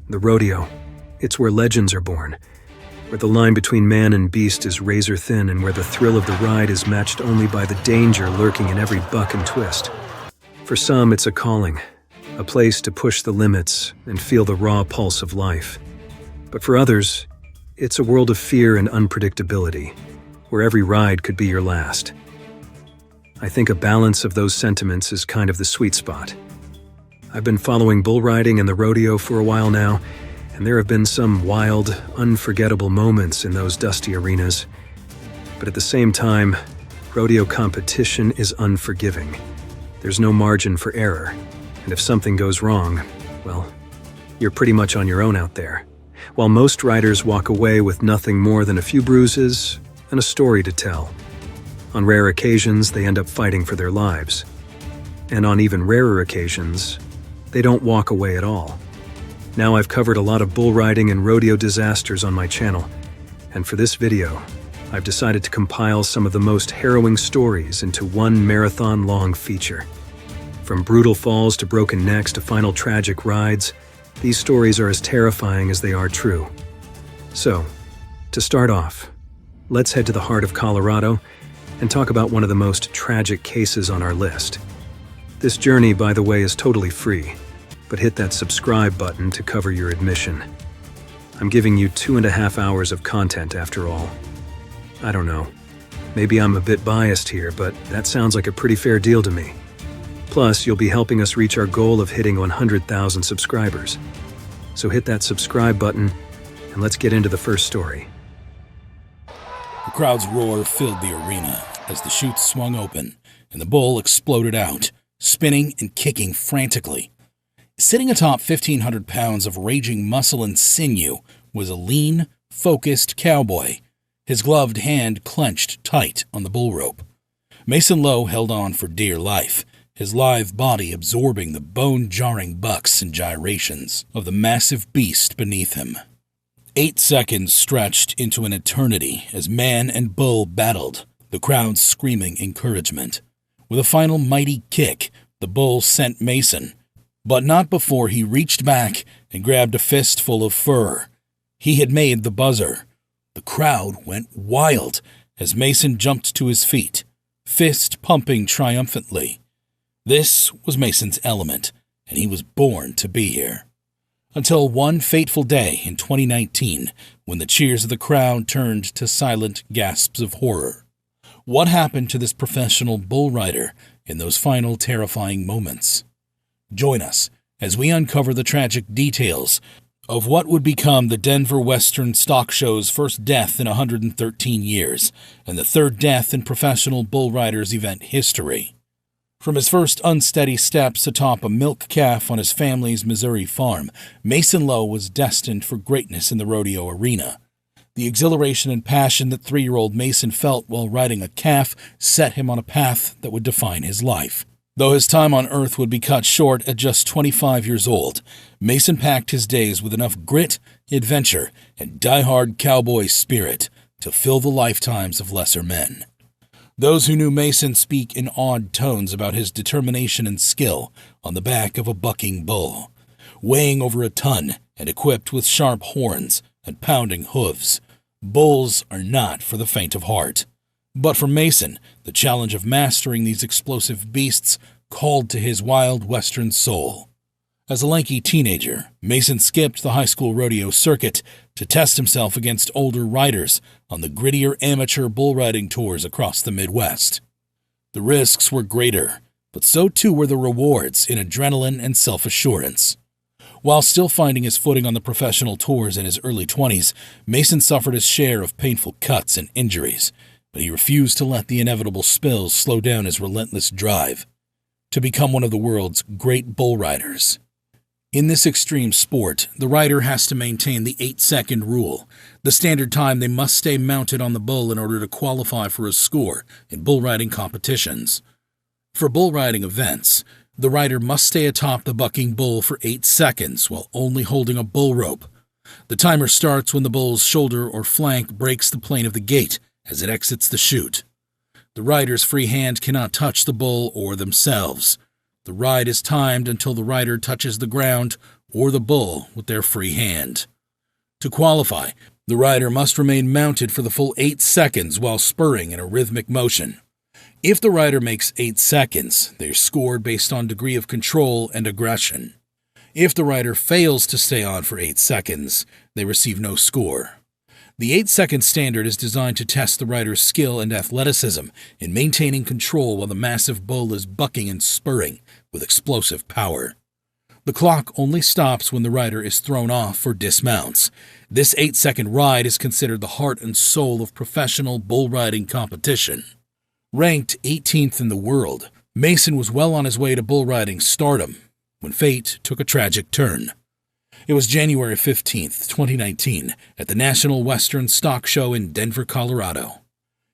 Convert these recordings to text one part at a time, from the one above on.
The rodeo. It's where legends are born, where the line between man and beast is razor thin and where the thrill of the ride is matched only by the danger lurking in every buck and twist. For some, it's a calling, a place to push the limits and feel the raw pulse of life. But for others, it's a world of fear and unpredictability, where every ride could be your last. I think a balance of those sentiments is kind of the sweet spot. I've been following bull riding and the rodeo for a while now, and there have been some wild, unforgettable moments in those dusty arenas. But at the same time, rodeo competition is unforgiving. There's no margin for error, and if something goes wrong, well, you're pretty much on your own out there. While most riders walk away with nothing more than a few bruises and a story to tell. On rare occasions, they end up fighting for their lives. And on even rarer occasions, they don't walk away at all. Now I've covered a lot of bull riding and rodeo disasters on my channel, and for this video, I've decided to compile some of the most harrowing stories into one marathon-long feature. From brutal falls to broken necks to final tragic rides, these stories are as terrifying as they are true. So, to start off, let's head to the heart of Colorado and talk about one of the most tragic cases on our list. This journey, by the way, is totally free, but hit that subscribe button to cover your admission. I'm giving you 2.5 hours of content after all. I don't know. Maybe I'm a bit biased here, but that sounds like a pretty fair deal to me. Plus, you'll be helping us reach our goal of hitting 100,000 subscribers. So hit that subscribe button, and let's get into the first story. The crowd's roar filled the arena as the chute swung open and the bull exploded out, spinning and kicking frantically. Sitting atop 1,500 pounds of raging muscle and sinew was a lean, focused cowboy, his gloved hand clenched tight on the bull rope. Mason Lowe held on for dear life, his lithe body absorbing the bone-jarring bucks and gyrations of the massive beast beneath him. 8 seconds stretched into an eternity as man and bull battled, the crowd screaming encouragement. With a final mighty kick, the bull sent Mason, but not before he reached back and grabbed a fistful of fur. He had made the buzzer. The crowd went wild as Mason jumped to his feet, fist pumping triumphantly. This was Mason's element, and he was born to be here. Until one fateful day in 2019, when the cheers of the crowd turned to silent gasps of horror. What happened to this professional bull rider in those final terrifying moments? Join us as we uncover the tragic details of what would become the Denver Western Stock Show's first death in 113 years and the third death in professional bull riders' event history. From his first unsteady steps atop a milk calf on his family's Missouri farm, Mason Lowe was destined for greatness in the rodeo arena. The exhilaration and passion that 3-year-old Mason felt while riding a calf set him on a path that would define his life. Though his time on Earth would be cut short at just 25 years old, Mason packed his days with enough grit, adventure, and die-hard cowboy spirit to fill the lifetimes of lesser men. Those who knew Mason speak in awed tones about his determination and skill on the back of a bucking bull, weighing over a ton and equipped with sharp horns and pounding hooves. Bulls are not for the faint of heart. But for Mason, the challenge of mastering these explosive beasts called to his wild western soul. As a lanky teenager, Mason skipped the high school rodeo circuit to test himself against older riders on the grittier amateur bull riding tours across the Midwest. The risks were greater, but so too were the rewards in adrenaline and self-assurance. While still finding his footing on the professional tours in his early 20s, Mason suffered his share of painful cuts and injuries, but he refused to let the inevitable spills slow down his relentless drive to become one of the world's great bull riders. In this extreme sport, the rider has to maintain the 8-second rule, the standard time they must stay mounted on the bull in order to qualify for a score in bull riding competitions. For bull riding events, the rider must stay atop the bucking bull for 8 seconds while only holding a bull rope. The timer starts when the bull's shoulder or flank breaks the plane of the gate as it exits the chute. The rider's free hand cannot touch the bull or themselves. The ride is timed until the rider touches the ground or the bull with their free hand. To qualify, the rider must remain mounted for the full 8 seconds while spurring in a rhythmic motion. If the rider makes 8 seconds, they are scored based on degree of control and aggression. If the rider fails to stay on for 8 seconds, they receive no score. The 8-second standard is designed to test the rider's skill and athleticism in maintaining control while the massive bull is bucking and spurring with explosive power. The clock only stops when the rider is thrown off or dismounts. This 8-second ride is considered the heart and soul of professional bull riding competition. Ranked 18th in the world, Mason was well on his way to bull riding stardom when fate took a tragic turn. It was January 15, 2019, at the National Western Stock Show in Denver, Colorado.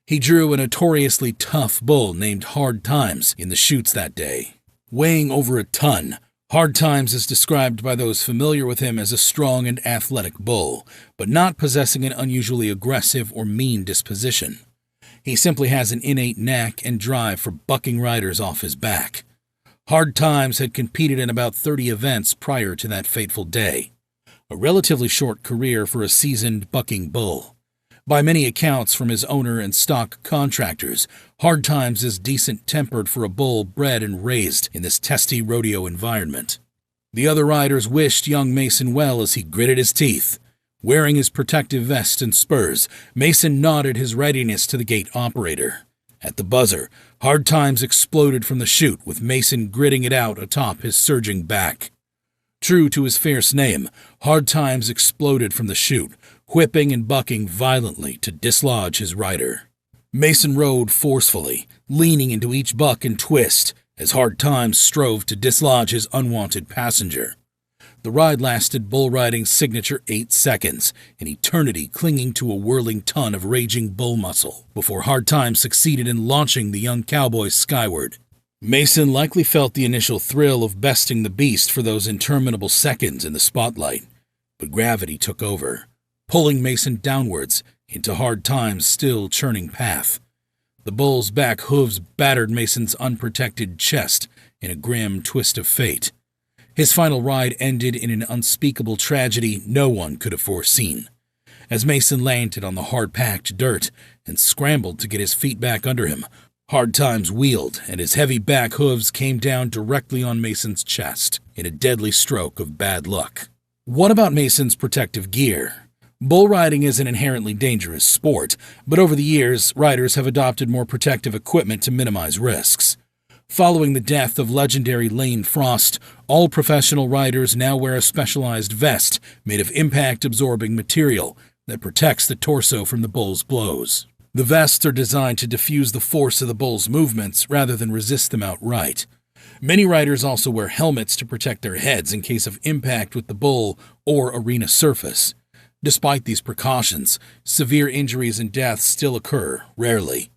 He drew a notoriously tough bull named Hard Times in the chutes that day. Weighing over a ton, Hard Times is described by those familiar with him as a strong and athletic bull, but not possessing an unusually aggressive or mean disposition. He simply has an innate knack and drive for bucking riders off his back. Hard Times had competed in about 30 events prior to that fateful day, a relatively short career for a seasoned bucking bull. By many accounts from his owner and stock contractors, Hard Times is decent-tempered for a bull bred and raised in this testy rodeo environment. The other riders wished young Mason well as he gritted his teeth. Wearing his protective vest and spurs, Mason nodded his readiness to the gate operator. At the buzzer, Hard Times exploded from the chute, with Mason gritting it out atop his surging back. True to his fierce name, Hard Times exploded from the chute, whipping and bucking violently to dislodge his rider. Mason rode forcefully, leaning into each buck and twist, as Hard Times strove to dislodge his unwanted passenger. The ride lasted bull riding's signature 8 seconds, an eternity clinging to a whirling ton of raging bull muscle, before Hard Times succeeded in launching the young cowboy skyward. Mason likely felt the initial thrill of besting the beast for those interminable seconds in the spotlight, but gravity took over, pulling Mason downwards into Hard Times' still churning path. The bull's back hooves battered Mason's unprotected chest in a grim twist of fate. His final ride ended in an unspeakable tragedy no one could have foreseen. As Mason landed on the hard-packed dirt and scrambled to get his feet back under him, Hard Times wheeled, and his heavy back hooves came down directly on Mason's chest in a deadly stroke of bad luck. What about Mason's protective gear? Bull riding is an inherently dangerous sport, but over the years, riders have adopted more protective equipment to minimize risks. Following the death of legendary Lane Frost, all professional riders now wear a specialized vest made of impact-absorbing material that protects the torso from the bull's blows. The vests are designed to diffuse the force of the bull's movements rather than resist them outright. Many riders also wear helmets to protect their heads in case of impact with the bull or arena surface. Despite these precautions, severe injuries and deaths still occur, rarely.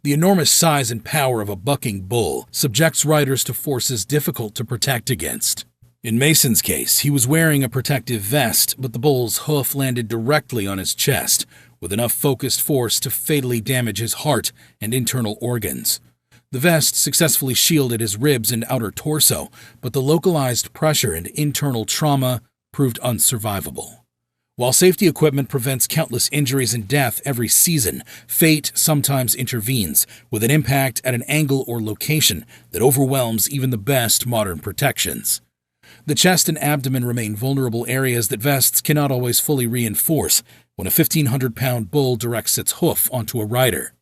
The enormous size and power of a bucking bull subjects riders to forces difficult to protect against. In Mason's case, he was wearing a protective vest, but the bull's hoof landed directly on his chest, with enough focused force to fatally damage his heart and internal organs. The vest successfully shielded his ribs and outer torso, but the localized pressure and internal trauma proved unsurvivable. While safety equipment prevents countless injuries and death every season, fate sometimes intervenes with an impact at an angle or location that overwhelms even the best modern protections. The chest and abdomen remain vulnerable areas that vests cannot always fully reinforce when a 1,500-pound bull directs its hoof onto a rider.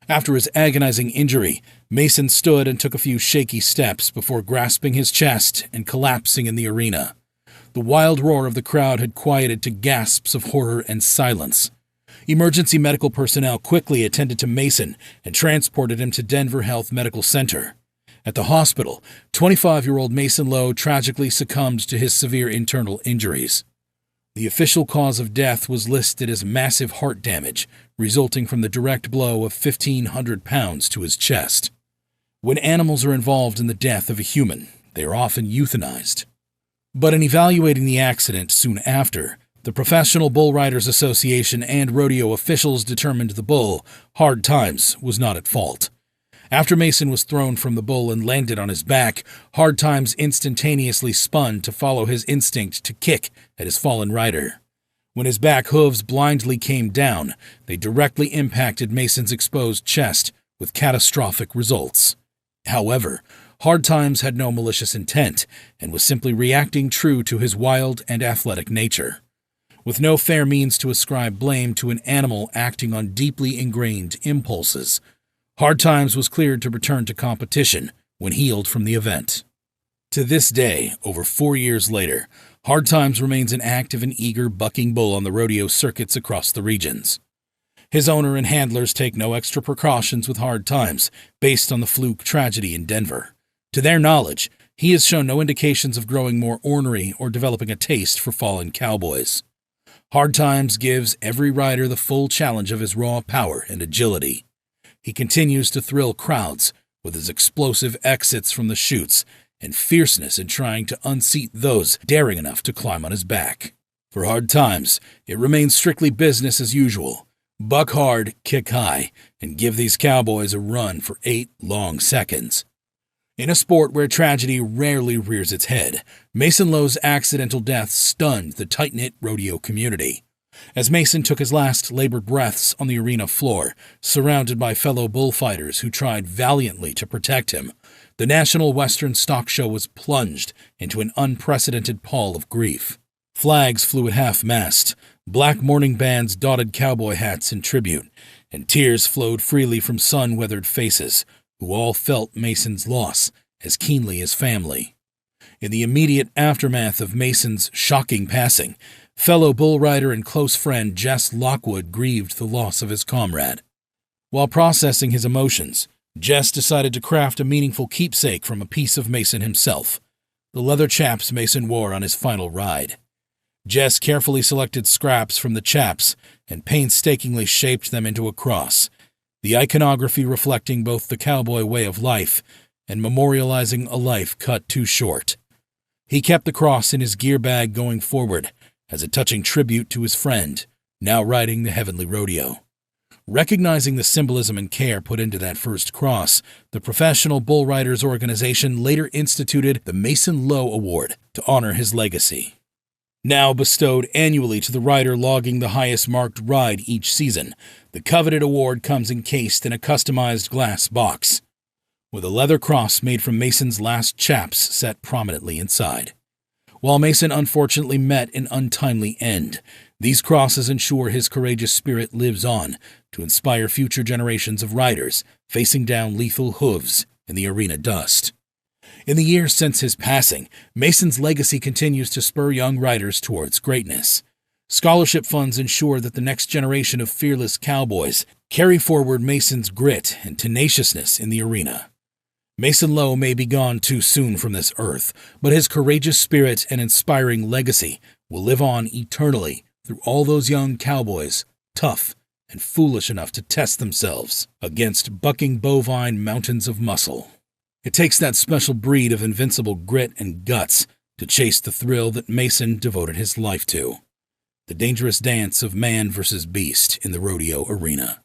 After his agonizing injury, Mason stood and took a few shaky steps before grasping his chest and collapsing in the arena. The wild roar of the crowd had quieted to gasps of horror and silence. Emergency medical personnel quickly attended to Mason and transported him to Denver Health Medical Center. At the hospital, 25-year-old Mason Lowe tragically succumbed to his severe internal injuries. The official cause of death was listed as massive heart damage, resulting from the direct blow of 1,500 pounds to his chest. When animals are involved in the death of a human, they are often euthanized. But in evaluating the accident soon after, the Professional Bull Riders Association and rodeo officials determined the bull, Hard Times, was not at fault. After Mason was thrown from the bull and landed on his back, Hard Times instantaneously spun to follow his instinct to kick at his fallen rider. When his back hooves blindly came down, they directly impacted Mason's exposed chest, with catastrophic results. However, Hard Times had no malicious intent and was simply reacting true to his wild and athletic nature. With no fair means to ascribe blame to an animal acting on deeply ingrained impulses, Hard Times was cleared to return to competition when healed from the event. To this day, over 4 years later, Hard Times remains an active and eager bucking bull on the rodeo circuits across the regions. His owner and handlers take no extra precautions with Hard Times based on the fluke tragedy in Denver. To their knowledge, he has shown no indications of growing more ornery or developing a taste for fallen cowboys. Hard Times gives every rider the full challenge of his raw power and agility. He continues to thrill crowds with his explosive exits from the chutes and fierceness in trying to unseat those daring enough to climb on his back. For Hard Times, it remains strictly business as usual. Buck hard, kick high, and give these cowboys a run for 8 long seconds. In a sport where tragedy rarely rears its head, Mason Lowe's accidental death stunned the tight-knit rodeo community. As Mason took his last labored breaths on the arena floor, surrounded by fellow bullfighters who tried valiantly to protect him, the National Western Stock Show was plunged into an unprecedented pall of grief. Flags flew at half-mast, black mourning bands dotted cowboy hats in tribute, and tears flowed freely from sun-weathered faces, who all felt Mason's loss as keenly as family. In the immediate aftermath of Mason's shocking passing, fellow bull rider and close friend Jess Lockwood grieved the loss of his comrade. While processing his emotions, Jess decided to craft a meaningful keepsake from a piece of Mason himself, the leather chaps Mason wore on his final ride. Jess carefully selected scraps from the chaps and painstakingly shaped them into a cross, the iconography reflecting both the cowboy way of life and memorializing a life cut too short. He kept the cross in his gear bag going forward, as a touching tribute to his friend, now riding the heavenly rodeo. Recognizing the symbolism and care put into that first cross, the Professional Bull Riders Organization later instituted the Mason Lowe Award to honor his legacy. Now bestowed annually to the rider logging the highest marked ride each season, the coveted award comes encased in a customized glass box, with a leather cross made from Mason's last chaps set prominently inside. While Mason unfortunately met an untimely end, these crosses ensure his courageous spirit lives on to inspire future generations of riders facing down lethal hooves in the arena dust. In the years since his passing, Mason's legacy continues to spur young riders towards greatness. Scholarship funds ensure that the next generation of fearless cowboys carry forward Mason's grit and tenaciousness in the arena. Mason Lowe may be gone too soon from this earth, but his courageous spirit and inspiring legacy will live on eternally through all those young cowboys, tough and foolish enough to test themselves against bucking bovine mountains of muscle. It takes that special breed of invincible grit and guts to chase the thrill that Mason devoted his life to, the dangerous dance of man versus beast in the rodeo arena.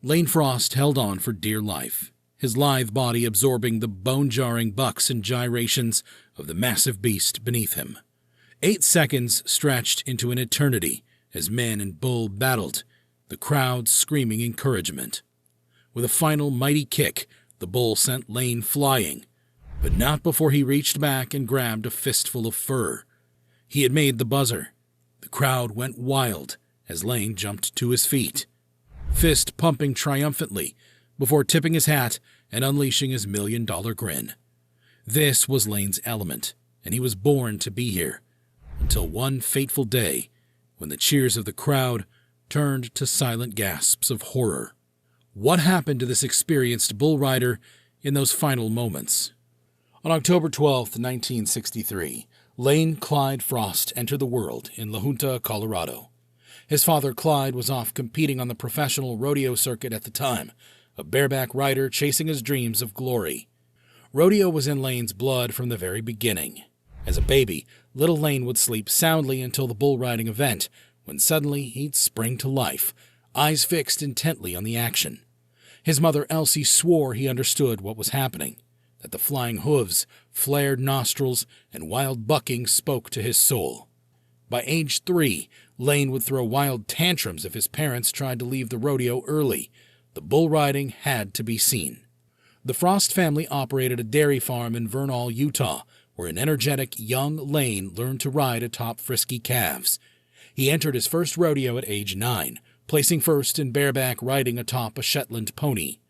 Lane Frost held on for dear life, his lithe body absorbing the bone-jarring bucks and gyrations of the massive beast beneath him. 8 seconds stretched into an eternity as man and bull battled, the crowd screaming encouragement. With a final mighty kick, the bull sent Lane flying, but not before he reached back and grabbed a fistful of fur. He had made the buzzer. The crowd went wild as Lane jumped to his feet, fist pumping triumphantly, before tipping his hat and unleashing his $1,000,000 grin. This was Lane's element, and he was born to be here, until one fateful day when the cheers of the crowd turned to silent gasps of horror. What happened to this experienced bull rider in those final moments? On October 12, 1963, Lane Clyde Frost entered the world in La Junta, Colorado. His father, Clyde, was off competing on the professional rodeo circuit at the time, a bareback rider chasing his dreams of glory. Rodeo was in Lane's blood from the very beginning. As a baby, little Lane would sleep soundly until the bull riding event, when suddenly he'd spring to life, eyes fixed intently on the action. His mother Elsie swore he understood what was happening, that the flying hooves, flared nostrils, and wild bucking spoke to his soul. By age 3, Lane would throw wild tantrums if his parents tried to leave the rodeo early. The bull riding had to be seen. The Frost family operated a dairy farm in Vernal, Utah, where an energetic young Lane learned to ride atop frisky calves. He entered his first rodeo at age 9, placing first in bareback riding atop a Shetland pony.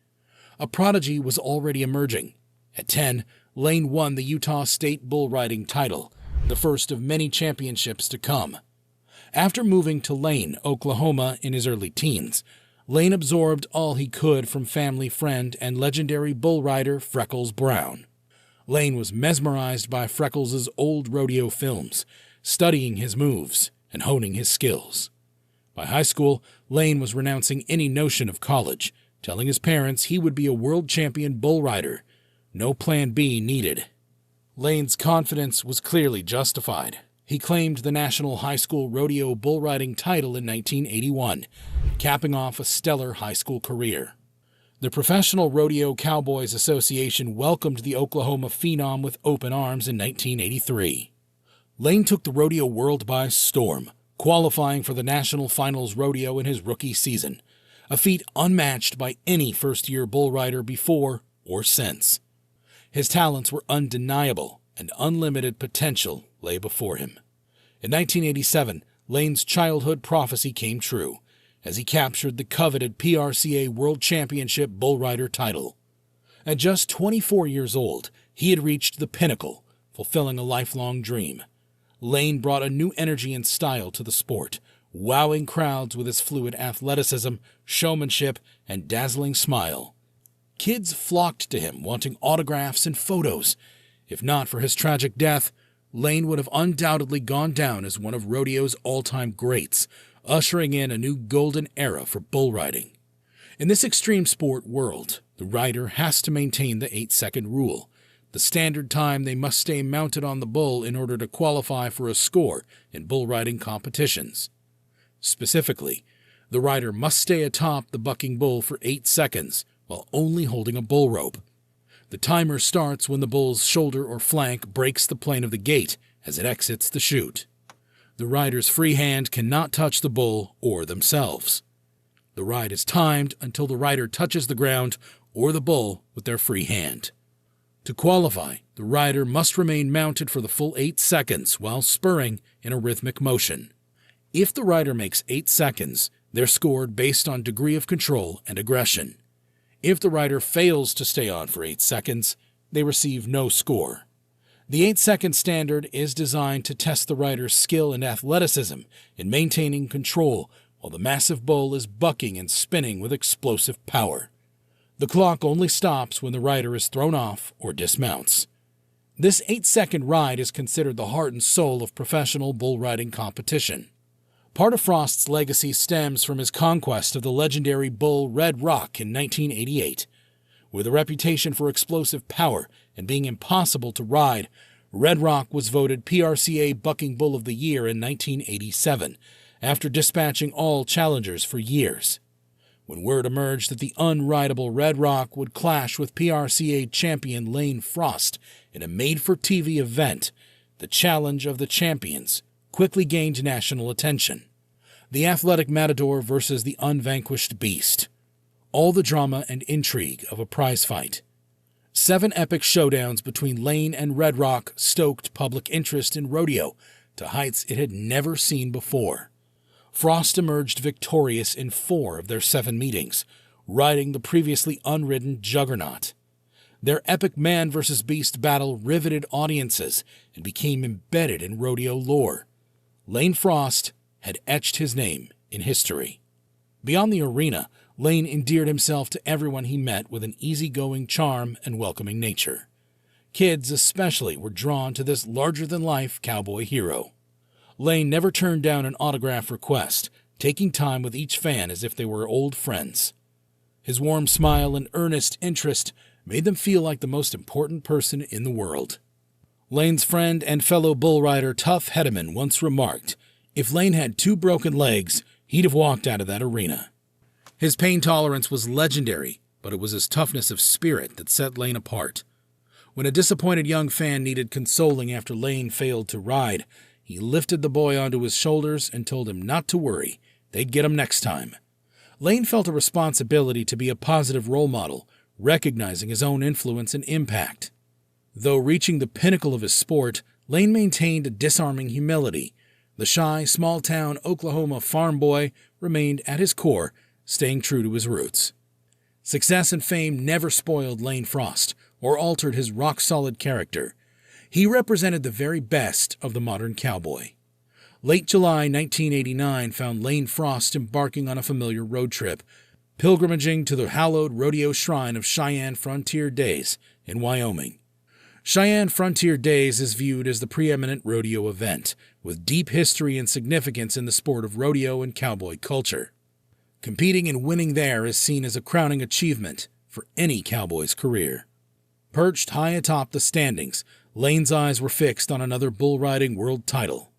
A prodigy was already emerging. At 10, Lane won the Utah State Bull Riding title, the first of many championships to come. After moving to Lane, Oklahoma in his early teens, Lane absorbed all he could from family friend and legendary bull rider Freckles Brown. Lane was mesmerized by Freckles' old rodeo films, studying his moves and honing his skills. By high school, Lane was renouncing any notion of college, telling his parents he would be a world champion bull rider. No plan B needed. Lane's confidence was clearly justified. He claimed the National High School Rodeo Bull Riding title in 1981, capping off a stellar high school career. The Professional Rodeo Cowboys Association welcomed the Oklahoma phenom with open arms in 1983. Lane took the rodeo world by storm, qualifying for the National Finals Rodeo in his rookie season, a feat unmatched by any first-year bull rider before or since. His talents were undeniable, and unlimited potential lay before him. In 1987, Lane's childhood prophecy came true, as he captured the coveted PRCA World Championship Bull Rider title. At just 24 years old, he had reached the pinnacle, fulfilling a lifelong dream. Lane brought a new energy and style to the sport, wowing crowds with his fluid athleticism, showmanship, and dazzling smile. Kids flocked to him, wanting autographs and photos. If not for his tragic death, Lane would have undoubtedly gone down as one of rodeo's all-time greats, ushering in a new golden era for bull riding. In this extreme sport world, the rider has to maintain the 8-second rule, the standard time they must stay mounted on the bull in order to qualify for a score in bull riding competitions. Specifically, the rider must stay atop the bucking bull for 8 seconds while only holding a bull rope. The timer starts when the bull's shoulder or flank breaks the plane of the gate as it exits the chute. The rider's free hand cannot touch the bull or themselves. The ride is timed until the rider touches the ground or the bull with their free hand. To qualify, the rider must remain mounted for the full 8 seconds while spurring in a rhythmic motion. If the rider makes 8 seconds, they're scored based on degree of control and aggression. If the rider fails to stay on for 8 seconds, they receive no score. The 8-second standard is designed to test the rider's skill and athleticism in maintaining control while the massive bull is bucking and spinning with explosive power. The clock only stops when the rider is thrown off or dismounts. This 8-second ride is considered the heart and soul of professional bull riding competition. Part of Frost's legacy stems from his conquest of the legendary bull Red Rock in 1988. With a reputation for explosive power and being impossible to ride, Red Rock was voted PRCA Bucking Bull of the Year in 1987, after dispatching all challengers for years. When word emerged that the unrideable Red Rock would clash with PRCA champion Lane Frost in a made-for-TV event, the Challenge of the Champions quickly gained national attention. The athletic matador versus the unvanquished beast. All the drama and intrigue of a prize fight. 7 epic showdowns between Lane and Red Rock stoked public interest in rodeo to heights it had never seen before. Frost emerged victorious in 4 of their 7 meetings, riding the previously unridden juggernaut. Their epic man versus beast battle riveted audiences and became embedded in rodeo lore. Lane Frost had etched his name in history. Beyond the arena, Lane endeared himself to everyone he met with an easygoing charm and welcoming nature. Kids especially were drawn to this larger-than-life cowboy hero. Lane never turned down an autograph request, taking time with each fan as if they were old friends. His warm smile and earnest interest made them feel like the most important person in the world. Lane's friend and fellow bull rider Tuff Hedeman once remarked, "If Lane had 2 broken legs, he'd have walked out of that arena." His pain tolerance was legendary, but it was his toughness of spirit that set Lane apart. When a disappointed young fan needed consoling after Lane failed to ride, he lifted the boy onto his shoulders and told him not to worry, they'd get him next time. Lane felt a responsibility to be a positive role model, recognizing his own influence and impact. Though reaching the pinnacle of his sport, Lane maintained a disarming humility. The shy, small-town Oklahoma farm boy remained at his core, staying true to his roots. Success and fame never spoiled Lane Frost or altered his rock-solid character. He represented the very best of the modern cowboy. Late July 1989 found Lane Frost embarking on a familiar road trip, pilgrimaging to the hallowed rodeo shrine of Cheyenne Frontier Days in Wyoming. Cheyenne Frontier Days is viewed as the preeminent rodeo event, with deep history and significance in the sport of rodeo and cowboy culture. Competing and winning there is seen as a crowning achievement for any cowboy's career. Perched high atop the standings, Lane's eyes were fixed on another bullriding world title.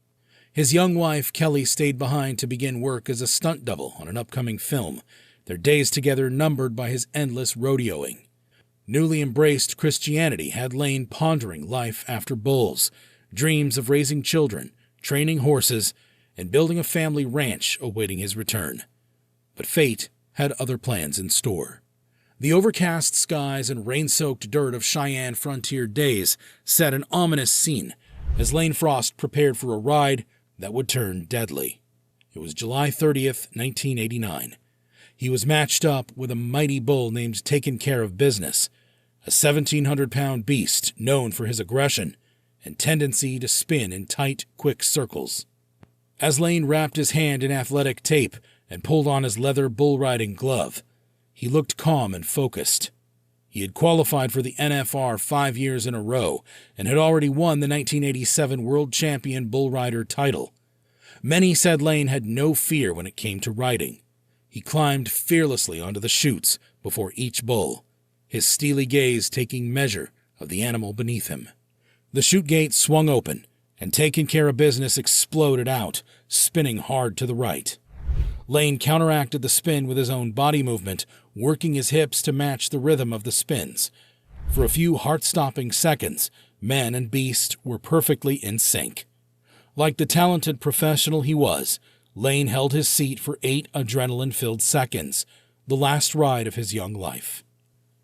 His young wife, Keeley, stayed behind to begin work as a stunt double on an upcoming film, their days together numbered by his endless rodeoing. Newly embraced Christianity had Lane pondering life after bulls, dreams of raising children, training horses, and building a family ranch awaiting his return. But fate had other plans in store. The overcast skies and rain-soaked dirt of Cheyenne Frontier Days set an ominous scene as Lane Frost prepared for a ride that would turn deadly. It was July 30th, 1989. He was matched up with a mighty bull named Taking Care of Business, a 1,700-pound beast known for his aggression and tendency to spin in tight, quick circles. As Lane wrapped his hand in athletic tape and pulled on his leather bull-riding glove, he looked calm and focused. He had qualified for the NFR 5 years in a row and had already won the 1987 World Champion Bull Rider title. Many said Lane had no fear when it came to riding. He climbed fearlessly onto the chutes before each bull, his steely gaze taking measure of the animal beneath him. The chute gate swung open, and Taking Care of Business exploded out, spinning hard to the right. Lane counteracted the spin with his own body movement, working his hips to match the rhythm of the spins. For a few heart-stopping seconds, man and beast were perfectly in sync. Like the talented professional he was, Lane held his seat for 8 adrenaline-filled seconds, the last ride of his young life.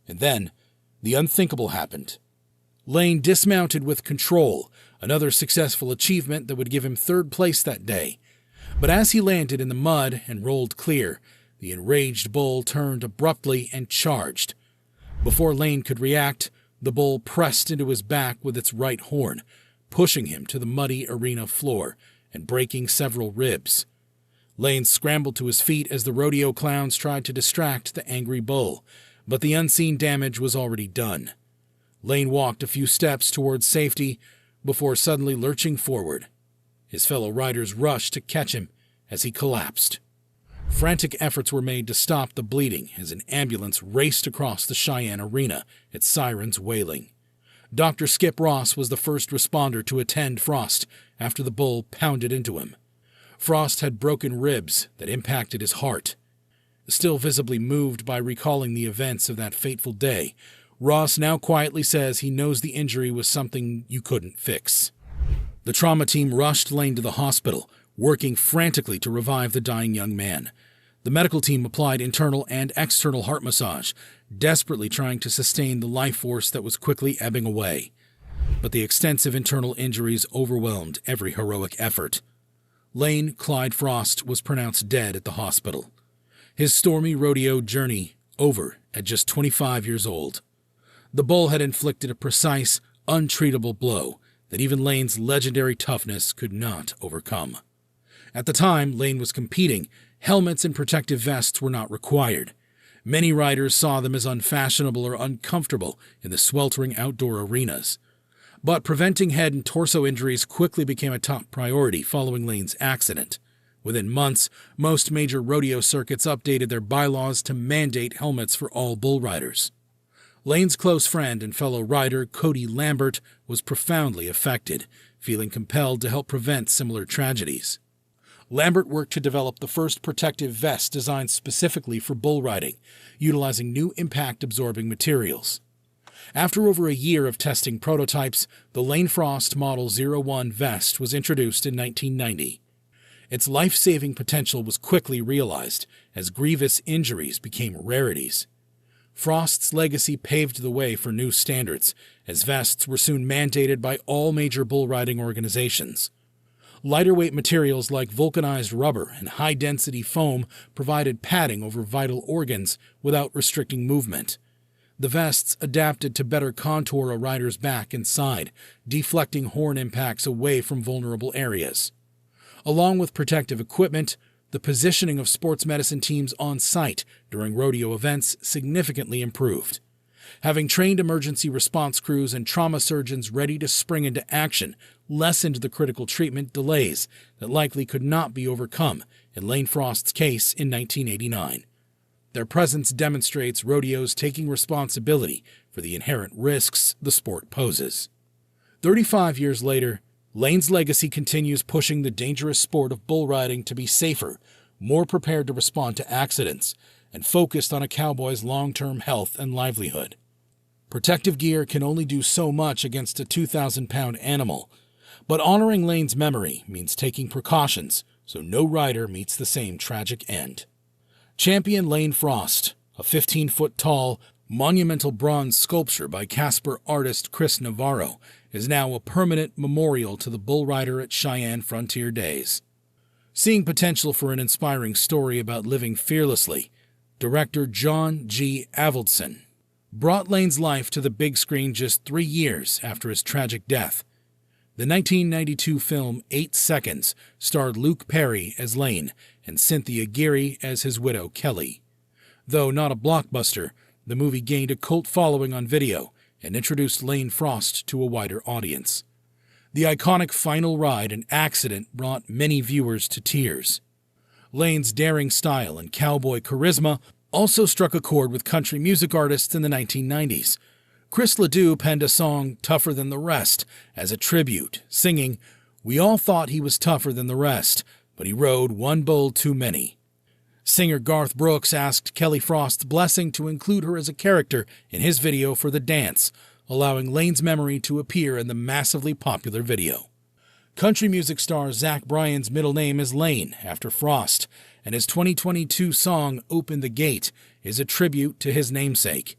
And then, the unthinkable happened. Lane dismounted with control, another successful achievement that would give him 3rd place that day. But as he landed in the mud and rolled clear, the enraged bull turned abruptly and charged. Before Lane could react, the bull pressed into his back with its right horn, pushing him to the muddy arena floor and breaking several ribs. Lane scrambled to his feet as the rodeo clowns tried to distract the angry bull, but the unseen damage was already done. Lane walked a few steps towards safety before suddenly lurching forward. His fellow riders rushed to catch him as he collapsed. Frantic efforts were made to stop the bleeding as an ambulance raced across the Cheyenne arena, its sirens wailing. Dr. Skip Ross was the first responder to attend Frost after the bull pounded into him. Frost had broken ribs that impacted his heart. Still visibly moved by recalling the events of that fateful day, Ross now quietly says he knows the injury was something you couldn't fix. The trauma team rushed Lane to the hospital, working frantically to revive the dying young man. The medical team applied internal and external heart massage, desperately trying to sustain the life force that was quickly ebbing away. But the extensive internal injuries overwhelmed every heroic effort. Lane Clyde Frost was pronounced dead at the hospital. His stormy rodeo journey over at just 25 years old. The bull had inflicted a precise, untreatable blow that even Lane's legendary toughness could not overcome. At the time Lane was competing, helmets and protective vests were not required. Many riders saw them as unfashionable or uncomfortable in the sweltering outdoor arenas. But preventing head and torso injuries quickly became a top priority following Lane's accident. Within months, most major rodeo circuits updated their bylaws to mandate helmets for all bull riders. Lane's close friend and fellow rider, Cody Lambert, was profoundly affected, feeling compelled to help prevent similar tragedies. Lambert worked to develop the first protective vest designed specifically for bull riding, utilizing new impact-absorbing materials. After over a year of testing prototypes, the Lane Frost Model 01 vest was introduced in 1990. Its life-saving potential was quickly realized as grievous injuries became rarities. Frost's legacy paved the way for new standards, as vests were soon mandated by all major bull riding organizations. Lighter-weight materials like vulcanized rubber and high-density foam provided padding over vital organs without restricting movement. The vests adapted to better contour a rider's back and side, deflecting horn impacts away from vulnerable areas. Along with protective equipment, the positioning of sports medicine teams on site during rodeo events significantly improved. Having trained emergency response crews and trauma surgeons ready to spring into action lessened the critical treatment delays that likely could not be overcome in Lane Frost's case in 1989. Their presence demonstrates rodeos taking responsibility for the inherent risks the sport poses. 35 years later, Lane's legacy continues pushing the dangerous sport of bull riding to be safer, more prepared to respond to accidents, and focused on a cowboy's long-term health and livelihood. Protective gear can only do so much against a 2,000-pound animal, but honoring Lane's memory means taking precautions so no rider meets the same tragic end. Champion Lane Frost, a 15-foot-tall, monumental bronze sculpture by Casper artist Chris Navarro, is now a permanent memorial to the bull rider at Cheyenne Frontier Days. Seeing potential for an inspiring story about living fearlessly, director John G. Avildsen brought Lane's life to the big screen just 3 years after his tragic death. The 1992 film 8 Seconds starred Luke Perry as Lane and Cynthia Geary as his widow Kelly. Though not a blockbuster, the movie gained a cult following on video and introduced Lane Frost to a wider audience. The iconic final ride and accident brought many viewers to tears. Lane's daring style and cowboy charisma also struck a chord with country music artists in the 1990s. Chris Ledoux penned a song, Tougher Than the Rest, as a tribute, singing, "We all thought he was tougher than the rest, but he rode one bull too many." Singer Garth Brooks asked Kelly Frost's blessing to include her as a character in his video for The Dance, allowing Lane's memory to appear in the massively popular video. Country music star Zach Bryan's middle name is Lane, after Frost, and his 2022 song Open the Gate is a tribute to his namesake.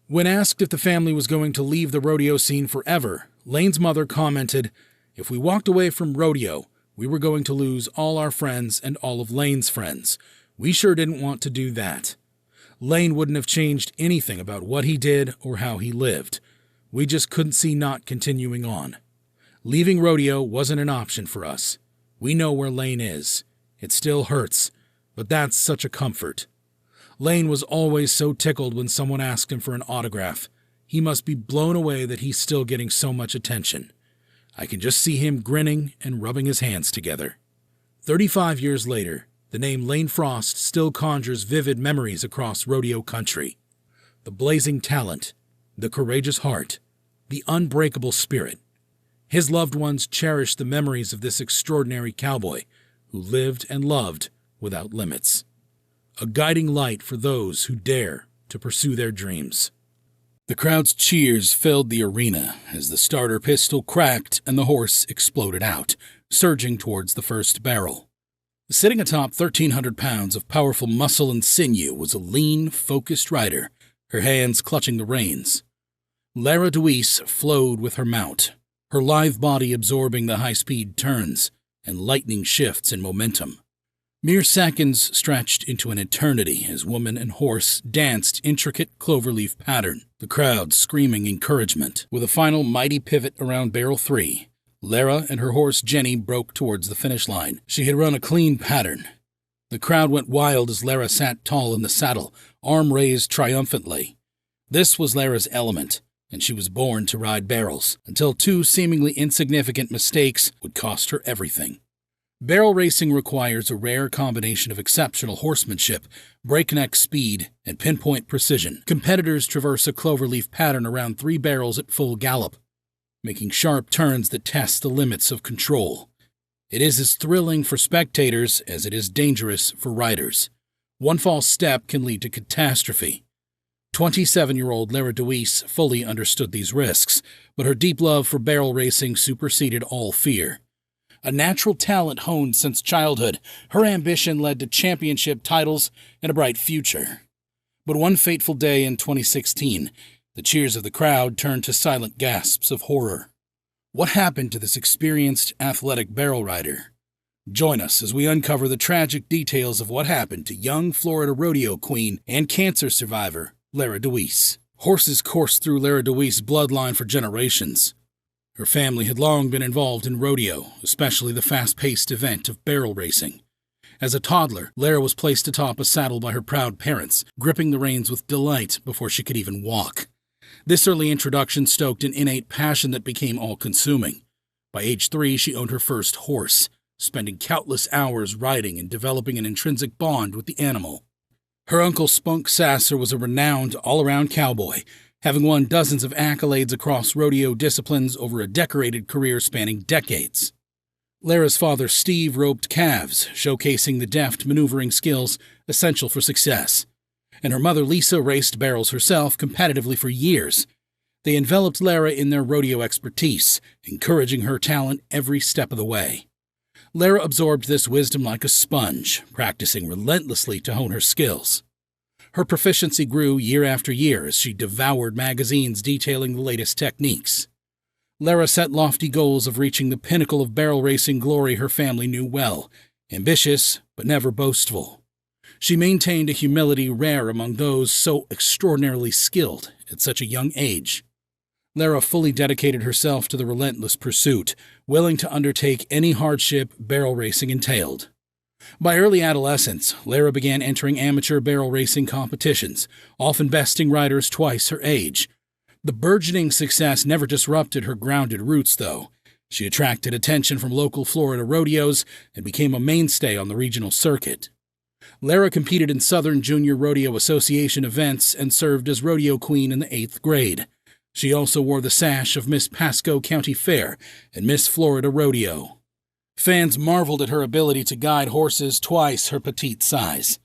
When asked if the family was going to leave the rodeo scene forever, Lane's mother commented, "If we walked away from rodeo, we were going to lose all our friends and all of Lane's friends. We sure didn't want to do that. Lane wouldn't have changed anything about what he did or how he lived. We just couldn't see not continuing on. Leaving rodeo wasn't an option for us. We know where Lane is. It still hurts, but that's such a comfort." Lane was always so tickled when someone asked him for an autograph. He must be blown away that he's still getting so much attention. I can just see him grinning and rubbing his hands together. 35 years later, the name Lane Frost still conjures vivid memories across rodeo country. The blazing talent, the courageous heart, the unbreakable spirit. His loved ones cherish the memories of this extraordinary cowboy who lived and loved without limits. A guiding light for those who dare to pursue their dreams. The crowd's cheers filled the arena as the starter pistol cracked and the horse exploded out, surging towards the first barrel. Sitting atop 1,300 pounds of powerful muscle and sinew was a lean, focused rider, her hands clutching the reins. Lara Dewees flowed with her mount, her lithe body absorbing the high-speed turns and lightning shifts in momentum. Mere seconds stretched into an eternity as woman and horse danced intricate cloverleaf pattern, the crowd screaming encouragement. With a final mighty pivot around barrel 3, Lara and her horse Jenny broke towards the finish line. She had run a clean pattern. The crowd went wild as Lara sat tall in the saddle, arm raised triumphantly. This was Lara's element, and she was born to ride barrels, until 2 seemingly insignificant mistakes would cost her everything. Barrel racing requires a rare combination of exceptional horsemanship, breakneck speed, and pinpoint precision. Competitors traverse a cloverleaf pattern around 3 barrels at full gallop, making sharp turns that test the limits of control. It is as thrilling for spectators as it is dangerous for riders. One false step can lead to catastrophe. 27-year-old Lara Dewees fully understood these risks, but her deep love for barrel racing superseded all fear. A natural talent honed since childhood, her ambition led to championship titles and a bright future. But one fateful day in 2016, the cheers of the crowd turned to silent gasps of horror. What happened to this experienced, athletic barrel rider? Join us as we uncover the tragic details of what happened to young Florida rodeo queen and cancer survivor, Lara Dewees. Horses coursed through Lara Dewees' bloodline for generations. Her family had long been involved in rodeo, especially the fast-paced event of barrel racing. As a toddler, Lara was placed atop a saddle by her proud parents, gripping the reins with delight before she could even walk. This early introduction stoked an innate passion that became all-consuming. By age 3, she owned her first horse, spending countless hours riding and developing an intrinsic bond with the animal. Her uncle Spunk Sasser was a renowned all-around cowboy, having won dozens of accolades across rodeo disciplines over a decorated career spanning decades. Lara's father Steve roped calves, showcasing the deft maneuvering skills essential for success. And her mother Lisa raced barrels herself competitively for years. They enveloped Lara in their rodeo expertise, encouraging her talent every step of the way. Lara absorbed this wisdom like a sponge, practicing relentlessly to hone her skills. Her proficiency grew year after year as she devoured magazines detailing the latest techniques. Lara set lofty goals of reaching the pinnacle of barrel racing glory her family knew well, ambitious but never boastful. She maintained a humility rare among those so extraordinarily skilled at such a young age. Lara fully dedicated herself to the relentless pursuit, willing to undertake any hardship barrel racing entailed. By early adolescence, Lara began entering amateur barrel racing competitions, often besting riders twice her age. The burgeoning success never disrupted her grounded roots, though. She attracted attention from local Florida rodeos and became a mainstay on the regional circuit. Lara competed in Southern Junior Rodeo Association events and served as rodeo queen in the 8th grade. She also wore the sash of Miss Pasco County Fair and Miss Florida Rodeo. Fans marveled at her ability to guide horses twice her petite size.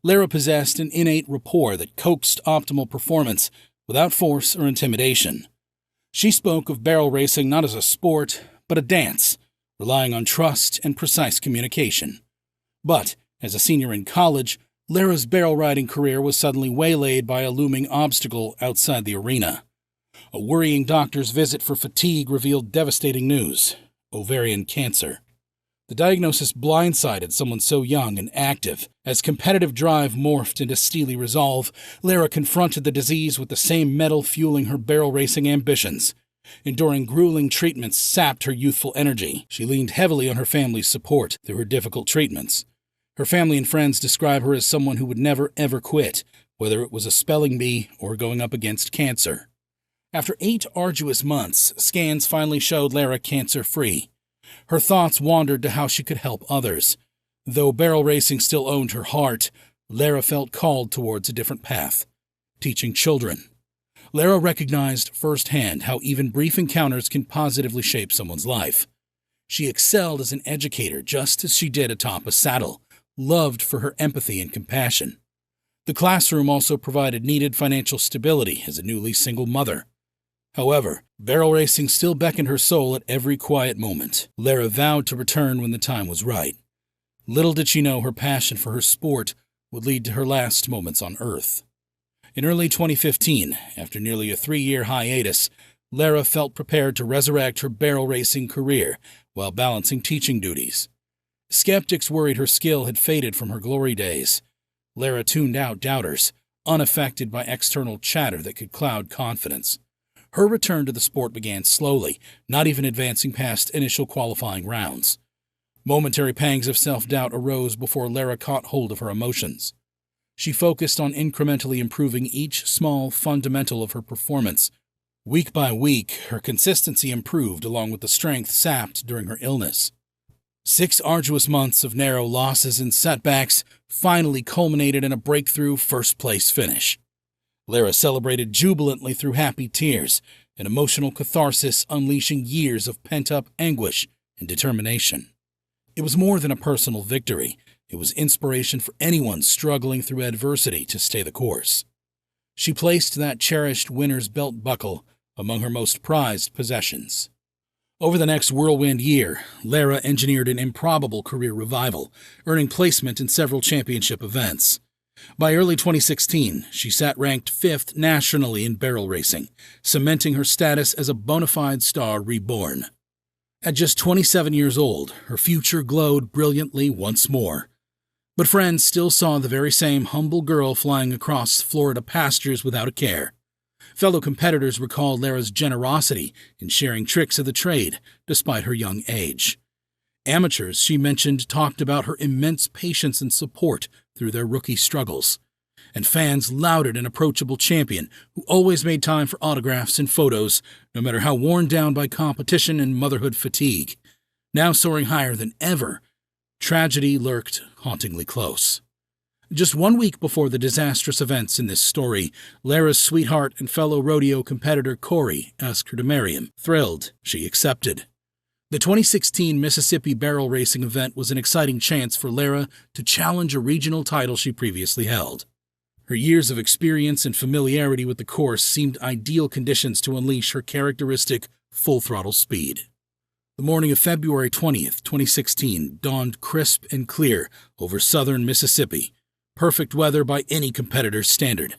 Lara possessed an innate rapport that coaxed optimal performance without force or intimidation. She spoke of barrel racing not as a sport, but a dance, relying on trust and precise communication. But, as a senior in college, Lara's barrel riding career was suddenly waylaid by a looming obstacle outside the arena. A worrying doctor's visit for fatigue revealed devastating news: ovarian cancer. The diagnosis blindsided someone so young and active. As competitive drive morphed into steely resolve, Lara confronted the disease with the same mettle fueling her barrel racing ambitions. Enduring grueling treatments sapped her youthful energy. She leaned heavily on her family's support through her difficult treatments. Her family and friends describe her as someone who would never ever quit, whether it was a spelling bee or going up against cancer. After 8 arduous months, scans finally showed Lara cancer-free. Her thoughts wandered to how she could help others. Though barrel racing still owned her heart, Lara felt called towards a different path: teaching children. Lara recognized firsthand how even brief encounters can positively shape someone's life. She excelled as an educator just as she did atop a saddle, loved for her empathy and compassion. The classroom also provided needed financial stability as a newly single mother. However, barrel racing still beckoned her soul at every quiet moment. Lara vowed to return when the time was right. Little did she know her passion for her sport would lead to her last moments on Earth. In early 2015, after nearly a 3-year hiatus, Lara felt prepared to resurrect her barrel racing career while balancing teaching duties. Skeptics worried her skill had faded from her glory days. Lara tuned out doubters, unaffected by external chatter that could cloud confidence. Her return to the sport began slowly, not even advancing past initial qualifying rounds. Momentary pangs of self-doubt arose before Lara caught hold of her emotions. She focused on incrementally improving each small fundamental of her performance. Week by week, her consistency improved along with the strength sapped during her illness. 6 arduous months of narrow losses and setbacks finally culminated in a breakthrough first-place finish. Lara celebrated jubilantly through happy tears, an emotional catharsis unleashing years of pent-up anguish and determination. It was more than a personal victory. It was inspiration for anyone struggling through adversity to stay the course. She placed that cherished winner's belt buckle among her most prized possessions. Over the next whirlwind year, Lara engineered an improbable career revival, earning placement in several championship events. By early 2016, she sat ranked 5th nationally in barrel racing, cementing her status as a bona fide star reborn. At just 27 years old, her future glowed brilliantly once more. But friends still saw the very same humble girl flying across Florida pastures without a care. Fellow competitors recalled Lara's generosity in sharing tricks of the trade, despite her young age. Amateurs, she mentioned, talked about her immense patience and support through their rookie struggles. And fans lauded an approachable champion who always made time for autographs and photos, no matter how worn down by competition and motherhood fatigue. Now soaring higher than ever, tragedy lurked hauntingly close. Just 1 week before the disastrous events in this story, Lara's sweetheart and fellow rodeo competitor Corey asked her to marry him. Thrilled, she accepted. The 2016 Mississippi barrel racing event was an exciting chance for Lara to challenge a regional title she previously held. Her years of experience and familiarity with the course seemed ideal conditions to unleash her characteristic full-throttle speed. The morning of February 20th, 2016 dawned crisp and clear over southern Mississippi, perfect weather by any competitor's standard.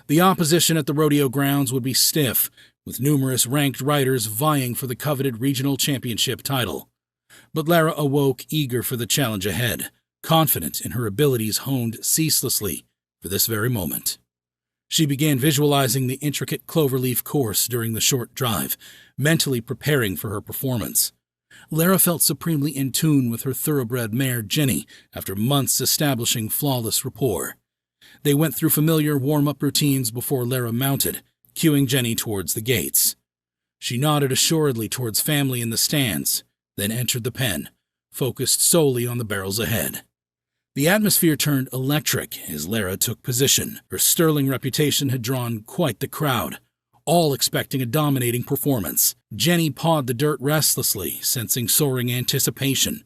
The opposition at the rodeo grounds would be stiff, with numerous ranked riders vying for the coveted regional championship title. But Lara awoke eager for the challenge ahead, confident in her abilities honed ceaselessly for this very moment. She began visualizing the intricate cloverleaf course during the short drive, mentally preparing for her performance. Lara felt supremely in tune with her thoroughbred mare Jenny after months establishing flawless rapport. They went through familiar warm-up routines before Lara mounted, cueing Jenny towards the gates. She nodded assuredly towards family in the stands, then entered the pen, focused solely on the barrels ahead. The atmosphere turned electric as Lara took position. Her sterling reputation had drawn quite the crowd, all expecting a dominating performance. Jenny pawed the dirt restlessly, sensing soaring anticipation.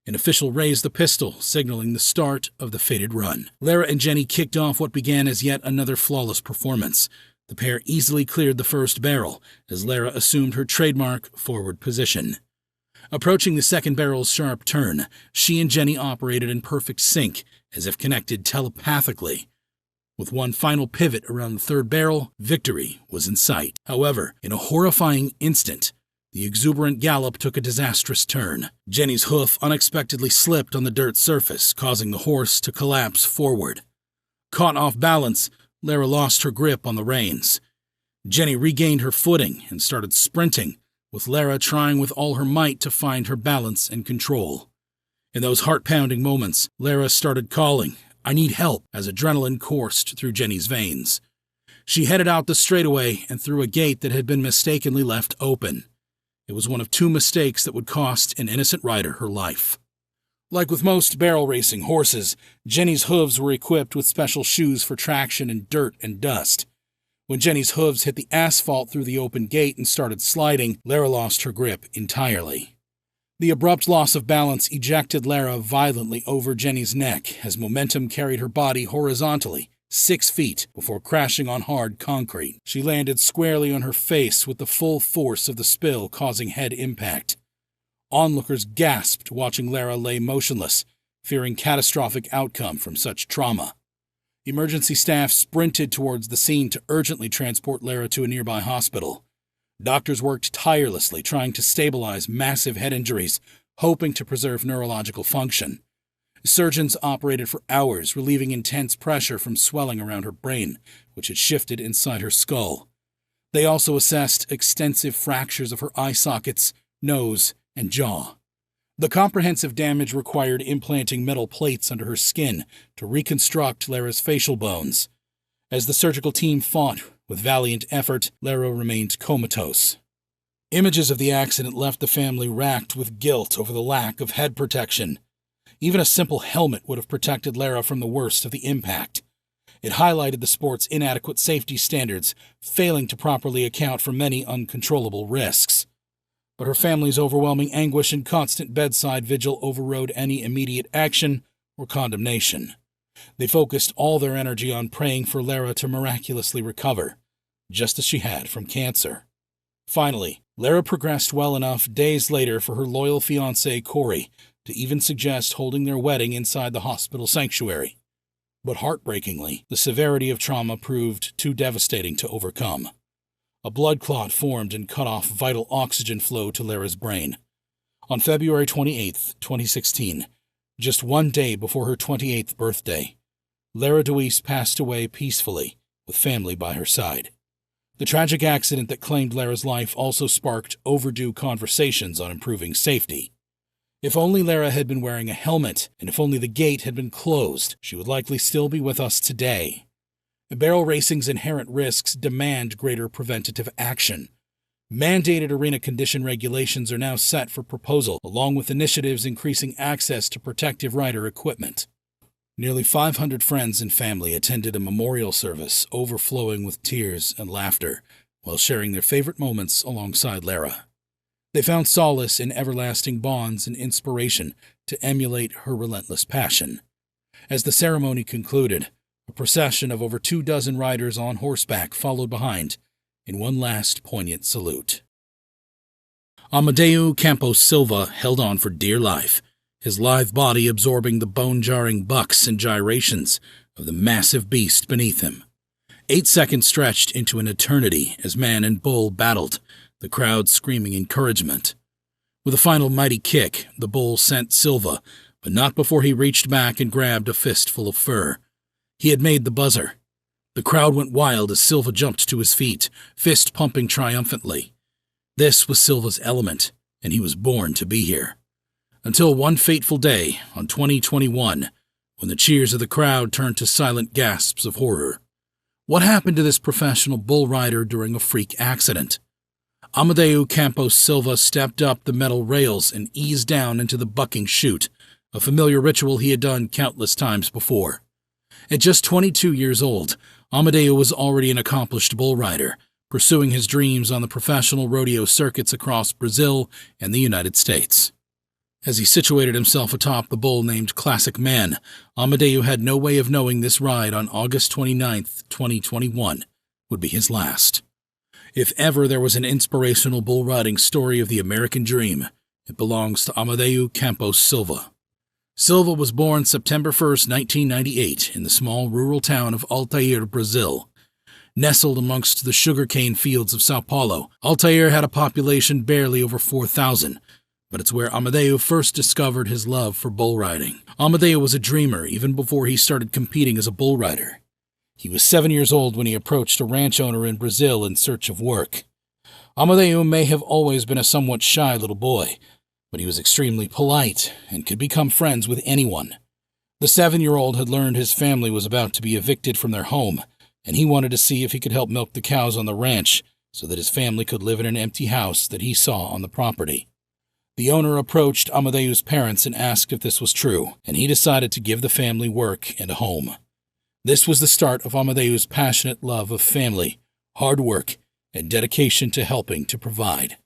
An official raised the pistol, signaling the start of the fated run. Lara and Jenny kicked off what began as yet another flawless performance. The pair easily cleared the first barrel as Lara assumed her trademark forward position. Approaching the second barrel's sharp turn, she and Jenny operated in perfect sync, as if connected telepathically. With one final pivot around the third barrel, victory was in sight. However, in a horrifying instant, the exuberant gallop took a disastrous turn. Jenny's hoof unexpectedly slipped on the dirt surface, causing the horse to collapse forward. Caught off balance, Lara lost her grip on the reins. Jenny regained her footing and started sprinting, with Lara trying with all her might to find her balance and control. In those heart-pounding moments, Lara started calling, "I need help," as adrenaline coursed through Jenny's veins. She headed out the straightaway and through a gate that had been mistakenly left open. It was one of two mistakes that would cost an innocent rider her life. Like with most barrel racing horses, Jenny's hooves were equipped with special shoes for traction in dirt and dust. When Jenny's hooves hit the asphalt through the open gate and started sliding, Lara lost her grip entirely. The abrupt loss of balance ejected Lara violently over Jenny's neck as momentum carried her body horizontally, 6 feet, before crashing on hard concrete. She landed squarely on her face with the full force of the spill causing head impact. Onlookers gasped watching Lara lay motionless, fearing catastrophic outcome from such trauma. Emergency staff sprinted towards the scene to urgently transport Lara to a nearby hospital. Doctors worked tirelessly trying to stabilize massive head injuries, hoping to preserve neurological function. Surgeons operated for hours, relieving intense pressure from swelling around her brain, which had shifted inside her skull. They also assessed extensive fractures of her eye sockets, nose, and jaw. The comprehensive damage required implanting metal plates under her skin to reconstruct Lara's facial bones. As the surgical team fought with valiant effort, Lara remained comatose. Images of the accident left the family racked with guilt over the lack of head protection. Even a simple helmet would have protected Lara from the worst of the impact. It highlighted the sport's inadequate safety standards, failing to properly account for many uncontrollable risks. But her family's overwhelming anguish and constant bedside vigil overrode any immediate action or condemnation. They focused all their energy on praying for Lara to miraculously recover, just as she had from cancer. Finally, Lara progressed well enough days later for her loyal fiancé, Corey, to even suggest holding their wedding inside the hospital sanctuary. But heartbreakingly, the severity of trauma proved too devastating to overcome. A blood clot formed and cut off vital oxygen flow to Lara's brain. On February 28, 2016, just one day before her 28th birthday, Lara Dewees passed away peacefully, with family by her side. The tragic accident that claimed Lara's life also sparked overdue conversations on improving safety. If only Lara had been wearing a helmet, and if only the gate had been closed, she would likely still be with us today. Barrel racing's inherent risks demand greater preventative action. Mandated arena condition regulations are now set for proposal, along with initiatives increasing access to protective rider equipment. Nearly 500 friends and family attended a memorial service overflowing with tears and laughter while sharing their favorite moments alongside Lara. They found solace in everlasting bonds and inspiration to emulate her relentless passion. As the ceremony concluded, a procession of over 24 riders on horseback followed behind in one last poignant salute. Amadeu Campos Silva held on for dear life, his lithe body absorbing the bone-jarring bucks and gyrations of the massive beast beneath him. 8 seconds stretched into an eternity as man and bull battled, the crowd screaming encouragement. With a final mighty kick, the bull sent Silva, but not before he reached back and grabbed a fistful of fur. He had made the buzzer. The crowd went wild as Silva jumped to his feet, fist pumping triumphantly. This was Silva's element, and he was born to be here. Until one fateful day, on 2021, when the cheers of the crowd turned to silent gasps of horror. What happened to this professional bull rider during a freak accident? Amadeu Campos Silva stepped up the metal rails and eased down into the bucking chute, a familiar ritual he had done countless times before. At just 22 years old, Amadeu was already an accomplished bull rider, pursuing his dreams on the professional rodeo circuits across Brazil and the United States. As he situated himself atop the bull named Classic Man, Amadeu had no way of knowing this ride on August 29, 2021, would be his last. If ever there was an inspirational bull riding story of the American dream, it belongs to Amadeu Campos Silva. Silva was born September 1, 1998, in the small rural town of Altair, Brazil. Nestled amongst the sugarcane fields of Sao Paulo, Altair had a population barely over 4,000, but it's where Amadeu first discovered his love for bull riding. Amadeu was a dreamer even before he started competing as a bull rider. He was 7 years old when he approached a ranch owner in Brazil in search of work. Amadeu may have always been a somewhat shy little boy, but he was extremely polite and could become friends with anyone. The 7-year-old had learned his family was about to be evicted from their home, and he wanted to see if he could help milk the cows on the ranch so that his family could live in an empty house that he saw on the property. The owner approached Amadeu's parents and asked if this was true, and he decided to give the family work and a home. This was the start of Amadeu's passionate love of family, hard work, and dedication to helping to provide.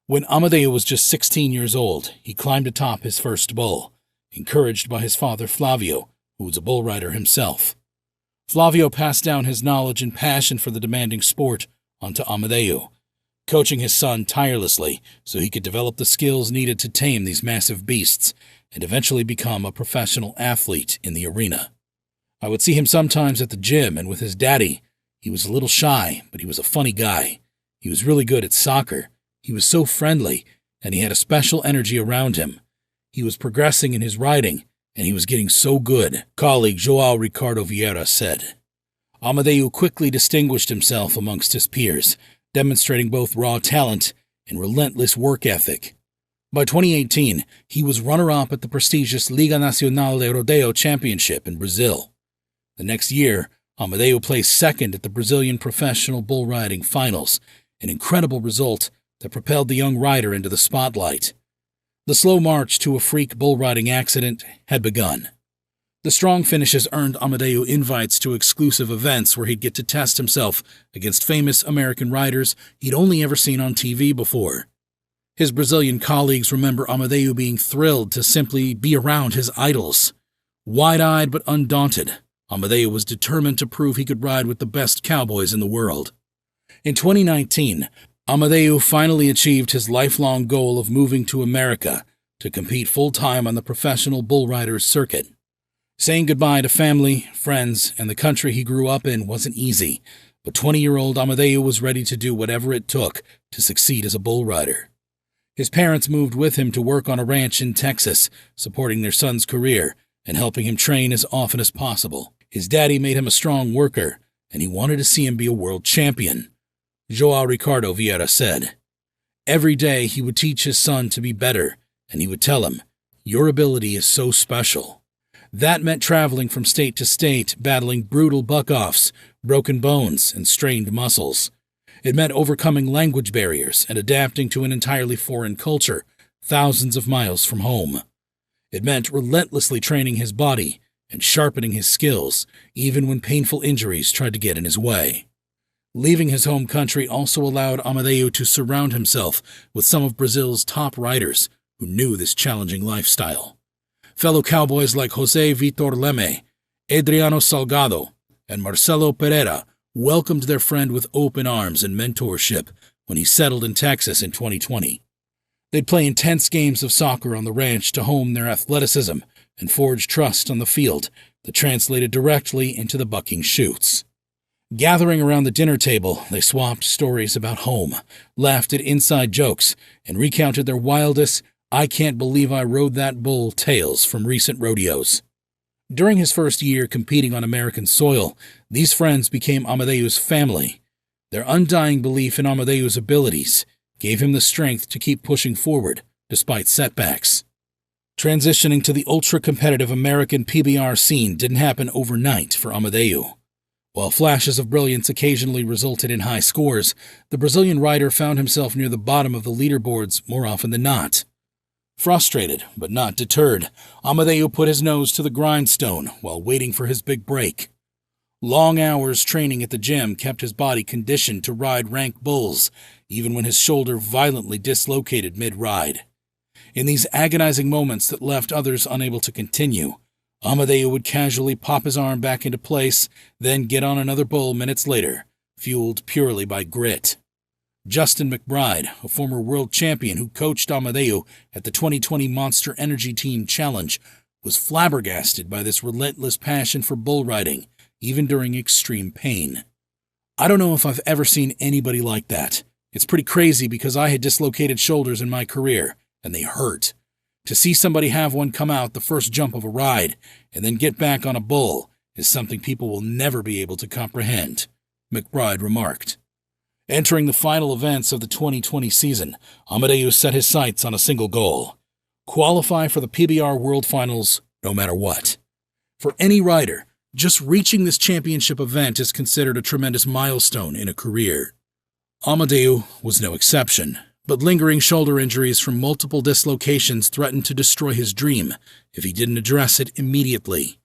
When Amadeu was just 16 years old, he climbed atop his first bull, encouraged by his father Flavio, who was a bull rider himself. Flavio passed down his knowledge and passion for the demanding sport onto Amadeu, coaching his son tirelessly so he could develop the skills needed to tame these massive beasts and eventually become a professional athlete in the arena. I would see him sometimes at the gym and with his daddy. He was a little shy, but he was a funny guy. He was really good at soccer. He was so friendly, and he had a special energy around him. He was progressing in his riding, and he was getting so good, colleague João Ricardo Vieira said. Amadeu quickly distinguished himself amongst his peers, demonstrating both raw talent and relentless work ethic. By 2018, he was runner-up at the prestigious Liga Nacional de Rodeo Championship in Brazil. The next year, Amadeu placed second at the Brazilian Professional Bull Riding Finals, an incredible result that propelled the young rider into the spotlight. The slow march to a freak bull riding accident had begun. The strong finishes earned Amadeu invites to exclusive events where he'd get to test himself against famous American riders he'd only ever seen on TV before. His Brazilian colleagues remember Amadeu being thrilled to simply be around his idols. Wide-eyed but undaunted, Amadeu was determined to prove he could ride with the best cowboys in the world. In 2019, Amadeu finally achieved his lifelong goal of moving to America to compete full-time on the professional bull riders circuit. Saying goodbye to family, friends, and the country he grew up in wasn't easy, but 20-year-old Amadeu was ready to do whatever it took to succeed as a bull rider. His parents moved with him to work on a ranch in Texas, supporting their son's career and helping him train as often as possible. His daddy made him a strong worker, and he wanted to see him be a world champion. João Ricardo Vieira said, "Every day he would teach his son to be better, and he would tell him, 'Your ability is so special.' That meant traveling from state to state, battling brutal buck-offs, broken bones, and strained muscles. It meant overcoming language barriers and adapting to an entirely foreign culture, thousands of miles from home. It meant relentlessly training his body and sharpening his skills, even when painful injuries tried to get in his way." Leaving his home country also allowed Amadeu to surround himself with some of Brazil's top riders who knew this challenging lifestyle. Fellow cowboys like José Vitor Leme, Adriano Salgado, and Marcelo Pereira welcomed their friend with open arms and mentorship when he settled in Texas in 2020. They'd play intense games of soccer on the ranch to hone their athleticism and forge trust on the field that translated directly into the bucking chutes. Gathering around the dinner table, they swapped stories about home, laughed at inside jokes, and recounted their wildest, "I can't believe I rode that bull" tales from recent rodeos. During his first year competing on American soil, these friends became Amadeu's family. Their undying belief in Amadeu's abilities gave him the strength to keep pushing forward despite setbacks. Transitioning to the ultra-competitive American PBR scene didn't happen overnight for Amadeu. While flashes of brilliance occasionally resulted in high scores, the Brazilian rider found himself near the bottom of the leaderboards more often than not. Frustrated, but not deterred, Amadeu put his nose to the grindstone while waiting for his big break. Long hours training at the gym kept his body conditioned to ride rank bulls, even when his shoulder violently dislocated mid-ride. In these agonizing moments that left others unable to continue, Amadeu would casually pop his arm back into place, then get on another bull minutes later, fueled purely by grit. Justin McBride, a former world champion who coached Amadeu at the 2020 Monster Energy Team Challenge, was flabbergasted by this relentless passion for bull riding, even during extreme pain. "I don't know if I've ever seen anybody like that. It's pretty crazy because I had dislocated shoulders in my career, and they hurt. To see somebody have one come out the first jump of a ride and then get back on a bull is something people will never be able to comprehend," McBride remarked. Entering the final events of the 2020 season, Amadeu set his sights on a single goal: qualify for the PBR World Finals no matter what. For any rider, just reaching this championship event is considered a tremendous milestone in a career. Amadeu was no exception, but lingering shoulder injuries from multiple dislocations threatened to destroy his dream if he didn't address it immediately.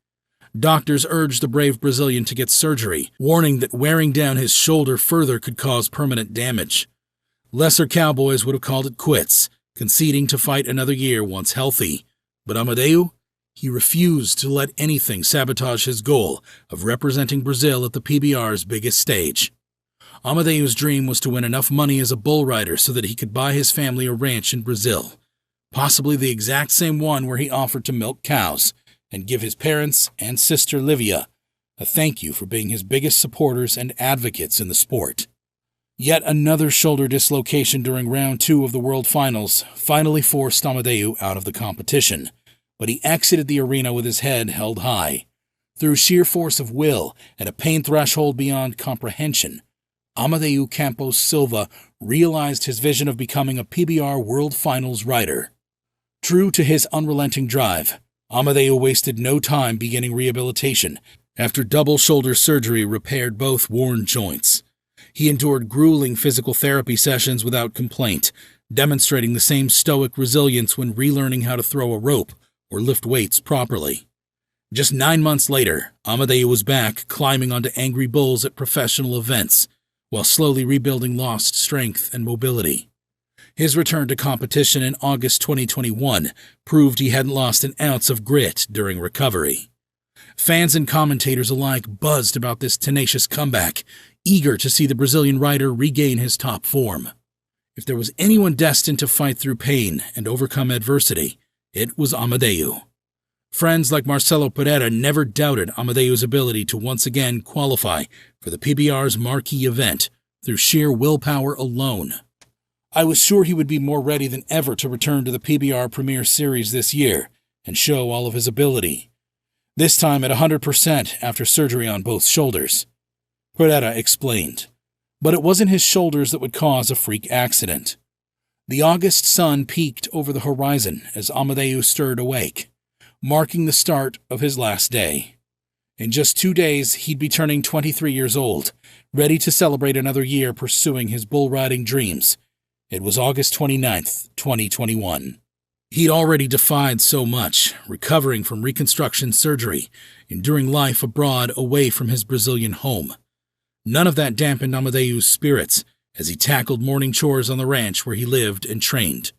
Doctors urged the brave Brazilian to get surgery, warning that wearing down his shoulder further could cause permanent damage. Lesser cowboys would have called it quits, conceding to fight another year once healthy. But Amadeu? He refused to let anything sabotage his goal of representing Brazil at the PBR's biggest stage. Amadeu's dream was to win enough money as a bull rider so that he could buy his family a ranch in Brazil, possibly the exact same one where he offered to milk cows, and give his parents and sister Livia a thank you for being his biggest supporters and advocates in the sport. Yet another shoulder dislocation during round 2 of the World Finals finally forced Amadeu out of the competition, but he exited the arena with his head held high. Through sheer force of will and a pain threshold beyond comprehension, Amadeu Campos Silva realized his vision of becoming a PBR World Finals rider. True to his unrelenting drive, Amadeu wasted no time beginning rehabilitation after double shoulder surgery repaired both worn joints. He endured grueling physical therapy sessions without complaint, demonstrating the same stoic resilience when relearning how to throw a rope or lift weights properly. Just 9 months later, Amadeu was back climbing onto angry bulls at professional events, while slowly rebuilding lost strength and mobility. His return to competition in August 2021 proved he hadn't lost an ounce of grit during recovery. Fans and commentators alike buzzed about this tenacious comeback, eager to see the Brazilian rider regain his top form. If there was anyone destined to fight through pain and overcome adversity, it was Amadeu. Friends like Marcelo Pereira never doubted Amadeu's ability to once again qualify for the PBR's marquee event through sheer willpower alone. I was sure he would be more ready than ever to return to the PBR Premier Series this year and show all of his ability. This time at 100% after surgery on both shoulders. Pereira explained. But it wasn't his shoulders that would cause a freak accident. The August sun peaked over the horizon as Amadeu stirred awake, marking the start of his last day. In just 2 days, he'd be turning 23 years old, ready to celebrate another year pursuing his bull riding dreams. It was August 29th, 2021. He'd already defied so much, recovering from reconstruction surgery, enduring life abroad away from his Brazilian home. None of that dampened Amadeu's spirits as he tackled morning chores on the ranch where he lived and trained.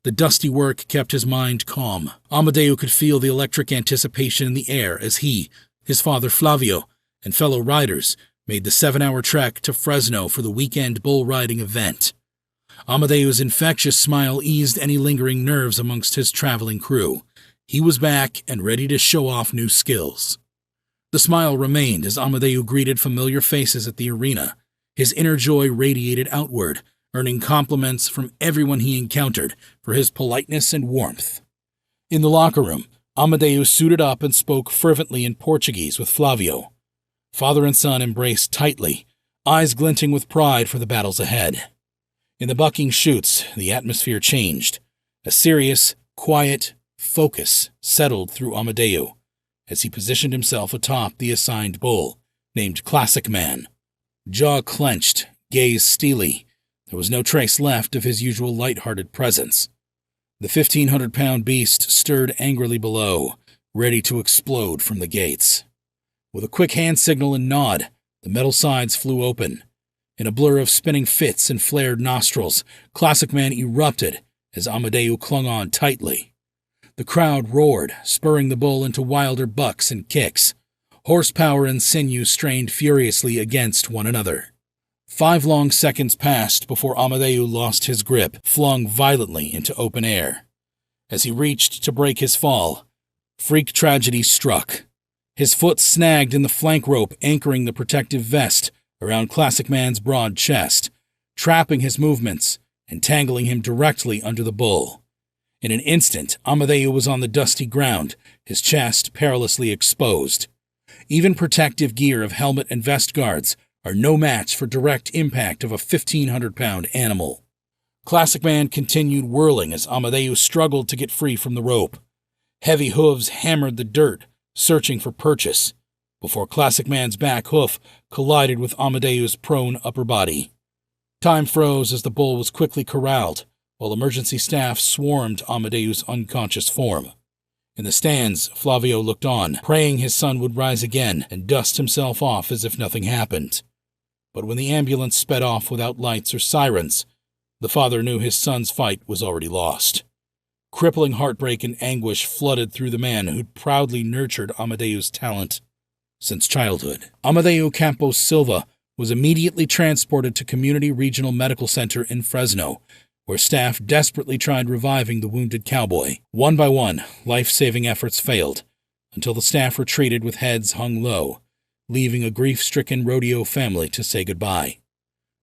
The dusty work kept his mind calm. Amadeu could feel the electric anticipation in the air as he, his father Flavio, and fellow riders made the 7-hour trek to Fresno for the weekend bull riding event. Amadeu's infectious smile eased any lingering nerves amongst his traveling crew. He was back and ready to show off new skills. The smile remained as Amadeu greeted familiar faces at the arena. His inner joy radiated outward, earning compliments from everyone he encountered for his politeness and warmth. In the locker room, Amadeu suited up and spoke fervently in Portuguese with Flavio. Father and son embraced tightly, eyes glinting with pride for the battles ahead. In the bucking chutes, the atmosphere changed. A serious, quiet focus settled through Amadeu as he positioned himself atop the assigned bull, named Classic Man. Jaw clenched, gaze steely, there was no trace left of his usual light-hearted presence. The 1,500-pound beast stirred angrily below, ready to explode from the gates. With a quick hand signal and nod, the metal sides flew open. In a blur of spinning fits and flared nostrils, Classic Man erupted as Amadeu clung on tightly. The crowd roared, spurring the bull into wilder bucks and kicks. Horsepower and sinew strained furiously against one another. 5 long seconds passed before Amadeu lost his grip, flung violently into open air. As he reached to break his fall, freak tragedy struck. His foot snagged in the flank rope anchoring the protective vest around Classic Man's broad chest, trapping his movements and tangling him directly under the bull. In an instant, Amadeu was on the dusty ground, his chest perilously exposed. Even protective gear of helmet and vest guards are no match for direct impact of a 1,500-pound animal. Classic Man continued whirling as Amadeu struggled to get free from the rope. Heavy hooves hammered the dirt, searching for purchase, before Classic Man's back hoof collided with Amadeu's prone upper body. Time froze as the bull was quickly corralled, while emergency staff swarmed Amadeu's unconscious form. In the stands, Flavio looked on, praying his son would rise again and dust himself off as if nothing happened. But when the ambulance sped off without lights or sirens, the father knew his son's fight was already lost. Crippling heartbreak and anguish flooded through the man who'd proudly nurtured Amadeu's talent since childhood. Amadeu Campos Silva was immediately transported to Community Regional Medical Center in Fresno, where staff desperately tried reviving the wounded cowboy. One by one, life-saving efforts failed, until the staff retreated with heads hung low, leaving a grief-stricken rodeo family to say goodbye.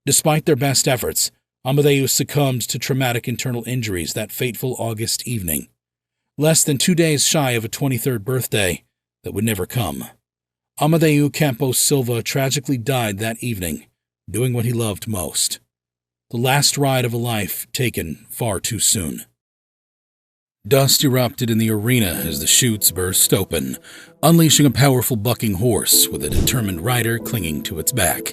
Despite their best efforts, Amadeu succumbed to traumatic internal injuries that fateful August evening, less than 2 days shy of a 23rd birthday that would never come. Amadeu Campos Silva tragically died that evening, doing what he loved most. The last ride of a life taken far too soon. Dust erupted in the arena as the chutes burst open, unleashing a powerful bucking horse with a determined rider clinging to its back.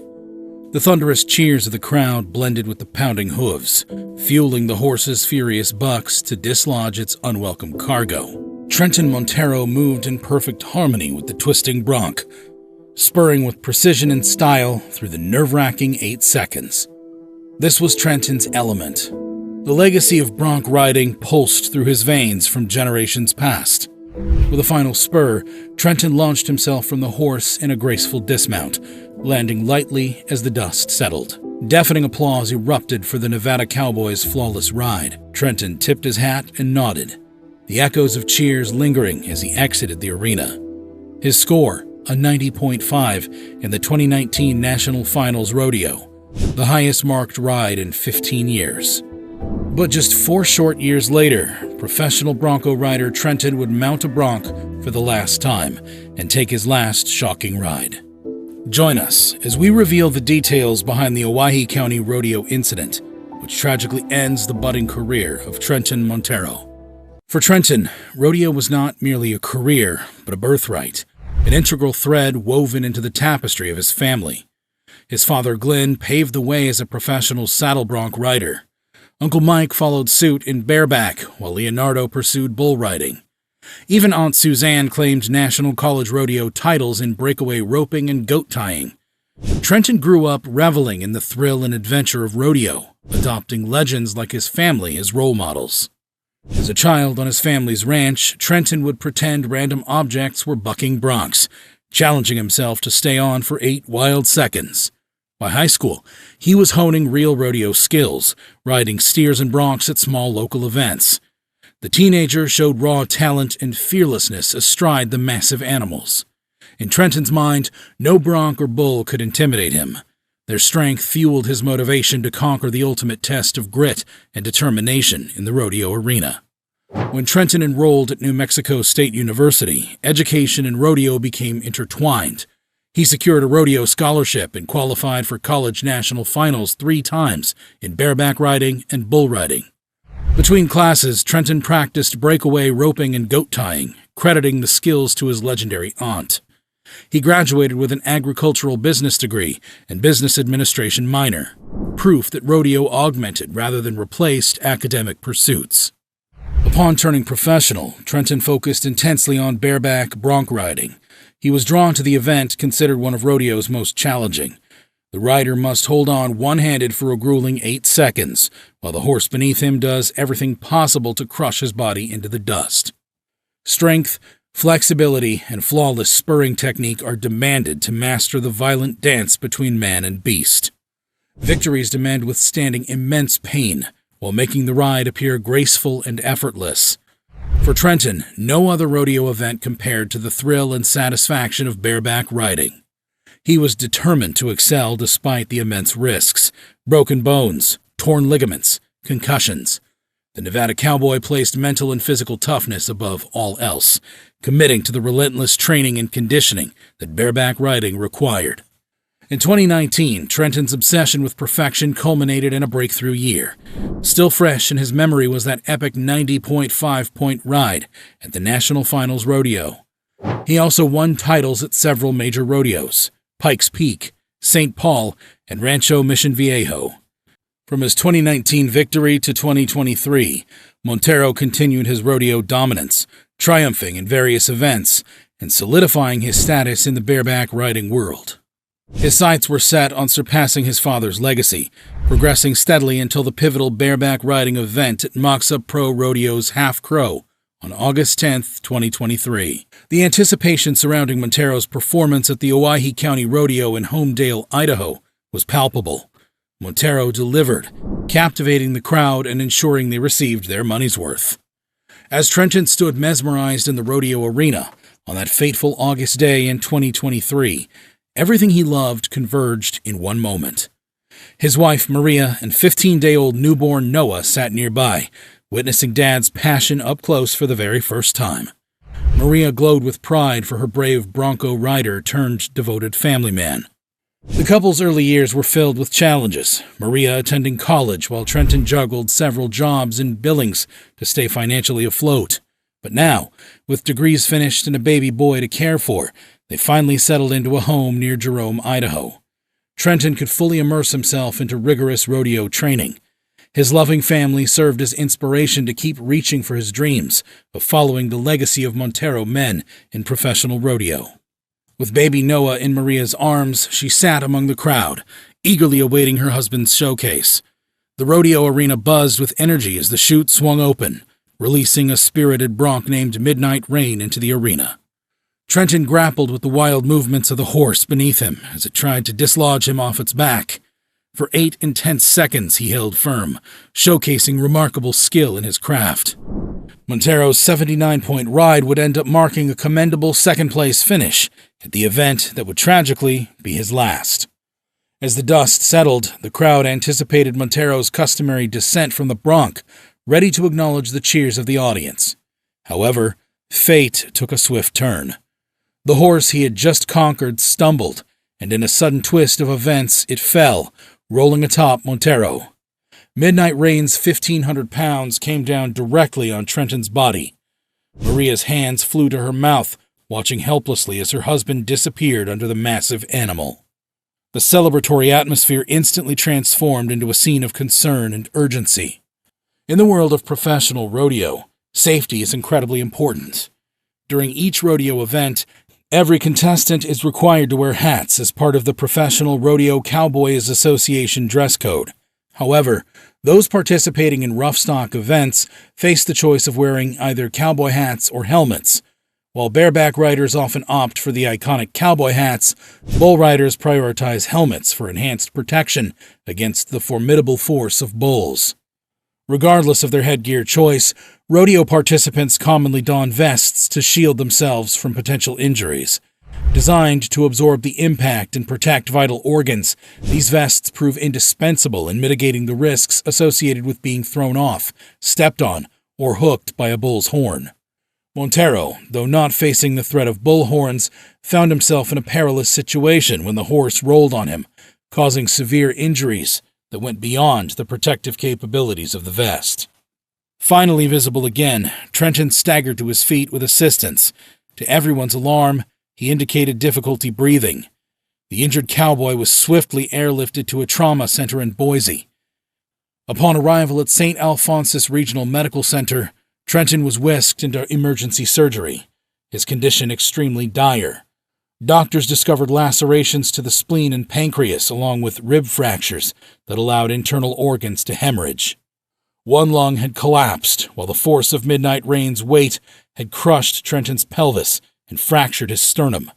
The thunderous cheers of the crowd blended with the pounding hooves, fueling the horse's furious bucks to dislodge its unwelcome cargo. Trenton Montero moved in perfect harmony with the twisting bronc, spurring with precision and style through the nerve-wracking 8 seconds. This was Trenton's element. The legacy of Bronc Riding pulsed through his veins from generations past. With a final spur, Trenton launched himself from the horse in a graceful dismount, landing lightly as the dust settled. Deafening applause erupted for the Nevada Cowboy's flawless ride. Trenton tipped his hat and nodded, the echoes of cheers lingering as he exited the arena. His score, a 90.5 in the 2019 National Finals Rodeo, the highest marked ride in 15 years. But just 4 short years later, professional bronco rider Trenton would mount a bronc for the last time and take his last shocking ride. Join us as we reveal the details behind the Owyhee County rodeo incident, which tragically ends the budding career of Trenton Montero. For Trenton, rodeo was not merely a career, but a birthright, an integral thread woven into the tapestry of his family. His father, Glenn, paved the way as a professional saddle bronc rider. Uncle Mike followed suit in bareback, while Leonardo pursued bullriding. Even Aunt Suzanne claimed national college rodeo titles in breakaway roping and goat tying. Trenton grew up reveling in the thrill and adventure of rodeo, adopting legends like his family as role models. As a child on his family's ranch, Trenton would pretend random objects were bucking broncs, challenging himself to stay on for 8 wild seconds. By high school, he was honing real rodeo skills, riding steers and broncs at small local events. The teenager showed raw talent and fearlessness astride the massive animals. In Trenton's mind, no bronc or bull could intimidate him. Their strength fueled his motivation to conquer the ultimate test of grit and determination in the rodeo arena. When Trenton enrolled at New Mexico State University, education and rodeo became intertwined. He secured a rodeo scholarship and qualified for college national finals 3 times in bareback riding and bull riding. Between classes, Trenton practiced breakaway roping and goat tying, crediting the skills to his legendary aunt. He graduated with an agricultural business degree and business administration minor, proof that rodeo augmented rather than replaced academic pursuits. Upon turning professional, Trenton focused intensely on bareback bronc riding. He was drawn to the event, considered one of rodeo's most challenging. The rider must hold on one-handed for a grueling 8 seconds, while the horse beneath him does everything possible to crush his body into the dust. Strength, flexibility, and flawless spurring technique are demanded to master the violent dance between man and beast. Victories demand withstanding immense pain, while making the ride appear graceful and effortless. For Trenton, no other rodeo event compared to the thrill and satisfaction of bareback riding. He was determined to excel despite the immense risks: broken bones, torn ligaments, concussions. The Nevada Cowboy placed mental and physical toughness above all else, committing to the relentless training and conditioning that bareback riding required. In 2019, Trenton's obsession with perfection culminated in a breakthrough year. Still fresh in his memory was that epic 90.5-point ride at the National Finals Rodeo. He also won titles at several major rodeos: Pikes Peak, St. Paul, and Rancho Mission Viejo. From his 2019 victory to 2023, Montero continued his rodeo dominance, triumphing in various events and solidifying his status in the bareback riding world. His sights were set on surpassing his father's legacy, progressing steadily until the pivotal bareback riding event at Moxa Pro Rodeo's Half Crow on August 10, 2023. The anticipation surrounding Montero's performance at the Owyhee County Rodeo in Homedale, Idaho, was palpable. Montero delivered, captivating the crowd and ensuring they received their money's worth. As Trenton stood mesmerized in the rodeo arena on that fateful August day in 2023, everything he loved converged in one moment. His wife, Maria, and 15-day-old newborn Noah sat nearby, witnessing Dad's passion up close for the very first time. Maria glowed with pride for her brave bronco rider turned devoted family man. The couple's early years were filled with challenges, Maria attending college while Trenton juggled several jobs in Billings to stay financially afloat. But now, with degrees finished and a baby boy to care for, they finally settled into a home near Jerome, Idaho. Trenton could fully immerse himself into rigorous rodeo training. His loving family served as inspiration to keep reaching for his dreams of following the legacy of Montero men in professional rodeo. With baby Noah in Maria's arms, she sat among the crowd, eagerly awaiting her husband's showcase. The rodeo arena buzzed with energy as the chute swung open, releasing a spirited bronc named Midnight Rain into the arena. Trenton grappled with the wild movements of the horse beneath him as it tried to dislodge him off its back. For 8 intense seconds he held firm, showcasing remarkable skill in his craft. Montero's 79-point ride would end up marking a commendable second-place finish at the event that would tragically be his last. As the dust settled, the crowd anticipated Montero's customary descent from the bronc, ready to acknowledge the cheers of the audience. However, fate took a swift turn. The horse he had just conquered stumbled, and in a sudden twist of events, it fell, rolling atop Montero. Midnight Rain's 1,500 pounds came down directly on Trenton's body. Maria's hands flew to her mouth, watching helplessly as her husband disappeared under the massive animal. The celebratory atmosphere instantly transformed into a scene of concern and urgency. In the world of professional rodeo, safety is incredibly important. During each rodeo event, every contestant is required to wear hats as part of the Professional Rodeo Cowboys Association dress code. However, those participating in rough stock events face the choice of wearing either cowboy hats or helmets. While bareback riders often opt for the iconic cowboy hats, bull riders prioritize helmets for enhanced protection against the formidable force of bulls. Regardless of their headgear choice, rodeo participants commonly don vests to shield themselves from potential injuries. Designed to absorb the impact and protect vital organs, these vests prove indispensable in mitigating the risks associated with being thrown off, stepped on, or hooked by a bull's horn. Montero, though not facing the threat of bull horns, found himself in a perilous situation when the horse rolled on him, causing severe injuries that went beyond the protective capabilities of the vest. Finally visible again, Trenton staggered to his feet with assistance. To everyone's alarm, he indicated difficulty breathing. The injured cowboy was swiftly airlifted to a trauma center in Boise. Upon arrival at St. Alphonsus Regional Medical Center, Trenton was whisked into emergency surgery, his condition extremely dire. Doctors discovered lacerations to the spleen and pancreas along with rib fractures that allowed internal organs to hemorrhage. One lung had collapsed, while the force of Midnight Rain's weight had crushed Trenton's pelvis and fractured his sternum.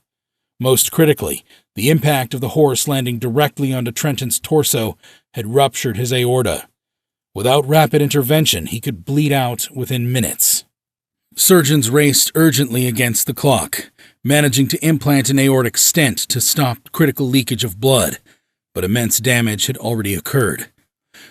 Most critically, the impact of the horse landing directly onto Trenton's torso had ruptured his aorta. Without rapid intervention, he could bleed out within minutes. Surgeons raced urgently against the clock, managing to implant an aortic stent to stop critical leakage of blood, but immense damage had already occurred.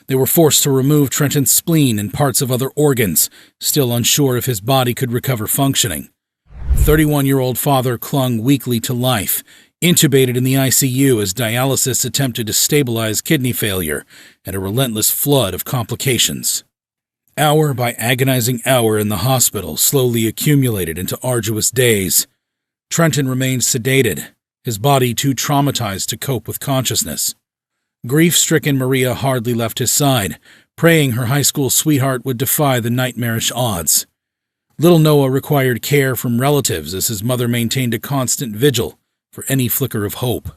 They were forced to remove Trenton's spleen and parts of other organs, still unsure if his body could recover functioning. The 31-year-old father clung weakly to life, intubated in the ICU as dialysis attempted to stabilize kidney failure and a relentless flood of complications. Hour by agonizing hour in the hospital slowly accumulated into arduous days. Trenton remained sedated, his body too traumatized to cope with consciousness. Grief-stricken Maria hardly left his side, praying her high school sweetheart would defy the nightmarish odds. Little Noah required care from relatives as his mother maintained a constant vigil for any flicker of hope.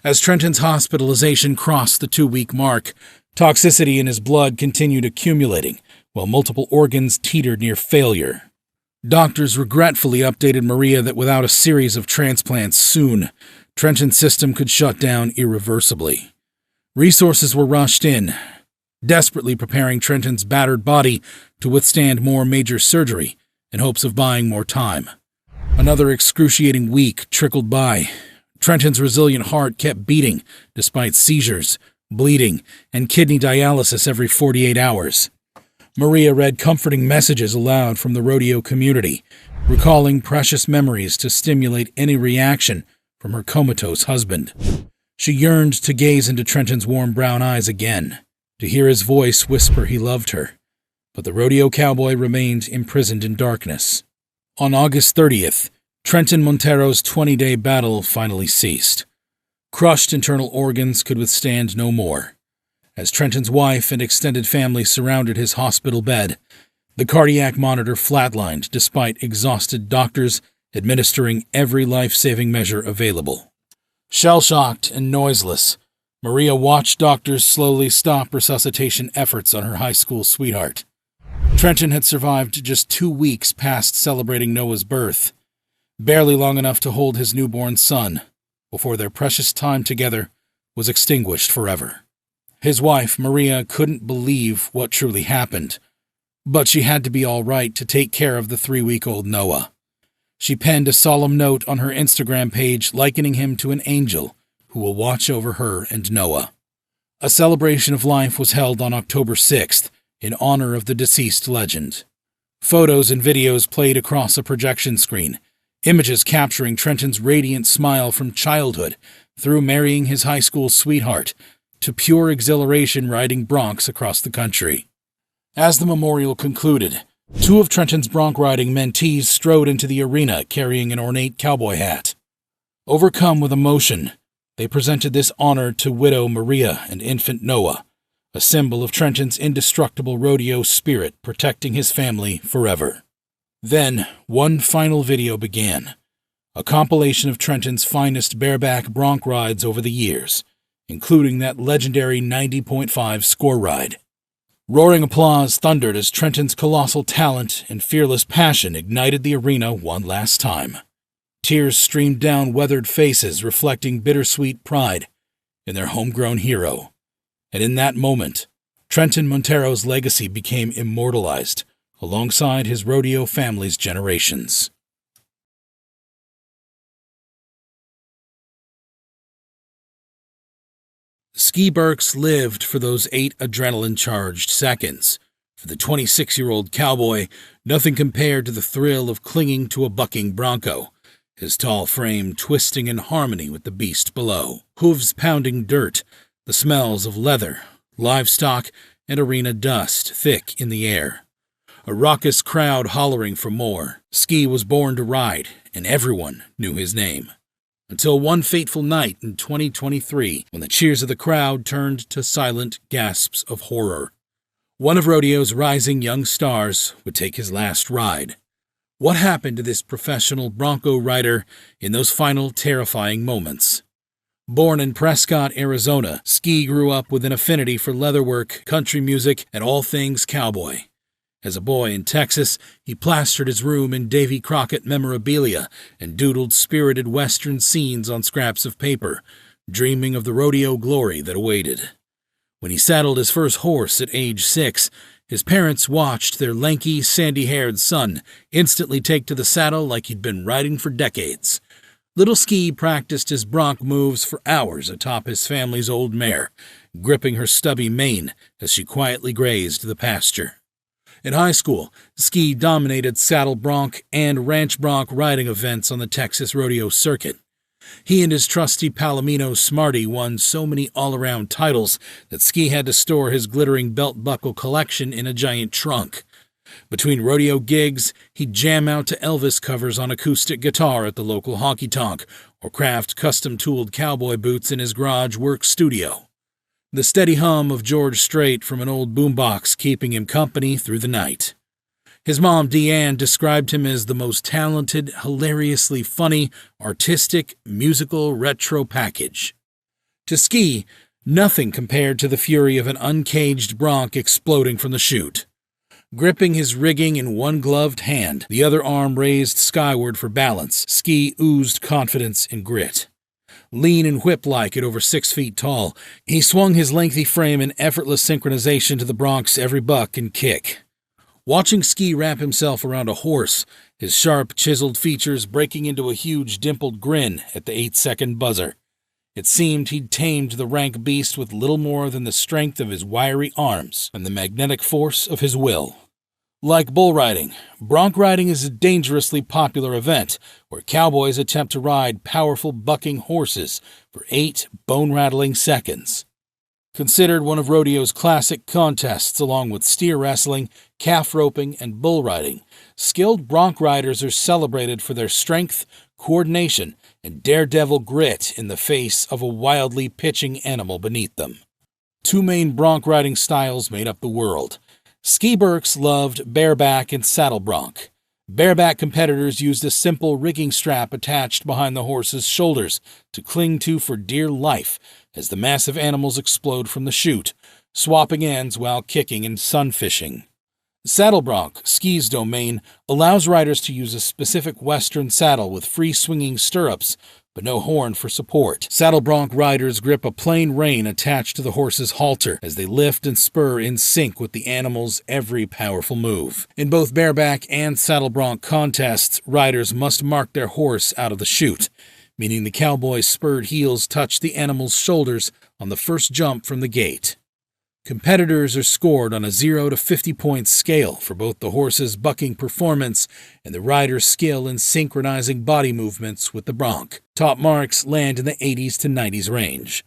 As Trenton's hospitalization crossed the 2-week mark, toxicity in his blood continued accumulating, while multiple organs teetered near failure. Doctors regretfully updated Maria that without a series of transplants soon, Trenton's system could shut down irreversibly. Resources were rushed in, desperately preparing Trenton's battered body to withstand more major surgery in hopes of buying more time. Another excruciating week trickled by. Trenton's resilient heart kept beating despite seizures, bleeding, and kidney dialysis every 48 hours. Maria read comforting messages aloud from the rodeo community, recalling precious memories to stimulate any reaction from her comatose husband. She yearned to gaze into Trenton's warm brown eyes again, to hear his voice whisper he loved her. But the rodeo cowboy remained imprisoned in darkness. On August 30th, Trenton Montero's 20-day battle finally ceased. Crushed internal organs could withstand no more. As Trenton's wife and extended family surrounded his hospital bed, the cardiac monitor flatlined despite exhausted doctors administering every life-saving measure available. Shell-shocked and noiseless, Maria watched doctors slowly stop resuscitation efforts on her high school sweetheart. Trenton had survived just 2 weeks past celebrating Noah's birth, barely long enough to hold his newborn son, before their precious time together was extinguished forever. His wife, Maria, couldn't believe what truly happened, but she had to be all right to take care of the 3-week-old Noah. She penned a solemn note on her Instagram page likening him to an angel who will watch over her and Noah. A celebration of life was held on October 6th in honor of the deceased legend. Photos and videos played across a projection screen, images capturing Trenton's radiant smile from childhood through marrying his high school sweetheart to pure exhilaration riding broncs across the country. As the memorial concluded, 2 of Trenton's bronc riding mentees strode into the arena carrying an ornate cowboy hat. Overcome with emotion, they presented this honor to widow Maria and infant Noah, a symbol of Trenton's indestructible rodeo spirit protecting his family forever. Then, one final video began, a compilation of Trenton's finest bareback bronc rides over the years, including that legendary 90.5 score ride. Roaring applause thundered as Trenton's colossal talent and fearless passion ignited the arena one last time. Tears streamed down weathered faces reflecting bittersweet pride in their homegrown hero. And in that moment, Trenton Montero's legacy became immortalized alongside his rodeo family's generations. Ski Burks lived for those 8 adrenaline-charged seconds. For the 26-year-old cowboy, nothing compared to the thrill of clinging to a bucking bronco, his tall frame twisting in harmony with the beast below, hooves pounding dirt, the smells of leather, livestock, and arena dust thick in the air. A raucous crowd hollering for more. Ski was born to ride, and everyone knew his name. Until one fateful night in 2023, when the cheers of the crowd turned to silent gasps of horror. One of rodeo's rising young stars would take his last ride. What happened to this professional bronco rider in those final terrifying moments? Born in Prescott, Arizona, Ski grew up with an affinity for leatherwork, country music, and all things cowboy. As a boy in Texas, he plastered his room in Davy Crockett memorabilia and doodled spirited Western scenes on scraps of paper, dreaming of the rodeo glory that awaited. When he saddled his first horse at age 6, his parents watched their lanky, sandy-haired son instantly take to the saddle like he'd been riding for decades. Little Ski practiced his bronc moves for hours atop his family's old mare, gripping her stubby mane as she quietly grazed the pasture. In high school, Ski dominated saddle bronc and ranch bronc riding events on the Texas rodeo circuit. He and his trusty Palomino Smarty won so many all-around titles that Ski had to store his glittering belt buckle collection in a giant trunk. Between rodeo gigs, he'd jam out to Elvis covers on acoustic guitar at the local honky-tonk, or craft custom-tooled cowboy boots in his garage work studio. The steady hum of George Strait from an old boombox keeping him company through the night. His mom, Deanne, described him as the most talented, hilariously funny, artistic, musical retro package. To Ski, nothing compared to the fury of an uncaged bronc exploding from the chute. Gripping his rigging in one gloved hand, the other arm raised skyward for balance, Ski oozed confidence and grit. Lean and whip-like at over 6 feet tall, he swung his lengthy frame in effortless synchronization to the bronc's every buck and kick. Watching Ski wrap himself around a horse, his sharp, chiseled features breaking into a huge dimpled grin at the 8-second buzzer. It seemed he'd tamed the rank beast with little more than the strength of his wiry arms and the magnetic force of his will. Like bullriding, bronc riding is a dangerously popular event where cowboys attempt to ride powerful bucking horses for 8 bone-rattling seconds. Considered one of rodeo's classic contests along with steer wrestling, calf roping, and bull riding, skilled bronc riders are celebrated for their strength, coordination, and daredevil grit in the face of a wildly pitching animal beneath them. 2 main bronc riding styles made up the world. Ski Burks loved bareback and saddle bronc. Bareback competitors used a simple rigging strap attached behind the horse's shoulders to cling to for dear life as the massive animals explode from the chute, swapping ends while kicking and sunfishing. Saddle Bronc, Ski's domain, allows riders to use a specific Western saddle with free swinging stirrups, but no horn for support. Saddle Bronc riders grip a plain rein attached to the horse's halter as they lift and spur in sync with the animal's every powerful move. In both bareback and saddle bronc contests, riders must mark their horse out of the chute, meaning the cowboy's spurred heels touch the animal's shoulders on the first jump from the gate. Competitors are scored on a 0 to 50-point scale for both the horse's bucking performance and the rider's skill in synchronizing body movements with the bronc. Top marks land in the 80s to 90s range.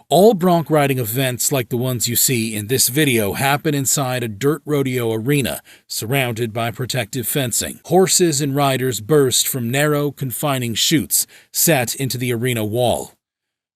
All bronc riding events like the ones you see in this video happen inside a dirt rodeo arena surrounded by protective fencing. Horses and riders burst from narrow, confining chutes set into the arena wall.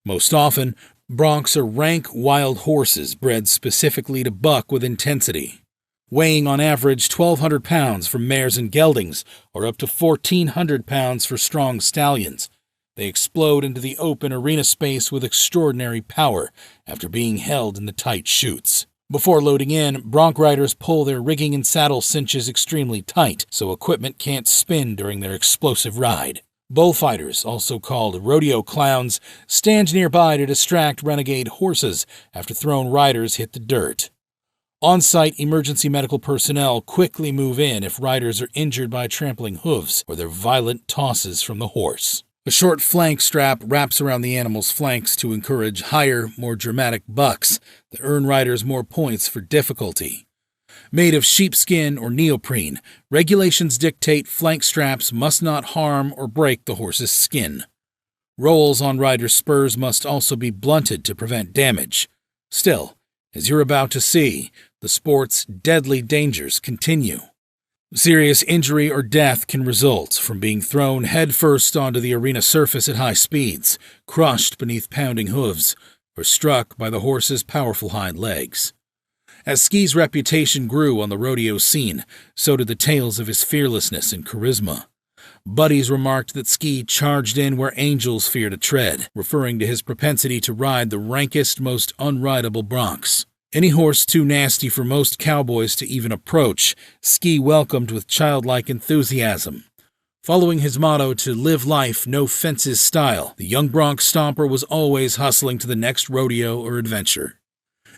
Most often, broncs are rank wild horses bred specifically to buck with intensity. Weighing on average 1,200 pounds for mares and geldings, or up to 1,400 pounds for strong stallions, they explode into the open arena space with extraordinary power after being held in the tight chutes. Before loading in, bronc riders pull their rigging and saddle cinches extremely tight so equipment can't spin during their explosive ride. Bullfighters, also called rodeo clowns, stand nearby to distract renegade horses after thrown riders hit the dirt. On-site emergency medical personnel quickly move in if riders are injured by trampling hooves or their violent tosses from the horse. A short flank strap wraps around the animal's flanks to encourage higher, more dramatic bucks that earn riders more points for difficulty. Made of sheepskin or neoprene, regulations dictate flank straps must not harm or break the horse's skin. Rolls on riders' spurs must also be blunted to prevent damage. Still, as you're about to see, the sport's deadly dangers continue. Serious injury or death can result from being thrown headfirst onto the arena surface at high speeds, crushed beneath pounding hooves, or struck by the horse's powerful hind legs. As Ski's reputation grew on the rodeo scene, so did the tales of his fearlessness and charisma. Buddies remarked that Ski charged in where angels fear to tread, referring to his propensity to ride the rankest, most unrideable broncs. Any horse too nasty for most cowboys to even approach, Ski welcomed with childlike enthusiasm. Following his motto to live life no fences style, the young bronc stomper was always hustling to the next rodeo or adventure.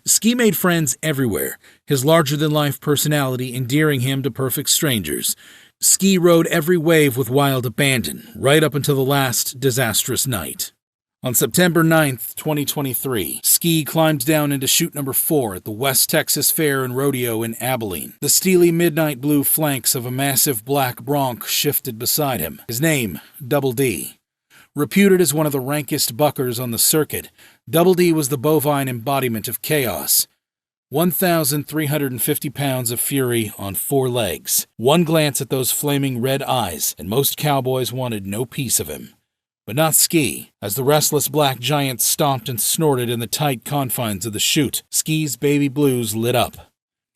Ski made friends everywhere, his larger-than-life personality endearing him to perfect strangers. Ski rode every wave with wild abandon, right up until the last disastrous night. On September 9th, 2023, Ski climbed down into chute number 4 at the West Texas Fair and Rodeo in Abilene. The steely midnight blue flanks of a massive black bronc shifted beside him. His name, Double D. Reputed as one of the rankest buckers on the circuit, Double D was the bovine embodiment of chaos. 1,350 pounds of fury on 4 legs. One glance at those flaming red eyes, and most cowboys wanted no piece of him. But not Ski. As the restless black giant stomped and snorted in the tight confines of the chute, Ski's baby blues lit up.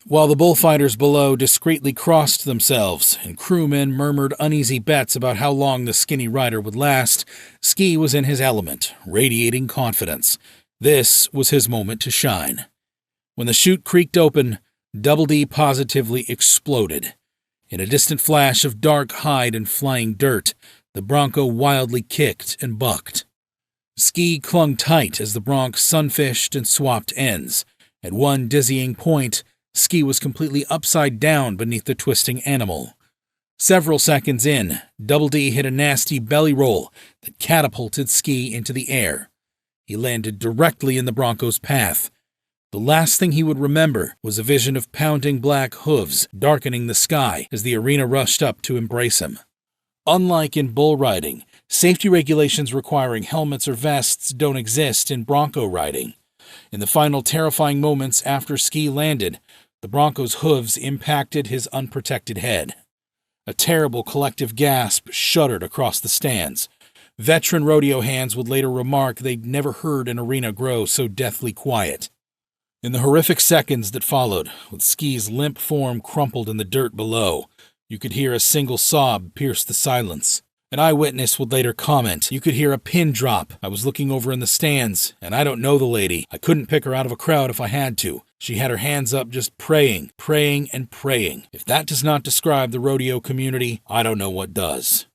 While the bullfighters below discreetly crossed themselves and crewmen murmured uneasy bets about how long the skinny rider would last, Ski was in his element, radiating confidence. This was his moment to shine. When the chute creaked open, Double D positively exploded. In a distant flash of dark hide and flying dirt, the bronco wildly kicked and bucked. Ski clung tight as the bronc sunfished and swapped ends. At one dizzying point, Ski was completely upside down beneath the twisting animal. Several seconds in, Double D hit a nasty belly roll that catapulted Ski into the air. He landed directly in the bronco's path. The last thing he would remember was a vision of pounding black hooves darkening the sky as the arena rushed up to embrace him. Unlike in bull riding, safety regulations requiring helmets or vests don't exist in bronco riding. In the final terrifying moments after Ski landed, the bronco's hooves impacted his unprotected head. A terrible collective gasp shuddered across the stands. Veteran rodeo hands would later remark they'd never heard an arena grow so deathly quiet. In the horrific seconds that followed, with Ski's limp form crumpled in the dirt below, You could hear a single sob pierce the silence. An eyewitness would later comment, "You could hear a pin drop. I was looking over in the stands, and I don't know the lady. I couldn't pick her out of a crowd if I had to. She had her hands up just praying, praying, and praying. If that does not describe the rodeo community, I don't know what does."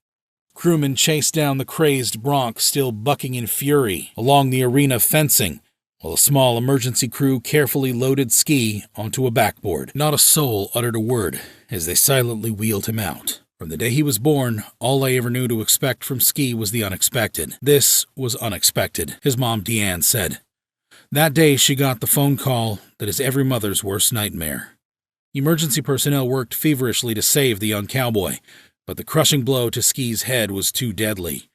Crewmen chased down the crazed Bronc, still bucking in fury, along the arena fencing, while a small emergency crew carefully loaded Ski onto a backboard. Not a soul uttered a word as they silently wheeled him out. From the day he was born, all I ever knew to expect from Ski was the unexpected. This was unexpected, his mom Deanne said. That day she got the phone call that is every mother's worst nightmare. Emergency personnel worked feverishly to save the young cowboy, but the crushing blow to Ski's head was too deadly.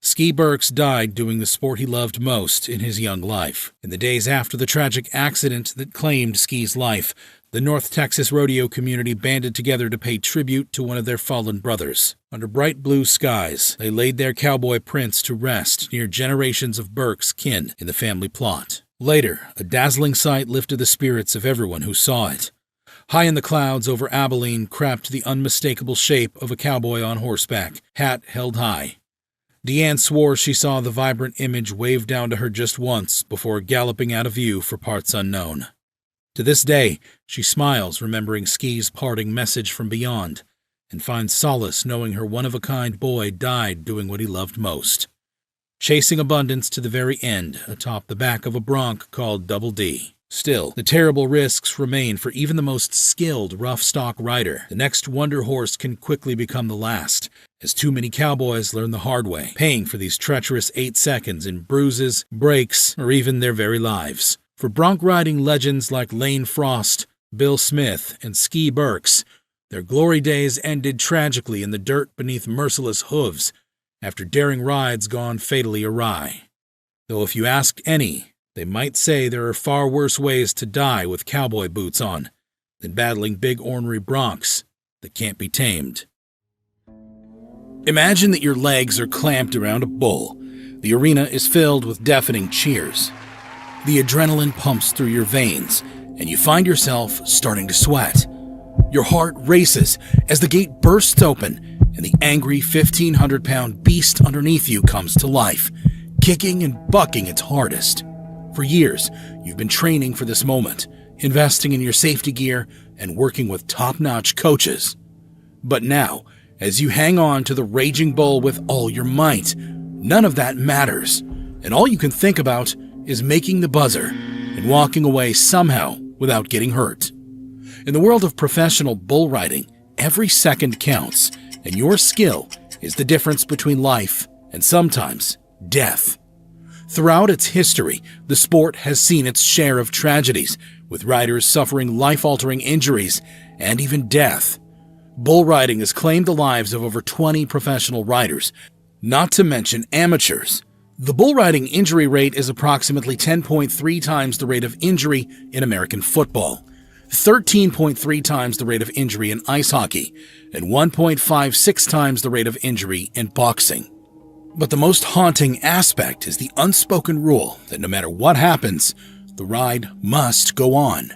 Ski Burks died doing the sport he loved most in his young life. In the days after the tragic accident that claimed Ski's life, the North Texas rodeo community banded together to pay tribute to one of their fallen brothers. Under bright blue skies, they laid their cowboy prince to rest near generations of Burks' kin in the family plot. Later, a dazzling sight lifted the spirits of everyone who saw it. High in the clouds over Abilene crept the unmistakable shape of a cowboy on horseback, hat held high. Deanne swore she saw the vibrant image wave down to her just once before galloping out of view for parts unknown. To this day, she smiles remembering Ski's parting message from beyond, and finds solace knowing her one-of-a-kind boy died doing what he loved most, chasing abundance to the very end atop the back of a bronc called Double D. Still, the terrible risks remain for even the most skilled rough-stock rider. The next wonder horse can quickly become the last, as too many cowboys learn the hard way, paying for these treacherous 8 seconds in bruises, breaks, or even their very lives. For bronc riding legends like Lane Frost, Bill Smith, and Ski Burks, their glory days ended tragically in the dirt beneath merciless hooves after daring rides gone fatally awry. Though if you ask any, they might say there are far worse ways to die with cowboy boots on than battling big ornery broncs that can't be tamed. Imagine that your legs are clamped around a bull. The arena is filled with deafening cheers. The adrenaline pumps through your veins, and you find yourself starting to sweat. Your heart races as the gate bursts open, and the angry 1,500-pound beast underneath you comes to life, kicking and bucking its hardest. For years, you've been training for this moment, investing in your safety gear and working with top-notch coaches. But now, as you hang on to the raging bull with all your might, none of that matters, and all you can think about is making the buzzer and walking away somehow without getting hurt. In the world of professional bull riding, every second counts, and your skill is the difference between life and sometimes death. Throughout its history, the sport has seen its share of tragedies, with riders suffering life-altering injuries and even death. Bull riding has claimed the lives of over 20 professional riders, not to mention amateurs. The bull riding injury rate is approximately 10.3 times the rate of injury in American football, 13.3 times the rate of injury in ice hockey, and 1.56 times the rate of injury in boxing. But the most haunting aspect is the unspoken rule that no matter what happens, the ride must go on.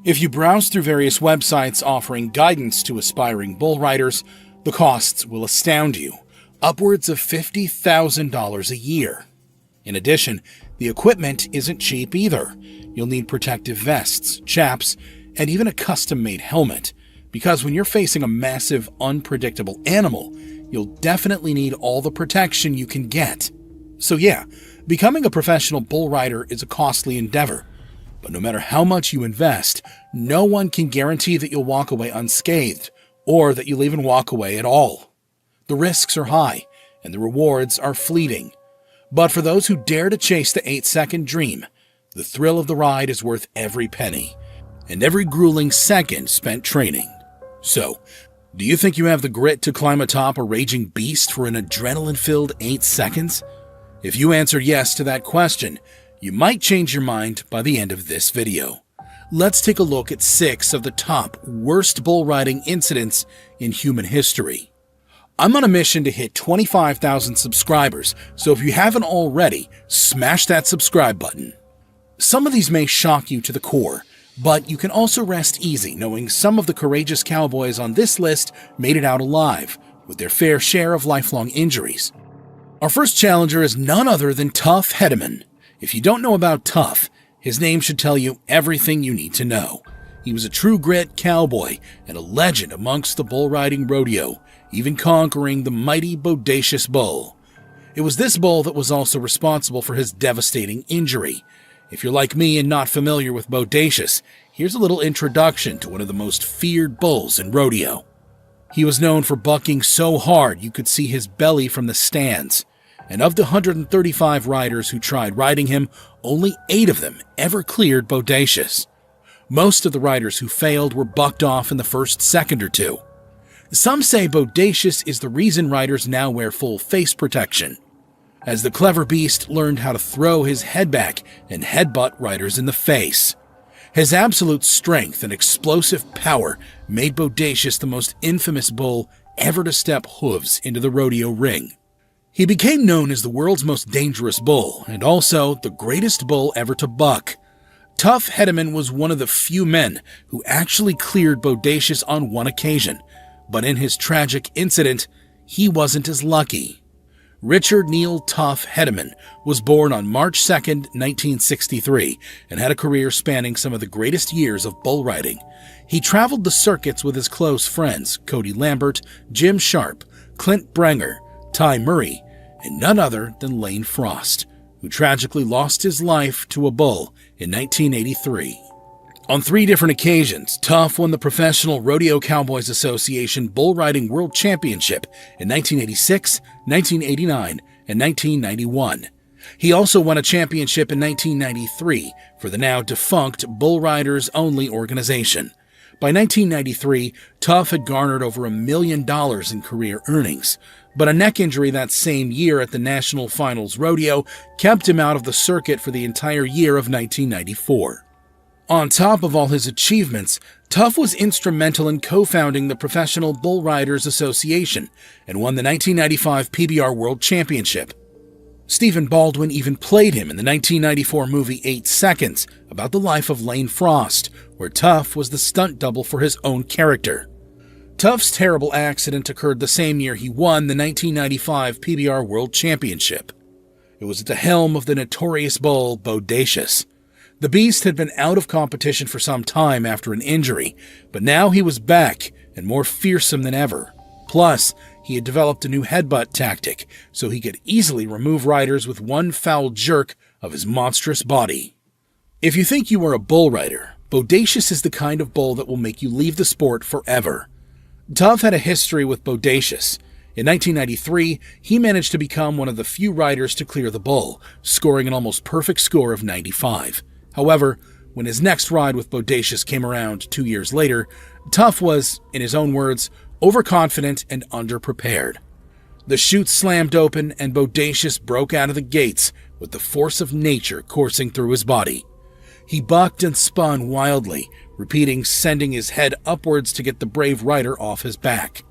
If you browse through various websites offering guidance to aspiring bull riders, the costs will astound you, upwards of $50,000 a year. In addition, the equipment isn't cheap either. You'll need protective vests, chaps, and even a custom-made helmet, because when you're facing a massive, unpredictable animal, you'll definitely need all the protection you can get. So yeah, becoming a professional bull rider is a costly endeavor, but no matter how much you invest, no one can guarantee that you'll walk away unscathed, or that you'll even walk away at all. The risks are high, and the rewards are fleeting. But for those who dare to chase the 8-second dream, the thrill of the ride is worth every penny, and every grueling second spent training. So, do you think you have the grit to climb atop a raging beast for an adrenaline-filled 8 seconds? If you answer yes to that question, you might change your mind by the end of this video. Let's take a look at 6 of the top worst bull riding incidents in human history. I'm on a mission to hit 25,000 subscribers, so if you haven't already, smash that subscribe button. Some of these may shock you to the core, But you can also rest easy knowing some of the courageous cowboys on this list made it out alive, with their fair share of lifelong injuries. Our first challenger is none other than Tuff Hedeman. If you don't know about Tuff, his name should tell you everything you need to know. He was a true grit cowboy and a legend amongst the bull riding rodeo, even conquering the mighty Bodacious bull. It was this bull that was also responsible for his devastating injury. If you're like me and not familiar with Bodacious, here's a little introduction to one of the most feared bulls in rodeo. He was known for bucking so hard you could see his belly from the stands, and of the 135 riders who tried riding him, only 8 of them ever cleared Bodacious. Most of the riders who failed were bucked off in the first second or two. Some say Bodacious is the reason riders now wear full face protection, as the clever beast learned how to throw his head back and headbutt riders in the face. His absolute strength and explosive power made Bodacious the most infamous bull ever to step hooves into the rodeo ring. He became known as the world's most dangerous bull, and also the greatest bull ever to buck. Tuff Hedeman was one of the few men who actually cleared Bodacious on one occasion, but in his tragic incident, he wasn't as lucky. Richard Neal Tuff Hedeman was born on March 2, 1963, and had a career spanning some of the greatest years of bull riding. He traveled the circuits with his close friends Cody Lambert, Jim Sharp, Clint Brenger, Ty Murray, and none other than Lane Frost, who tragically lost his life to a bull in 1983. On 3 different occasions, Tuff won the Professional Rodeo Cowboys Association Bull Riding World Championship in 1986, 1989, and 1991. He also won a championship in 1993 for the now defunct Bull Riders Only organization. By 1993, Tuff had garnered over $1 million in career earnings, but a neck injury that same year at the National Finals Rodeo kept him out of the circuit for the entire year of 1994. On top of all his achievements, Tuff was instrumental in co-founding the Professional Bull Riders Association and won the 1995 PBR World Championship. Stephen Baldwin even played him in the 1994 movie 8 Seconds, about the life of Lane Frost, where Tuff was the stunt double for his own character. Tuff's terrible accident occurred the same year he won the 1995 PBR World Championship. It was at the helm of the notorious bull Bodacious. The beast had been out of competition for some time after an injury, but now he was back and more fearsome than ever. Plus, he had developed a new headbutt tactic, so he could easily remove riders with one foul jerk of his monstrous body. If you think you are a bull rider, Bodacious is the kind of bull that will make you leave the sport forever. Tuff had a history with Bodacious. In 1993, he managed to become one of the few riders to clear the bull, scoring an almost perfect score of 95. However, when his next ride with Bodacious came around 2 years later, Tuff was, in his own words, overconfident and underprepared. The chute slammed open and Bodacious broke out of the gates with the force of nature coursing through his body. He bucked and spun wildly, repeating sending his head upwards to get the brave rider off his back.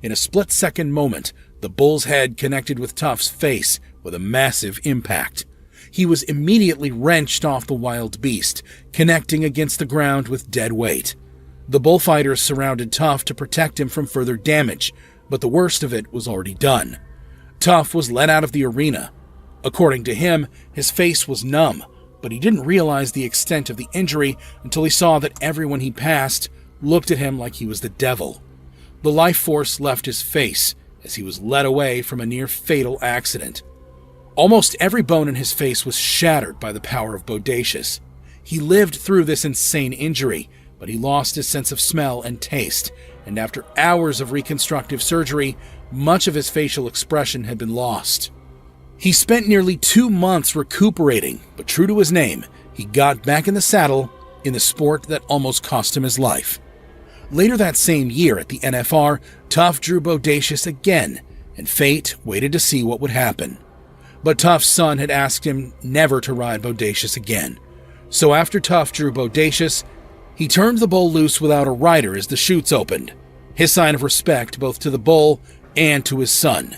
In a split-second moment, the bull's head connected with Tuff's face with a massive impact. He was immediately wrenched off the wild beast, connecting against the ground with dead weight. The bullfighters surrounded Tuff to protect him from further damage, but the worst of it was already done. Tuff was led out of the arena. According to him, his face was numb, but he didn't realize the extent of the injury until he saw that everyone he passed looked at him like he was the devil. The life force left his face as he was led away from a near-fatal accident. Almost every bone in his face was shattered by the power of Bodacious. He lived through this insane injury, but he lost his sense of smell and taste, and after hours of reconstructive surgery, much of his facial expression had been lost. He spent nearly 2 months recuperating, but true to his name, he got back in the saddle in the sport that almost cost him his life. Later that same year at the NFR, Tuff drew Bodacious again, and fate waited to see what would happen. But Tuff's son had asked him never to ride Bodacious again. So after Tuff drew Bodacious, he turned the bull loose without a rider as the chutes opened, his sign of respect both to the bull and to his son.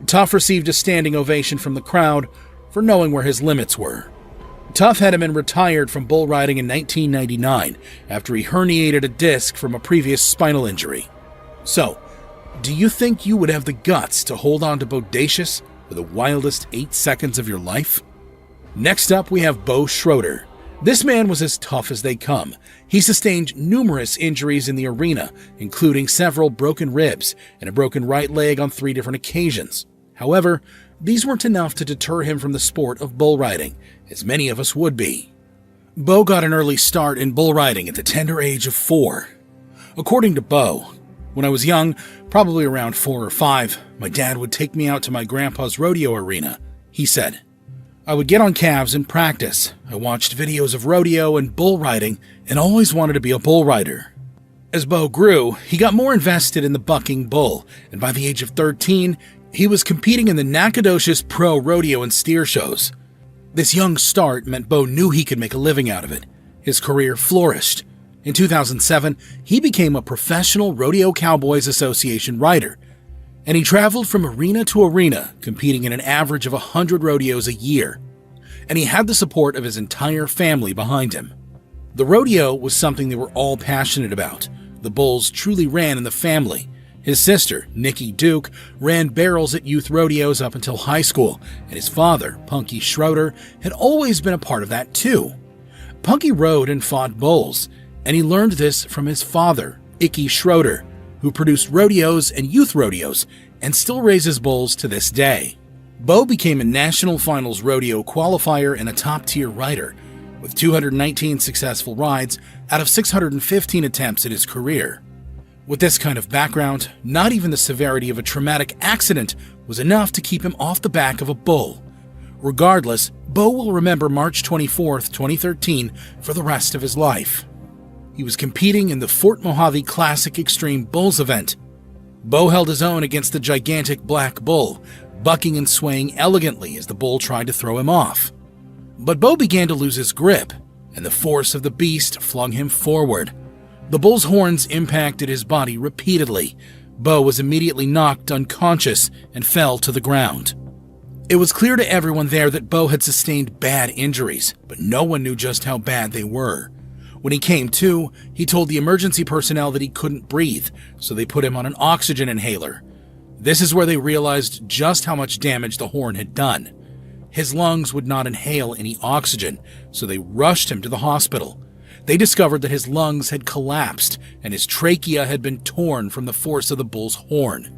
Tuff received a standing ovation from the crowd for knowing where his limits were. Tough Hedeman retired from bull riding in 1999 after he herniated a disc from a previous spinal injury. So, do you think you would have the guts to hold on to Bodacious for the wildest 8 seconds of your life? Next up, we have Bo Schroeder. This man was as tough as they come. He sustained numerous injuries in the arena, including several broken ribs and a broken right leg on 3 different occasions. However, these weren't enough to deter him from the sport of bull riding, as many of us would be. Bo got an early start in bull riding at the tender age of 4. According to Bo, when I was young, probably around 4 or 5, my dad would take me out to my grandpa's rodeo arena. He said, I would get on calves and practice. I watched videos of rodeo and bull riding and always wanted to be a bull rider. As Bo grew, he got more invested in the bucking bull, and by the age of 13, he was competing in the Nacogdoches Pro Rodeo and Steer shows. This young start meant Bo knew he could make a living out of it. His career flourished. In 2007, he became a professional Rodeo Cowboys Association rider, and he traveled from arena to arena, competing in an average of 100 rodeos a year. And he had the support of his entire family behind him. The rodeo was something they were all passionate about. The bulls truly ran in the family. His sister, Nikki Duke, ran barrels at youth rodeos up until high school, and his father, Punky Schroeder, had always been a part of that too. Punky rode and fought bulls, and he learned this from his father, Icky Schroeder, who produced rodeos and youth rodeos and still raises bulls to this day. Bo became a national finals rodeo qualifier and a top-tier rider, with 219 successful rides out of 615 attempts in his career. With this kind of background, not even the severity of a traumatic accident was enough to keep him off the back of a bull. Regardless, Bo will remember March 24, 2013 for the rest of his life. He was competing in the Fort Mojave Classic Extreme Bulls event. Bo held his own against the gigantic black bull, bucking and swaying elegantly as the bull tried to throw him off. But Bo began to lose his grip, and the force of the beast flung him forward. The bull's horns impacted his body repeatedly. Bo was immediately knocked unconscious and fell to the ground. It was clear to everyone there that Bo had sustained bad injuries, but no one knew just how bad they were. When he came to, he told the emergency personnel that he couldn't breathe, so they put him on an oxygen inhaler. This is where they realized just how much damage the horn had done. His lungs would not inhale any oxygen, so they rushed him to the hospital. They discovered that his lungs had collapsed and his trachea had been torn from the force of the bull's horn.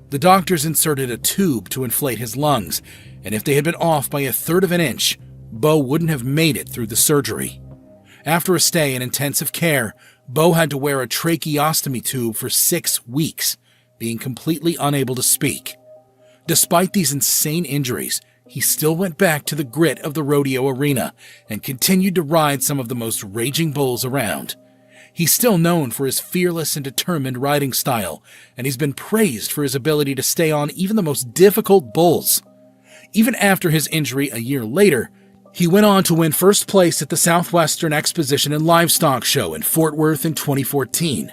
The doctors inserted a tube to inflate his lungs, and if they had been off by 1/3 of an inch, Bo wouldn't have made it through the surgery. After a stay in intensive care, Bo had to wear a tracheostomy tube for 6 weeks, being completely unable to speak. Despite these insane injuries, he still went back to the grit of the rodeo arena and continued to ride some of the most raging bulls around. He's still known for his fearless and determined riding style, and he's been praised for his ability to stay on even the most difficult bulls. Even after his injury a year later, he went on to win first place at the Southwestern Exposition and Livestock Show in Fort Worth in 2014.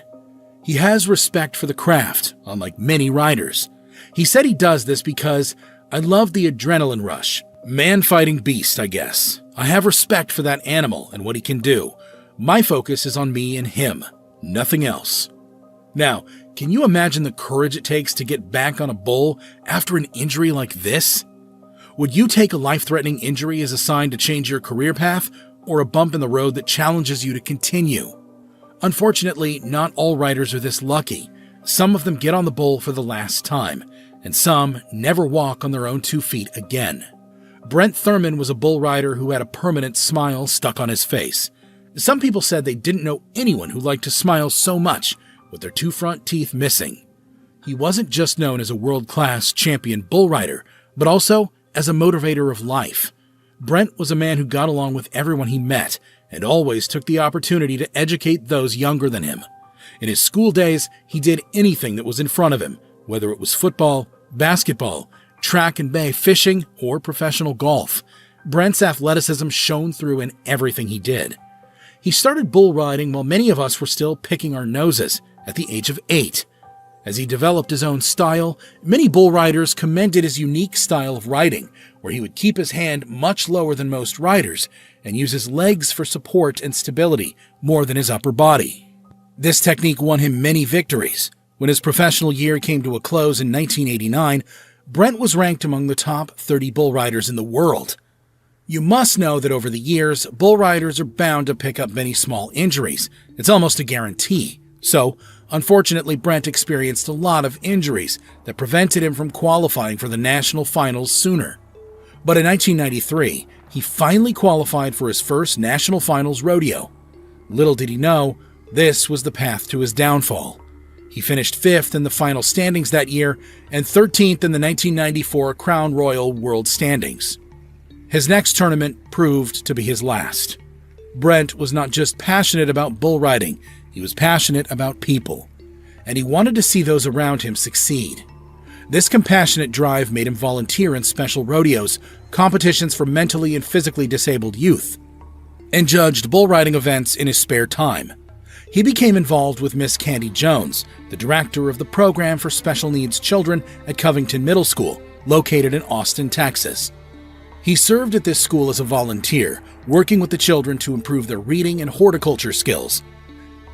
He has respect for the craft, unlike many riders. He said he does this because, I love the adrenaline rush. Man-fighting beast, I guess. I have respect for that animal and what he can do. My focus is on me and him, nothing else. Now, can you imagine the courage it takes to get back on a bull after an injury like this? Would you take a life-threatening injury as a sign to change your career path, or a bump in the road that challenges you to continue? Unfortunately, not all riders are this lucky. Some of them get on the bull for the last time, and some never walk on their own 2 feet again. Brent Thurman was a bull rider who had a permanent smile stuck on his face. Some people said they didn't know anyone who liked to smile so much, with their 2 front teeth missing. He wasn't just known as a world-class champion bull rider, but also as a motivator of life. Brent was a man who got along with everyone he met and always took the opportunity to educate those younger than him. In his school days, he did anything that was in front of him, whether it was football, basketball, track and bay fishing, or professional golf. Brent's athleticism shone through in everything he did. He started bull riding while many of us were still picking our noses at the age of 8. As he developed his own style, many bull riders commended his unique style of riding, where he would keep his hand much lower than most riders and use his legs for support and stability more than his upper body. This technique won him many victories. When his professional year came to a close in 1989, Brent was ranked among the top 30 bull riders in the world. You must know that over the years, bull riders are bound to pick up many small injuries. It's almost a guarantee. So, unfortunately, Brent experienced a lot of injuries that prevented him from qualifying for the national finals sooner. But in 1993, he finally qualified for his first national finals rodeo. Little did he know, this was the path to his downfall. He finished 5th in the final standings that year and 13th in the 1994 Crown Royal World Standings. His next tournament proved to be his last. Brent was not just passionate about bull riding, he was passionate about people, and he wanted to see those around him succeed. This compassionate drive made him volunteer in special rodeos, competitions for mentally and physically disabled youth, and judged bull riding events in his spare time. He became involved with Miss Candy Jones, the director of the program for special needs children at Covington Middle School, located in Austin, Texas. He served at this school as a volunteer, working with the children to improve their reading and horticulture skills.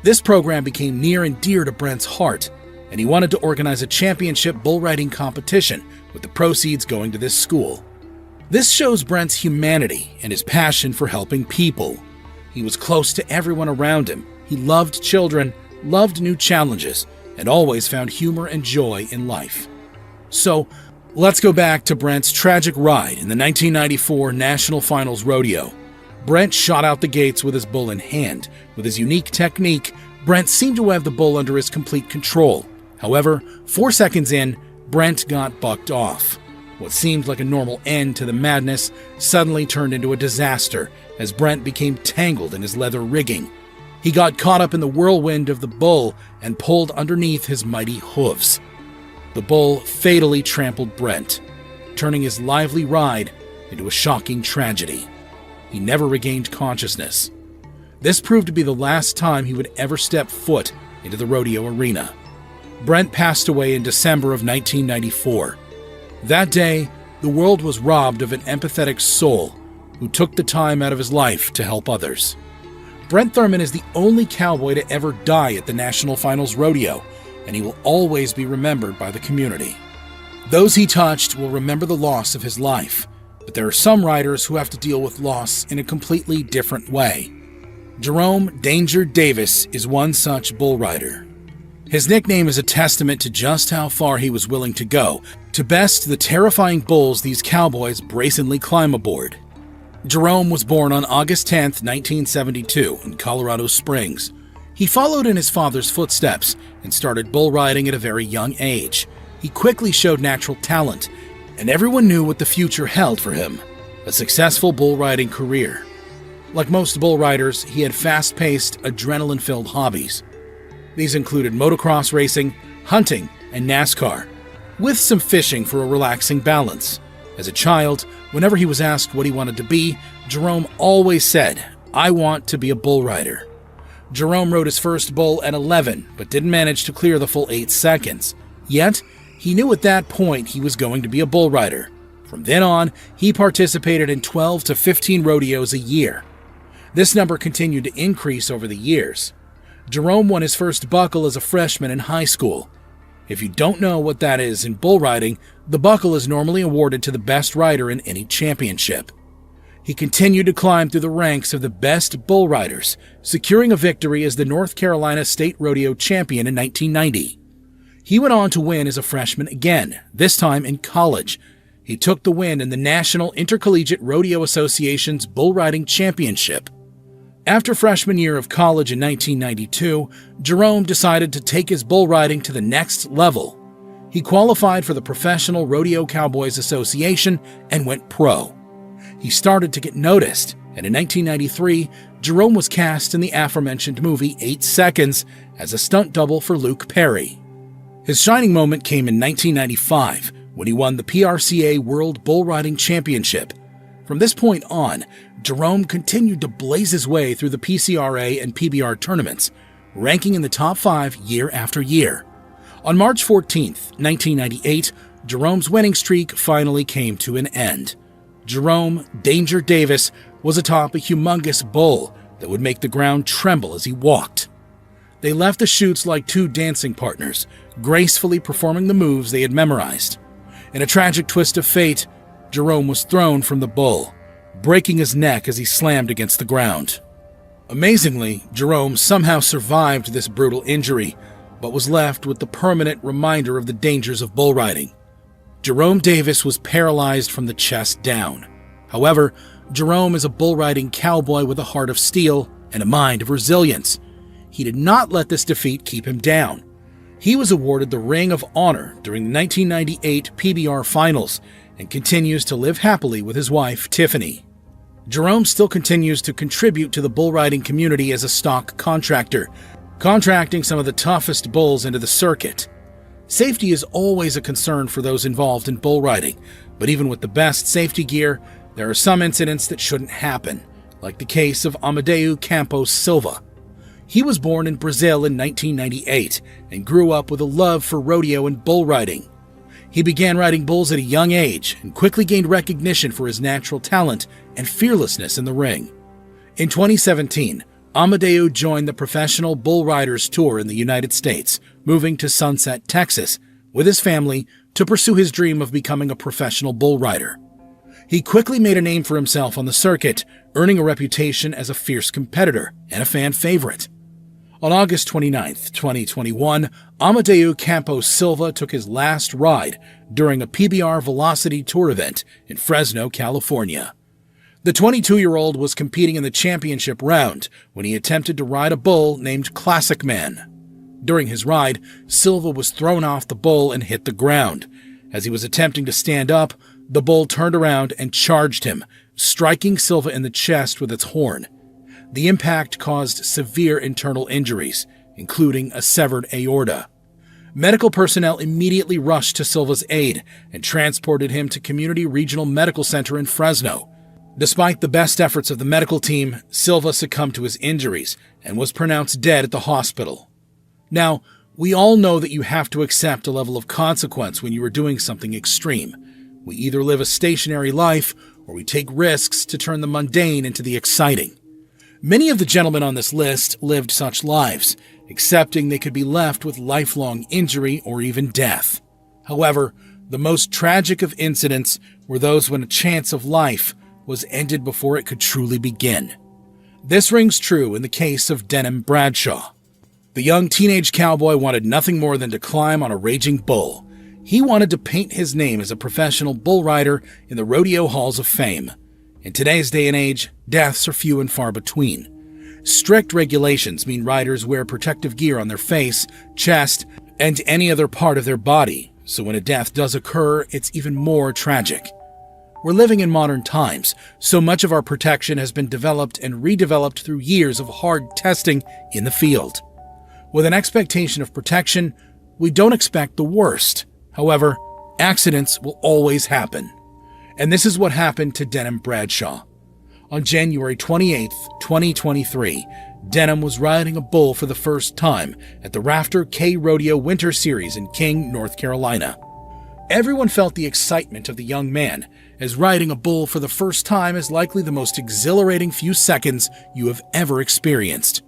This program became near and dear to Brent's heart, and he wanted to organize a championship bull riding competition, with the proceeds going to this school. This shows Brent's humanity and his passion for helping people. He was close to everyone around him. He loved children, loved new challenges, and always found humor and joy in life. So, let's go back to Brent's tragic ride in the 1994 National Finals Rodeo. Brent shot out the gates with his bull in hand. With his unique technique, Brent seemed to have the bull under his complete control. However, 4 seconds in, Brent got bucked off. What seemed like a normal end to the madness suddenly turned into a disaster as Brent became tangled in his leather rigging. He got caught up in the whirlwind of the bull and pulled underneath his mighty hooves. The bull fatally trampled Brent, turning his lively ride into a shocking tragedy. He never regained consciousness. This proved to be the last time he would ever step foot into the rodeo arena. Brent passed away in December of 1994. That day, the world was robbed of an empathetic soul who took the time out of his life to help others. Brent Thurman is the only cowboy to ever die at the National Finals Rodeo, and he will always be remembered by the community. Those he touched will remember the loss of his life, but there are some riders who have to deal with loss in a completely different way. Jerome "Danger" Davis is one such bull rider. His nickname is a testament to just how far he was willing to go to best the terrifying bulls these cowboys brazenly climb aboard. Jerome was born on August 10, 1972, in Colorado Springs. He followed in his father's footsteps and started bull riding at a very young age. He quickly showed natural talent, and everyone knew what the future held for him: a successful bull riding career. Like most bull riders, he had fast-paced, adrenaline-filled hobbies. These included motocross racing, hunting, and NASCAR, with some fishing for a relaxing balance. As a child, whenever he was asked what he wanted to be, Jerome always said, "I want to be a bull rider." Jerome rode his first bull at 11, but didn't manage to clear the full 8 seconds. Yet, he knew at that point he was going to be a bull rider. From then on, he participated in 12 to 15 rodeos a year. This number continued to increase over the years. Jerome won his first buckle as a freshman in high school. If you don't know what that is in bull riding, the buckle is normally awarded to the best rider in any championship. He continued to climb through the ranks of the best bull riders, securing a victory as the North Carolina State Rodeo Champion in 1990. He went on to win as a freshman again, this time in college. He took the win in the National Intercollegiate Rodeo Association's Bull Riding Championship. After freshman year of college in 1992, Jerome decided to take his bull riding to the next level. He qualified for the Professional Rodeo Cowboys Association and went pro. He started to get noticed, and in 1993, Jerome was cast in the aforementioned movie 8 Seconds as a stunt double for Luke Perry. His shining moment came in 1995 when he won the PRCA World Bull Riding Championship. From this point on, Jerome continued to blaze his way through the PCRA and PBR tournaments, ranking in the top 5 year after year. On March 14, 1998, Jerome's winning streak finally came to an end. Jerome "Danger" Davis was atop a humongous bull that would make the ground tremble as he walked. They left the chutes like two dancing partners, gracefully performing the moves they had memorized. In a tragic twist of fate, Jerome was thrown from the bull, breaking his neck as he slammed against the ground. Amazingly, Jerome somehow survived this brutal injury, but was left with the permanent reminder of the dangers of bull riding. Jerome Davis was paralyzed from the chest down. However, Jerome is a bull riding cowboy with a heart of steel and a mind of resilience. He did not let this defeat keep him down. He was awarded the Ring of Honor during the 1998 PBR Finals and continues to live happily with his wife, Tiffany. Jerome still continues to contribute to the bull riding community as a stock contractor, contracting some of the toughest bulls into the circuit. Safety is always a concern for those involved in bull riding, but even with the best safety gear, there are some incidents that shouldn't happen, like the case of Amadeu Campos Silva. He was born in Brazil in 1998 and grew up with a love for rodeo and bull riding. He began riding bulls at a young age and quickly gained recognition for his natural talent and fearlessness in the ring. In 2017, Amadeu joined the Professional Bull Riders Tour in the United States, moving to Sunset, Texas, with his family to pursue his dream of becoming a professional bull rider. He quickly made a name for himself on the circuit, earning a reputation as a fierce competitor and a fan favorite. On August 29, 2021, Amadeu Campos Silva took his last ride during a PBR Velocity Tour event in Fresno, California. The 22-year-old was competing in the championship round when he attempted to ride a bull named Classic Man. During his ride, Silva was thrown off the bull and hit the ground. As he was attempting to stand up, the bull turned around and charged him, striking Silva in the chest with its horn. The impact caused severe internal injuries, including a severed aorta. Medical personnel immediately rushed to Silva's aid and transported him to Community Regional Medical Center in Fresno. Despite the best efforts of the medical team, Silva succumbed to his injuries and was pronounced dead at the hospital. Now, we all know that you have to accept a level of consequence when you are doing something extreme. We either live a stationary life or we take risks to turn the mundane into the exciting. Many of the gentlemen on this list lived such lives, accepting they could be left with lifelong injury or even death. However, the most tragic of incidents were those when a chance of life was ended before it could truly begin. This rings true in the case of Denham Bradshaw. The young teenage cowboy wanted nothing more than to climb on a raging bull. He wanted to paint his name as a professional bull rider in the rodeo halls of fame. In today's day and age, deaths are few and far between. Strict regulations mean riders wear protective gear on their face, chest, and any other part of their body, so when a death does occur, it's even more tragic. We're living in modern times, so much of our protection has been developed and redeveloped through years of hard testing in the field. With an expectation of protection, we don't expect the worst. However, accidents will always happen. And this is what happened to Denham Bradshaw. On January 28, 2023, Denham was riding a bull for the first time at the Rafter K Rodeo Winter Series in King, North Carolina. Everyone felt the excitement of the young man, as riding a bull for the first time is likely the most exhilarating few seconds you have ever experienced.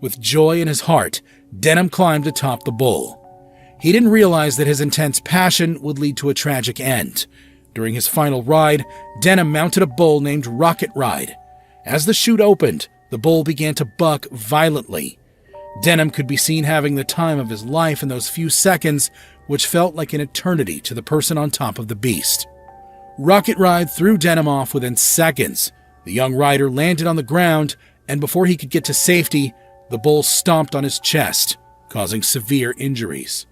With joy in his heart, Denham climbed atop the bull. He didn't realize that his intense passion would lead to a tragic end. During his final ride, Denham mounted a bull named Rocket Ride. As the chute opened, the bull began to buck violently. Denham could be seen having the time of his life in those few seconds, which felt like an eternity to the person on top of the beast. Rocket Ride threw Denham off within seconds. The young rider landed on the ground, and before he could get to safety, the bull stomped on his chest, causing severe injuries.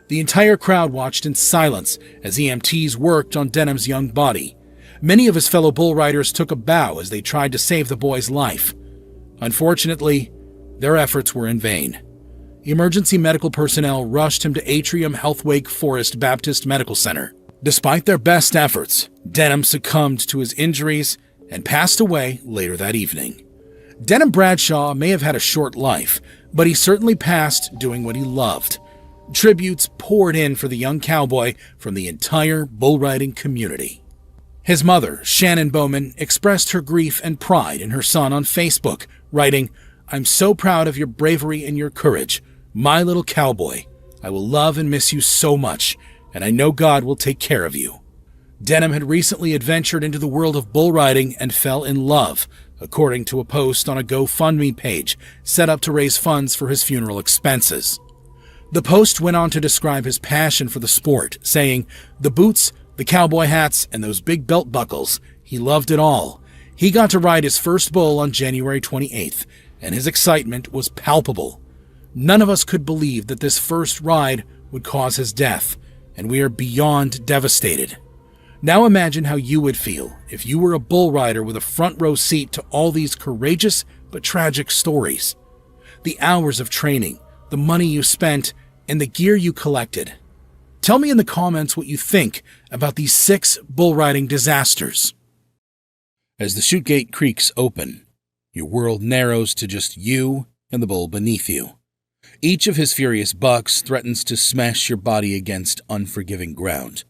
The entire crowd watched in silence as EMTs worked on Denham's young body. Many of his fellow bull riders took a bow as they tried to save the boy's life. Unfortunately, their efforts were in vain. Emergency medical personnel rushed him to Atrium Healthwake Forest Baptist Medical Center. Despite their best efforts, Denham succumbed to his injuries and passed away later that evening. Denham Bradshaw may have had a short life, but he certainly passed doing what he loved. Tributes poured in for the young cowboy from the entire bullriding community. His mother, Shannon Bowman, expressed her grief and pride in her son on Facebook, writing, "I'm so proud of your bravery and your courage. My little cowboy. I will love and miss you so much, and I know God will take care of you." Denham had recently adventured into the world of bull riding and fell in love, according to a post on a GoFundMe page set up to raise funds for his funeral expenses. The post went on to describe his passion for the sport, saying, "The boots, the cowboy hats, and those big belt buckles, he loved it all. He got to ride his first bull on January 28th, and his excitement was palpable. None of us could believe that this first ride would cause his death, and we are beyond devastated. Now imagine how you would feel if you were a bull rider with a front row seat to all these courageous but tragic stories. The hours of training, the money you spent, and the gear you collected. Tell me in the comments what you think about these 6 bull riding disasters." As the chute gate creaks open, your world narrows to just you and the bull beneath you. Each of his furious bucks threatens to smash your body against unforgiving ground,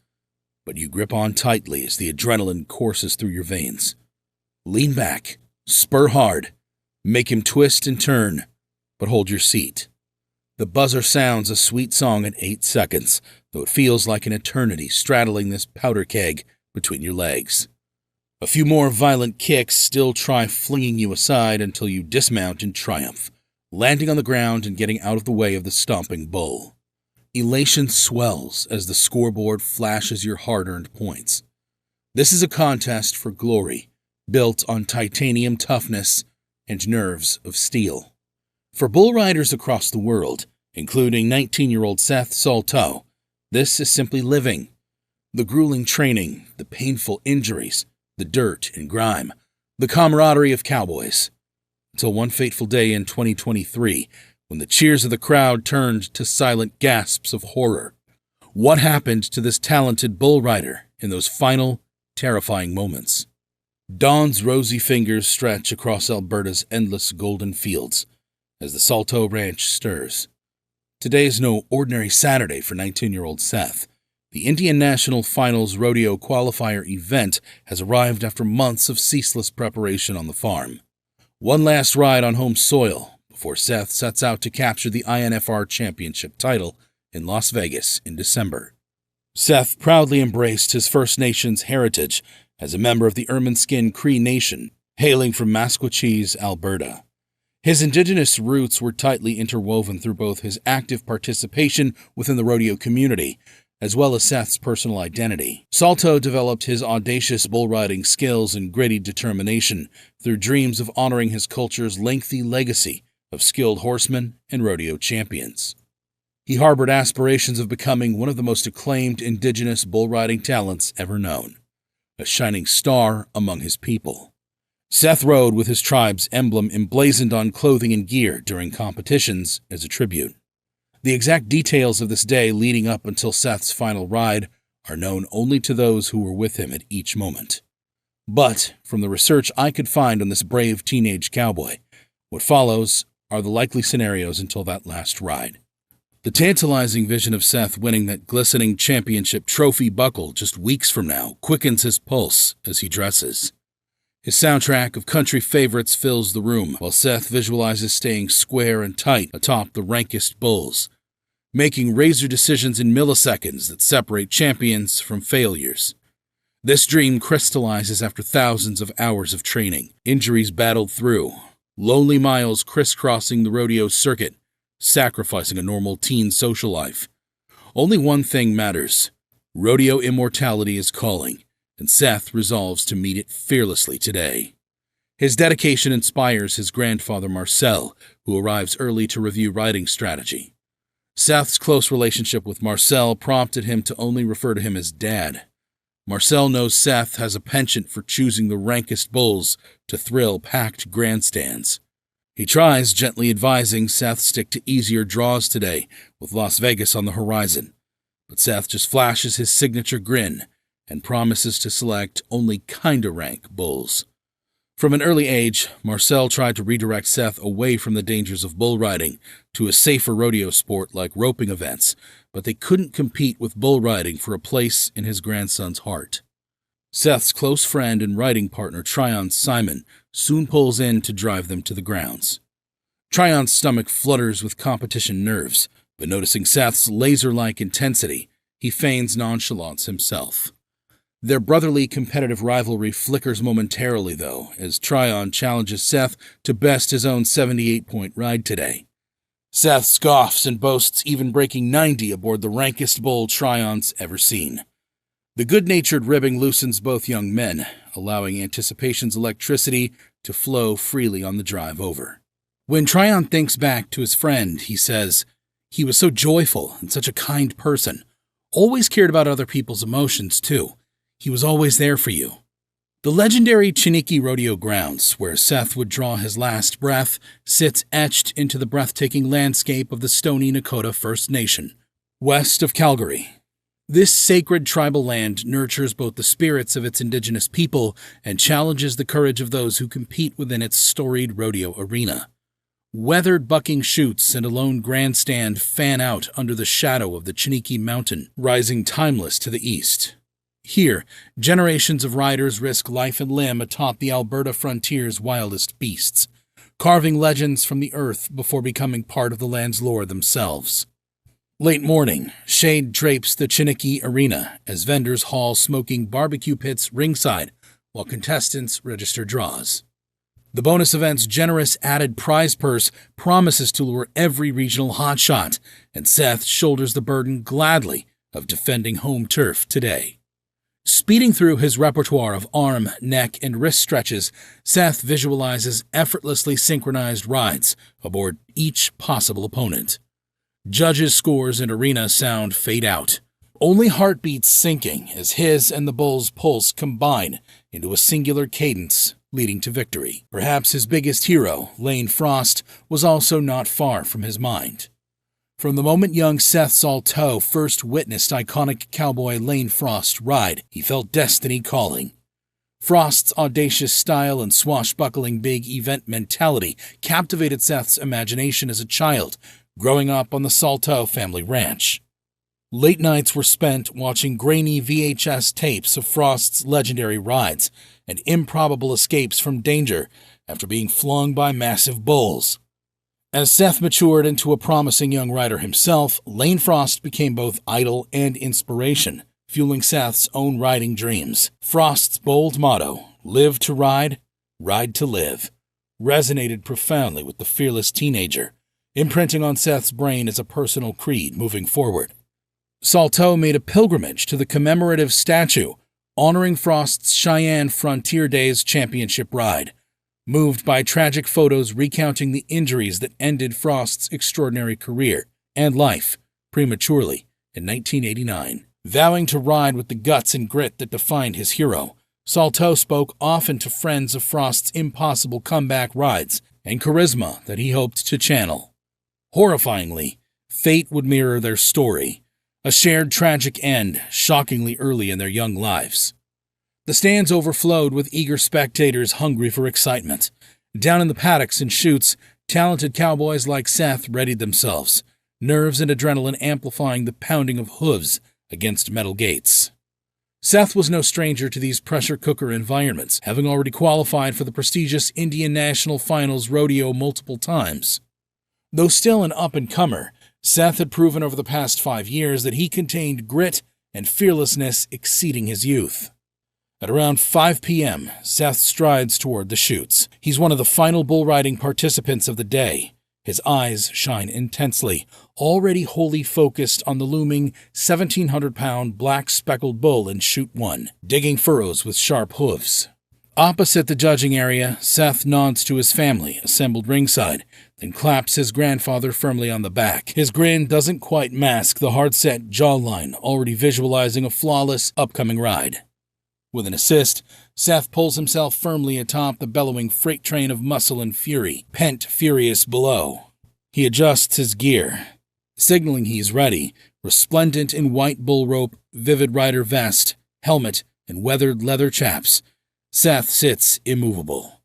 but you grip on tightly as the adrenaline courses through your veins. Lean back, spur hard, make him twist and turn, but hold your seat. The buzzer sounds a sweet song at 8 seconds, though it feels like an eternity straddling this powder keg between your legs. A few more violent kicks still try flinging you aside until you dismount in triumph, landing on the ground and getting out of the way of the stomping bull. Elation swells as the scoreboard flashes your hard-earned points. This is a contest for glory, built on titanium toughness and nerves of steel. For bull riders across the world, including 19-year-old Seth Salto, this is simply living. The grueling training, the painful injuries, the dirt and grime, the camaraderie of cowboys. Until one fateful day in 2023, when the cheers of the crowd turned to silent gasps of horror. What happened to this talented bull rider in those final, terrifying moments? Dawn's rosy fingers stretch across Alberta's endless golden fields as the Salto Ranch stirs. Today is no ordinary Saturday for 19-year-old Seth. The Indian National Finals Rodeo Qualifier event has arrived after months of ceaseless preparation on the farm. One last ride on home soil before Seth sets out to capture the INFR Championship title in Las Vegas in December. Seth proudly embraced his First Nations heritage as a member of the Ermineskin Cree Nation, hailing from Maskwacis, Alberta. His indigenous roots were tightly interwoven through both his active participation within the rodeo community, as well as Seth's personal identity. Salto developed his audacious bull riding skills and gritty determination through dreams of honoring his culture's lengthy legacy of skilled horsemen and rodeo champions. He harbored aspirations of becoming one of the most acclaimed indigenous bull riding talents ever known, a shining star among his people. Seth rode with his tribe's emblem emblazoned on clothing and gear during competitions as a tribute. The exact details of this day leading up until Seth's final ride are known only to those who were with him at each moment. But, from the research I could find on this brave teenage cowboy, what follows are the likely scenarios until that last ride. The tantalizing vision of Seth winning that glistening championship trophy buckle just weeks from now quickens his pulse as he dresses. His soundtrack of country favorites fills the room, while Seth visualizes staying square and tight atop the rankest bulls, making razor decisions in milliseconds that separate champions from failures. This dream crystallizes after thousands of hours of training, injuries battled through, lonely miles crisscrossing the rodeo circuit, sacrificing a normal teen social life. Only one thing matters. Rodeo immortality is calling, and Seth resolves to meet it fearlessly today. His dedication inspires his grandfather Marcel, who arrives early to review riding strategy. Seth's close relationship with Marcel prompted him to only refer to him as Dad. Marcel knows Seth has a penchant for choosing the rankest bulls to thrill packed grandstands. He tries gently advising Seth stick to easier draws today, with Las Vegas on the horizon, but Seth just flashes his signature grin and promises to select only kinda rank bulls. From an early age, Marcel tried to redirect Seth away from the dangers of bull riding to a safer rodeo sport like roping events, but they couldn't compete with bull riding for a place in his grandson's heart. Seth's close friend and riding partner Tryon Simon soon pulls in to drive them to the grounds. Tryon's stomach flutters with competition nerves, but noticing Seth's laser-like intensity, he feigns nonchalance himself. Their brotherly competitive rivalry flickers momentarily, though, as Tryon challenges Seth to best his own 78-point ride today. Seth scoffs and boasts even breaking 90 aboard the rankest bull Tryon's ever seen. The good-natured ribbing loosens both young men, allowing anticipation's electricity to flow freely on the drive over. When Tryon thinks back to his friend, he says, "He was so joyful and such a kind person. Always cared about other people's emotions, too. He was always there for you." The legendary Chiniki Rodeo grounds, where Seth would draw his last breath, sits etched into the breathtaking landscape of the Stoney Nakoda First Nation, west of Calgary. This sacred tribal land nurtures both the spirits of its indigenous people and challenges the courage of those who compete within its storied rodeo arena. Weathered bucking chutes and a lone grandstand fan out under the shadow of the Chiniki Mountain, rising timeless to the east. Here, generations of riders risk life and limb atop the Alberta frontier's wildest beasts, carving legends from the earth before becoming part of the land's lore themselves. Late morning, shade drapes the Chiniki Arena as vendors haul smoking barbecue pits ringside while contestants register draws. The bonus event's generous added prize purse promises to lure every regional hotshot, and Seth shoulders the burden gladly of defending home turf today. Speeding through his repertoire of arm, neck, and wrist stretches, Seth visualizes effortlessly synchronized rides aboard each possible opponent. Judges' scores and arena sound fade out, only heartbeats sinking as his and the bull's pulse combine into a singular cadence leading to victory. Perhaps his biggest hero, Lane Frost, was also not far from his mind. From the moment young Seth Salto first witnessed iconic cowboy Lane Frost ride, he felt destiny calling. Frost's audacious style and swashbuckling big event mentality captivated Seth's imagination as a child, growing up on the Salto family ranch. Late nights were spent watching grainy VHS tapes of Frost's legendary rides and improbable escapes from danger after being flung by massive bulls. As Seth matured into a promising young rider himself, Lane Frost became both idol and inspiration, fueling Seth's own riding dreams. Frost's bold motto, "Live to ride, ride to live," resonated profoundly with the fearless teenager, imprinting on Seth's brain as a personal creed moving forward. Salto made a pilgrimage to the commemorative statue honoring Frost's Cheyenne Frontier Days championship ride, moved by tragic photos recounting the injuries that ended Frost's extraordinary career and life prematurely in 1989. Vowing to ride with the guts and grit that defined his hero, Salto spoke often to friends of Frost's impossible comeback rides and charisma that he hoped to channel. Horrifyingly, fate would mirror their story, a shared tragic end shockingly early in their young lives. The stands overflowed with eager spectators hungry for excitement. Down in the paddocks and chutes, talented cowboys like Seth readied themselves, nerves and adrenaline amplifying the pounding of hooves against metal gates. Seth was no stranger to these pressure cooker environments, having already qualified for the prestigious Indian National Finals rodeo multiple times. Though still an up-and-comer, Seth had proven over the past 5 years that he contained grit and fearlessness exceeding his youth. At around 5 p.m., Seth strides toward the chutes. He's one of the final bull riding participants of the day. His eyes shine intensely, already wholly focused on the looming 1,700-pound black speckled bull in chute 1, digging furrows with sharp hooves. Opposite the judging area, Seth nods to his family, assembled ringside, then claps his grandfather firmly on the back. His grin doesn't quite mask the hard-set jawline, already visualizing a flawless, upcoming ride. With an assist, Seth pulls himself firmly atop the bellowing freight train of muscle and fury, pent furious below. He adjusts his gear, signaling he's ready, resplendent in white bull rope, vivid rider vest, helmet, and weathered leather chaps. Seth sits immovable.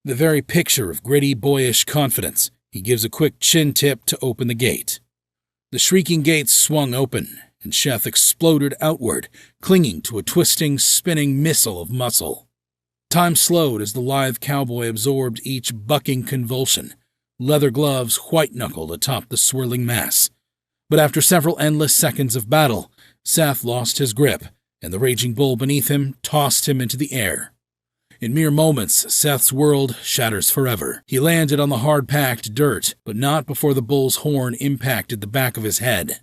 The very picture of gritty, boyish confidence. He gives a quick chin tip to open the gate. The shrieking gates swung open, and Seth exploded outward, clinging to a twisting, spinning missile of muscle. Time slowed as the lithe cowboy absorbed each bucking convulsion, leather gloves white-knuckled atop the swirling mass. But after several endless seconds of battle, Seth lost his grip, and the raging bull beneath him tossed him into the air. In mere moments, Seth's world shatters forever. He landed on the hard-packed dirt, but not before the bull's horn impacted the back of his head.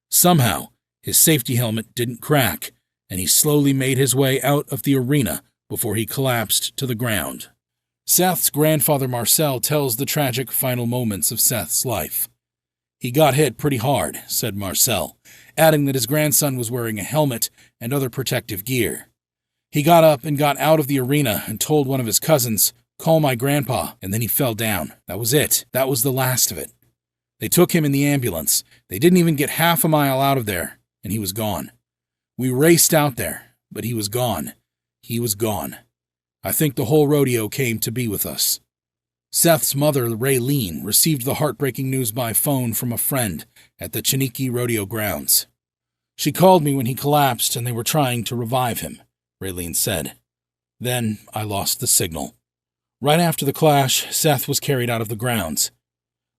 Somehow, his safety helmet didn't crack, and he slowly made his way out of the arena before he collapsed to the ground. Seth's grandfather Marcel tells the tragic final moments of Seth's life. "He got hit pretty hard," said Marcel, adding that his grandson was wearing a helmet and other protective gear. "He got up and got out of the arena and told one of his cousins, 'Call my grandpa,' and then he fell down. That was it. That was the last of it. They took him in the ambulance. They didn't even get half a mile out of there, and he was gone. We raced out there, but he was gone. He was gone. I think the whole rodeo came to be with us." Seth's mother, Raylene, received the heartbreaking news by phone from a friend at the Chiniki Rodeo grounds. "She called me when he collapsed and they were trying to revive him," Raylene said. "Then I lost the signal." Right after the clash, Seth was carried out of the grounds.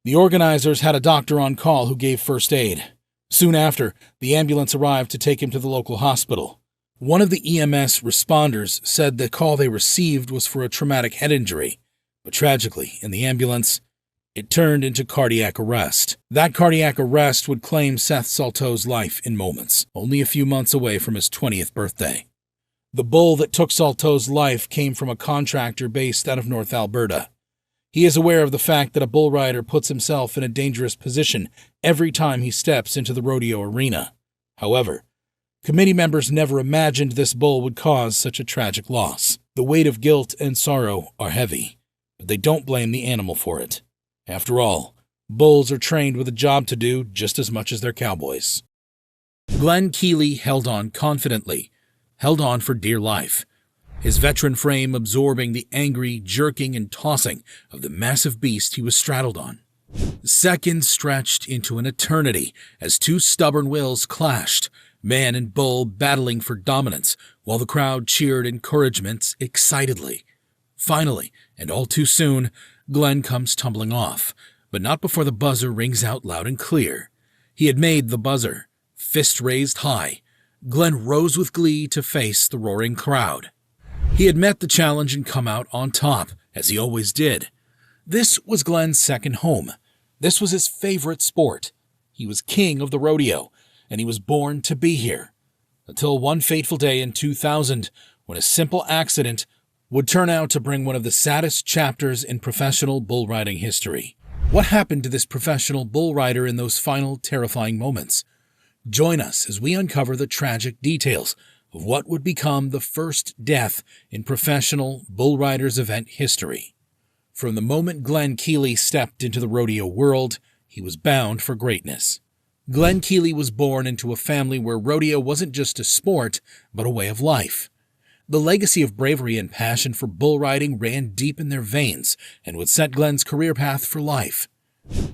The organizers had a doctor on call who gave first aid. Soon after, the ambulance arrived to take him to the local hospital. One of the EMS responders said the call they received was for a traumatic head injury, but tragically, in the ambulance, it turned into cardiac arrest. That cardiac arrest would claim Seth Salto's life in moments, only a few months away from his 20th birthday. The bull that took Salto's life came from a contractor based out of North Alberta. He is aware of the fact that a bull rider puts himself in a dangerous position every time he steps into the rodeo arena. However, committee members never imagined this bull would cause such a tragic loss. The weight of guilt and sorrow are heavy, but they don't blame the animal for it. After all, bulls are trained with a job to do just as much as their cowboys. Glenn Keeley held on confidently, held on for dear life, his veteran frame absorbing the angry jerking and tossing of the massive beast he was straddled on. Seconds stretched into an eternity as two stubborn wills clashed, man and bull battling for dominance, while the crowd cheered encouragement excitedly. Finally, and all too soon, Glenn comes tumbling off, but not before the buzzer rings out loud and clear. He had made the buzzer. Fist raised high, Glenn rose with glee to face the roaring crowd. He had met the challenge and come out on top, as he always did. This was Glenn's second home. This was his favorite sport. He was king of the rodeo, and he was born to be here. Until one fateful day in 2000, when a simple accident would turn out to bring one of the saddest chapters in professional bull riding history. What happened to this professional bull rider in those final terrifying moments? Join us as we uncover the tragic details of what would become the first death in professional bull riders event history. From the moment Glenn Keeley stepped into the rodeo world, he was bound for greatness. Glenn Keeley was born into a family where rodeo wasn't just a sport, but a way of life. The legacy of bravery and passion for bull riding ran deep in their veins and would set Glenn's career path for life.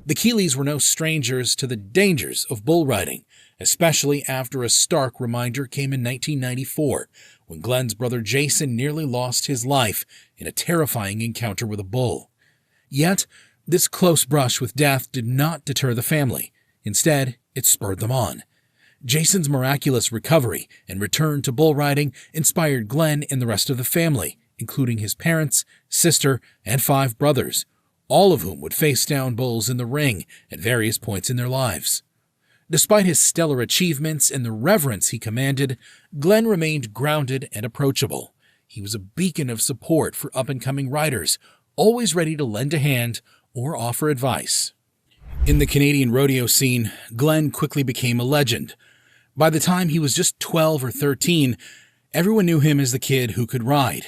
The Keeleys were no strangers to the dangers of bull riding, especially after a stark reminder came in 1994, when Glenn's brother Jason nearly lost his life in a terrifying encounter with a bull. Yet, this close brush with death did not deter the family. Instead, it spurred them on. Jason's miraculous recovery and return to bull riding inspired Glenn and the rest of the family, including his parents, sister, and 5 brothers, all of whom would face down bulls in the ring at various points in their lives. Despite his stellar achievements and the reverence he commanded, Glenn remained grounded and approachable. He was a beacon of support for up-and-coming riders, always ready to lend a hand or offer advice. In the Canadian rodeo scene, Glenn quickly became a legend. By the time he was just 12 or 13, everyone knew him as the kid who could ride.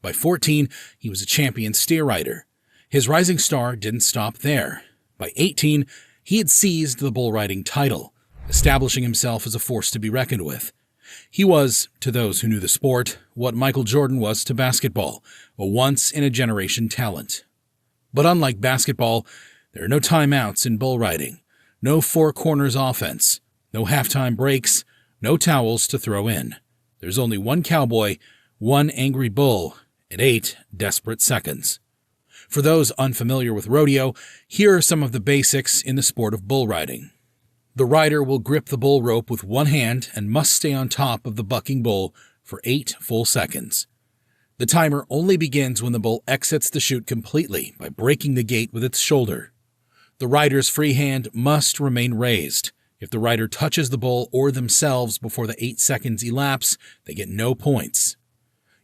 By 14, he was a champion steer rider. His rising star didn't stop there. By 18, he had seized the bull riding title, establishing himself as a force to be reckoned with. He was, to those who knew the sport, what Michael Jordan was to basketball, a once-in-a-generation talent. But unlike basketball, there are no timeouts in bull riding, no four corners offense, no halftime breaks, no towels to throw in. There's only one cowboy, one angry bull, and 8 desperate seconds. For those unfamiliar with rodeo, here are some of the basics in the sport of bull riding. The rider will grip the bull rope with one hand and must stay on top of the bucking bull for 8 full seconds. The timer only begins when the bull exits the chute completely by breaking the gate with its shoulder. The rider's free hand must remain raised. If the rider touches the bull or themselves before the 8 seconds elapse, they get no points.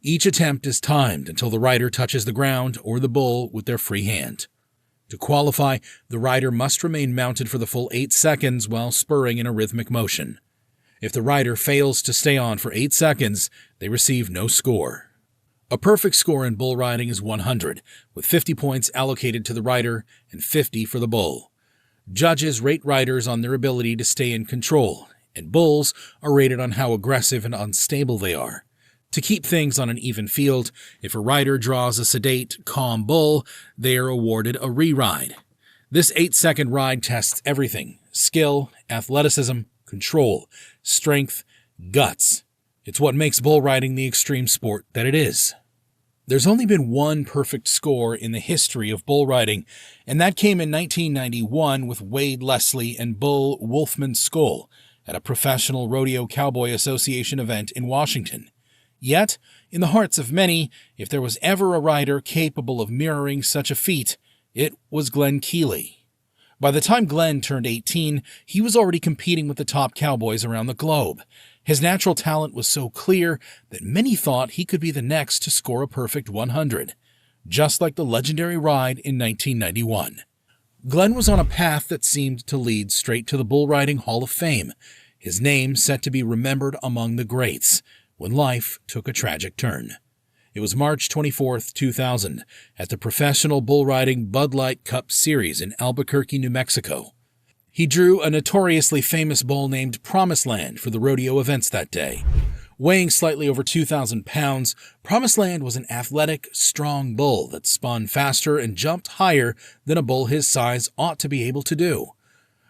Each attempt is timed until the rider touches the ground or the bull with their free hand. To qualify, the rider must remain mounted for the full 8 seconds while spurring in a rhythmic motion. If the rider fails to stay on for 8 seconds, they receive no score. A perfect score in bull riding is 100, with 50 points allocated to the rider and 50 for the bull. Judges rate riders on their ability to stay in control, and bulls are rated on how aggressive and unstable they are. To keep things on an even field, if a rider draws a sedate, calm bull, they are awarded a re-ride. This 8-second ride tests everything: skill, athleticism, control, strength, guts. It's what makes bull riding the extreme sport that it is. There's only been one perfect score in the history of bull riding, and that came in 1991 with Wade Leslie and Bull Wolfman Skull at a Professional Rodeo Cowboy Association event in Washington. Yet, in the hearts of many, if there was ever a rider capable of mirroring such a feat, it was Glenn Keeley. By the time Glenn turned 18, he was already competing with the top cowboys around the globe. His natural talent was so clear that many thought he could be the next to score a perfect 100, just like the legendary ride in 1991. Glenn was on a path that seemed to lead straight to the Bull Riding Hall of Fame, his name set to be remembered among the greats, when life took a tragic turn. It was March 24, 2000, at the Professional Bull Riding Bud Light Cup Series in Albuquerque, New Mexico. He drew a notoriously famous bull named Promised Land for the rodeo events that day. Weighing slightly over 2,000 pounds, Promised Land was an athletic, strong bull that spun faster and jumped higher than a bull his size ought to be able to do.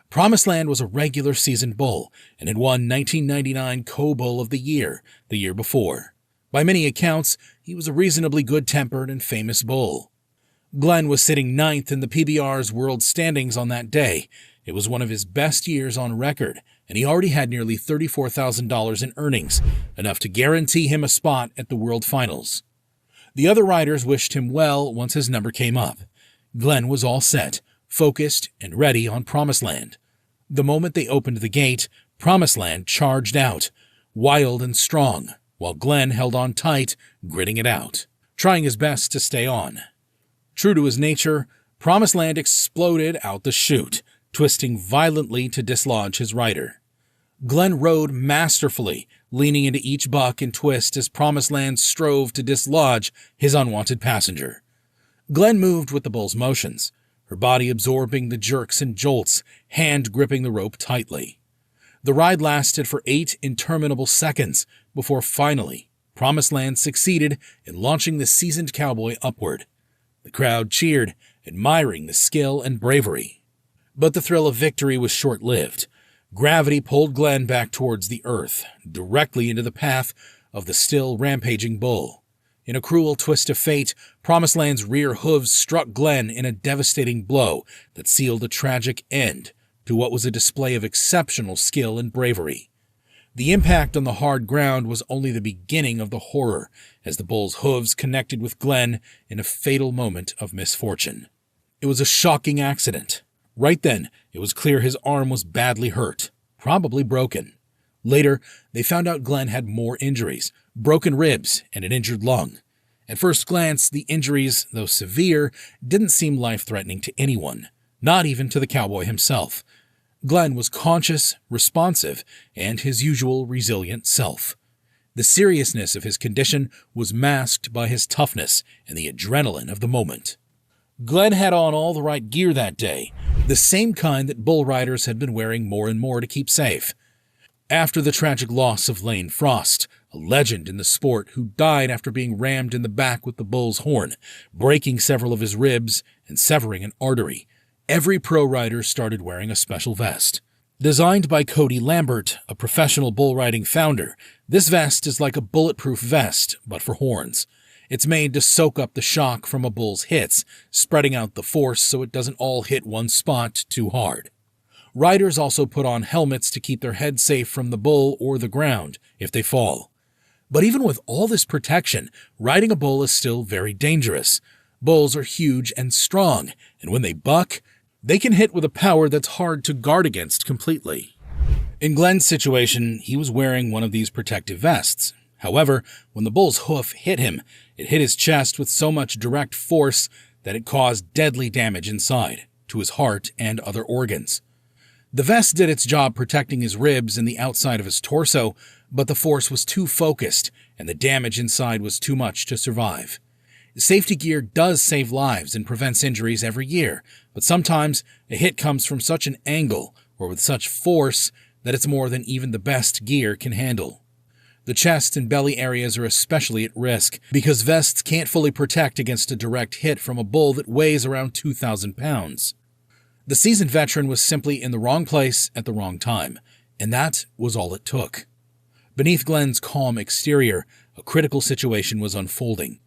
Promised Land was a regular season bull and had won 1999 Co-Bull of the year before. By many accounts, he was a reasonably good-tempered and famous bull. Glenn was sitting 9th in the PBR's world standings on that day. It was one of his best years on record, and he already had nearly $34,000 in earnings, enough to guarantee him a spot at the World Finals. The other riders wished him well once his number came up. Glenn was all set, focused, and ready on Promised Land. The moment they opened the gate, Promised Land charged out, wild and strong, while Glenn held on tight, gritting it out, trying his best to stay on. True to his nature, Promised Land exploded out the chute, twisting violently to dislodge his rider. Glenn rode masterfully, leaning into each buck and twist as Promised Land strove to dislodge his unwanted passenger. Glenn moved with the bull's motions, her body absorbing the jerks and jolts, hand gripping the rope tightly. The ride lasted for 8 interminable seconds before finally Promised Land succeeded in launching the seasoned cowboy upward. The crowd cheered, admiring the skill and bravery. But the thrill of victory was short-lived. Gravity pulled Glenn back towards the earth, directly into the path of the still rampaging bull. In a cruel twist of fate, Promised Land's rear hooves struck Glenn in a devastating blow that sealed a tragic end to what was a display of exceptional skill and bravery. The impact on the hard ground was only the beginning of the horror, as the bull's hooves connected with Glenn in a fatal moment of misfortune. It was a shocking accident. Right then, it was clear his arm was badly hurt, probably broken. Later, they found out Glenn had more injuries, broken ribs, and an injured lung. At first glance, the injuries, though severe, didn't seem life-threatening to anyone, not even to the cowboy himself. Glenn was conscious, responsive, and his usual resilient self. The seriousness of his condition was masked by his toughness and the adrenaline of the moment. Glenn had on all the right gear that day, the same kind that bull riders had been wearing more and more to keep safe. After the tragic loss of Lane Frost, a legend in the sport who died after being rammed in the back with the bull's horn, breaking several of his ribs and severing an artery, every pro rider started wearing a special vest. Designed by Cody Lambert, a professional bull riding founder, this vest is like a bulletproof vest, but for horns. It's made to soak up the shock from a bull's hits, spreading out the force so it doesn't all hit one spot too hard. Riders also put on helmets to keep their head safe from the bull or the ground if they fall. But even with all this protection, riding a bull is still very dangerous. Bulls are huge and strong, and when they buck, they can hit with a power that's hard to guard against completely. In Glenn's situation, he was wearing one of these protective vests. However, when the bull's hoof hit him, it hit his chest with so much direct force that it caused deadly damage inside, to his heart and other organs. The vest did its job protecting his ribs and the outside of his torso, but the force was too focused and the damage inside was too much to survive. Safety gear does save lives and prevents injuries every year, but sometimes a hit comes from such an angle or with such force that it's more than even the best gear can handle. The chest and belly areas are especially at risk because vests can't fully protect against a direct hit from a bull that weighs around 2,000 pounds. The seasoned veteran was simply in the wrong place at the wrong time, and that was all it took. Beneath Glenn's calm exterior, a critical situation was unfolding.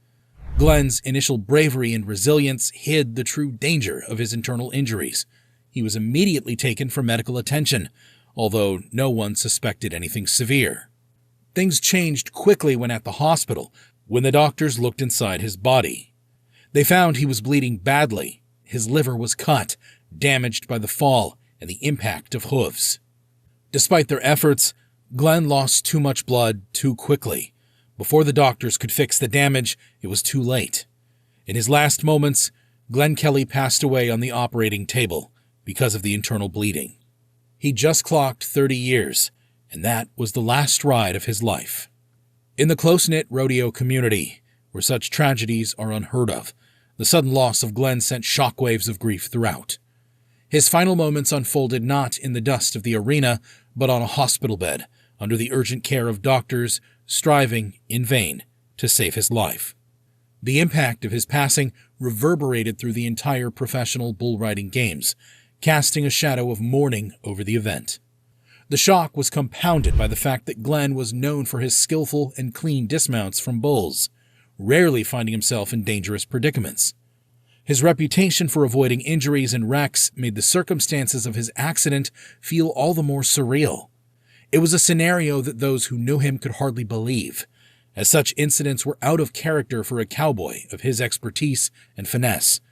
Glenn's initial bravery and resilience hid the true danger of his internal injuries. He was immediately taken for medical attention, although no one suspected anything severe. Things changed quickly when at the hospital, when the doctors looked inside his body. They found he was bleeding badly. His liver was cut, damaged by the fall and the impact of hooves. Despite their efforts, Glenn lost too much blood too quickly. Before the doctors could fix the damage, it was too late. In his last moments, Glenn Kelly passed away on the operating table because of the internal bleeding. He just clocked 30 years, and that was the last ride of his life. In the close-knit rodeo community, where such tragedies are unheard of, the sudden loss of Glenn sent shockwaves of grief throughout. His final moments unfolded not in the dust of the arena, but on a hospital bed, under the urgent care of doctors striving in vain to save his life. The impact of his passing reverberated through the entire professional bull riding games, casting a shadow of mourning over the event. The shock was compounded by the fact that Glenn was known for his skillful and clean dismounts from bulls, rarely finding himself in dangerous predicaments. His reputation for avoiding injuries and wrecks made the circumstances of his accident feel all the more surreal. It was a scenario that those who knew him could hardly believe, as such incidents were out of character for a cowboy of his expertise and finesse.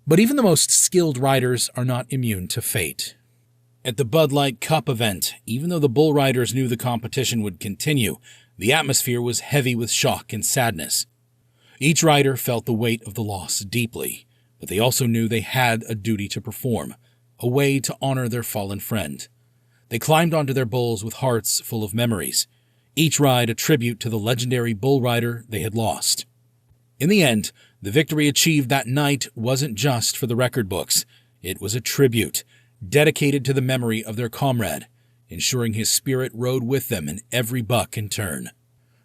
But even the most skilled riders are not immune to fate. At the Bud Light Cup event, even though the bull riders knew the competition would continue, the atmosphere was heavy with shock and sadness. Each rider felt the weight of the loss deeply, but they also knew they had a duty to perform, a way to honor their fallen friend. They climbed onto their bulls with hearts full of memories, each ride a tribute to the legendary bull rider they had lost. In the end, the victory achieved that night wasn't just for the record books. It was a tribute, dedicated to the memory of their comrade, ensuring his spirit rode with them in every buck and turn.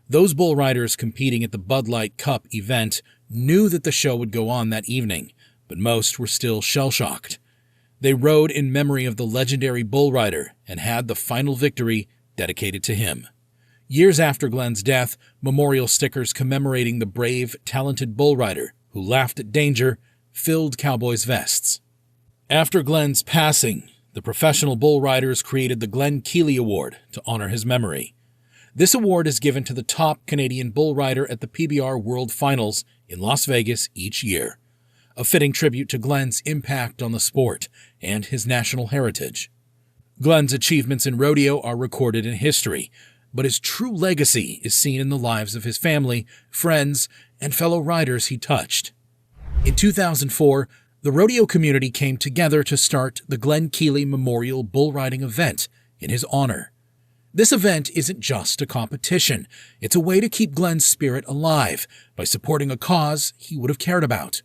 Those bull riders competing at the Bud Light Cup event knew that the show would go on that evening, but most were still shell-shocked. They rode in memory of the legendary bull rider and had the final victory dedicated to him. Years after Glenn's death, memorial stickers commemorating the brave, talented bull rider who laughed at danger filled cowboys' vests. After Glenn's passing, the professional bull riders created the Glenn Keeley Award to honor his memory. This award is given to the top Canadian bull rider at the PBR World Finals in Las Vegas each year, a fitting tribute to Glenn's impact on the sport and his national heritage. Glenn's achievements in rodeo are recorded in history, but his true legacy is seen in the lives of his family, friends, and fellow riders he touched. In 2004, the rodeo community came together to start the Glenn Keeley Memorial Bull Riding event in his honor. This event isn't just a competition. It's a way to keep Glenn's spirit alive by supporting a cause he would have cared about.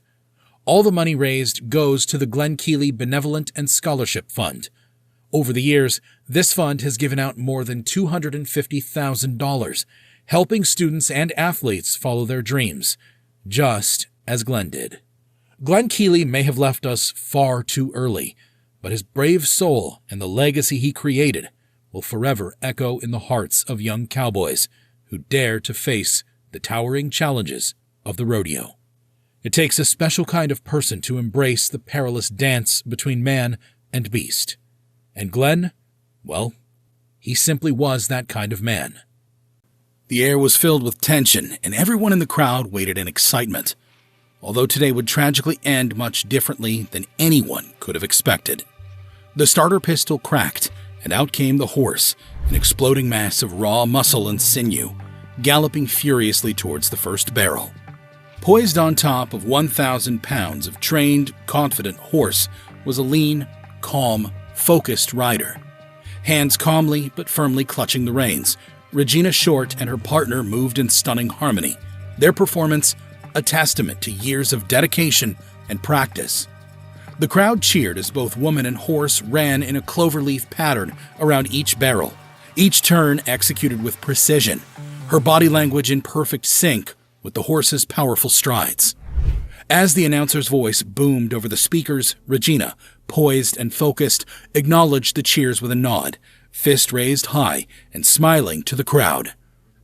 All the money raised goes to the Glenn Keeley Benevolent and Scholarship Fund. Over the years, this fund has given out more than $250,000, helping students and athletes follow their dreams, just as Glenn did. Glenn Keeley may have left us far too early, but his brave soul and the legacy he created will forever echo in the hearts of young cowboys who dare to face the towering challenges of the rodeo. It takes a special kind of person to embrace the perilous dance between man and beast. And Glenn, well, he simply was that kind of man. The air was filled with tension, and everyone in the crowd waited in excitement, although today would tragically end much differently than anyone could have expected. The starter pistol cracked, and out came the horse, an exploding mass of raw muscle and sinew, galloping furiously towards the first barrel. Poised on top of 1,000 pounds of trained, confident horse was a lean, calm, focused rider. Hands calmly but firmly clutching the reins, Regina Short and her partner moved in stunning harmony, their performance a testament to years of dedication and practice. The crowd cheered as both woman and horse ran in a cloverleaf pattern around each barrel, each turn executed with precision, her body language in perfect sync with the horse's powerful strides. As the announcer's voice boomed over the speakers, Regina, poised and focused, acknowledged the cheers with a nod, fist raised high and smiling to the crowd.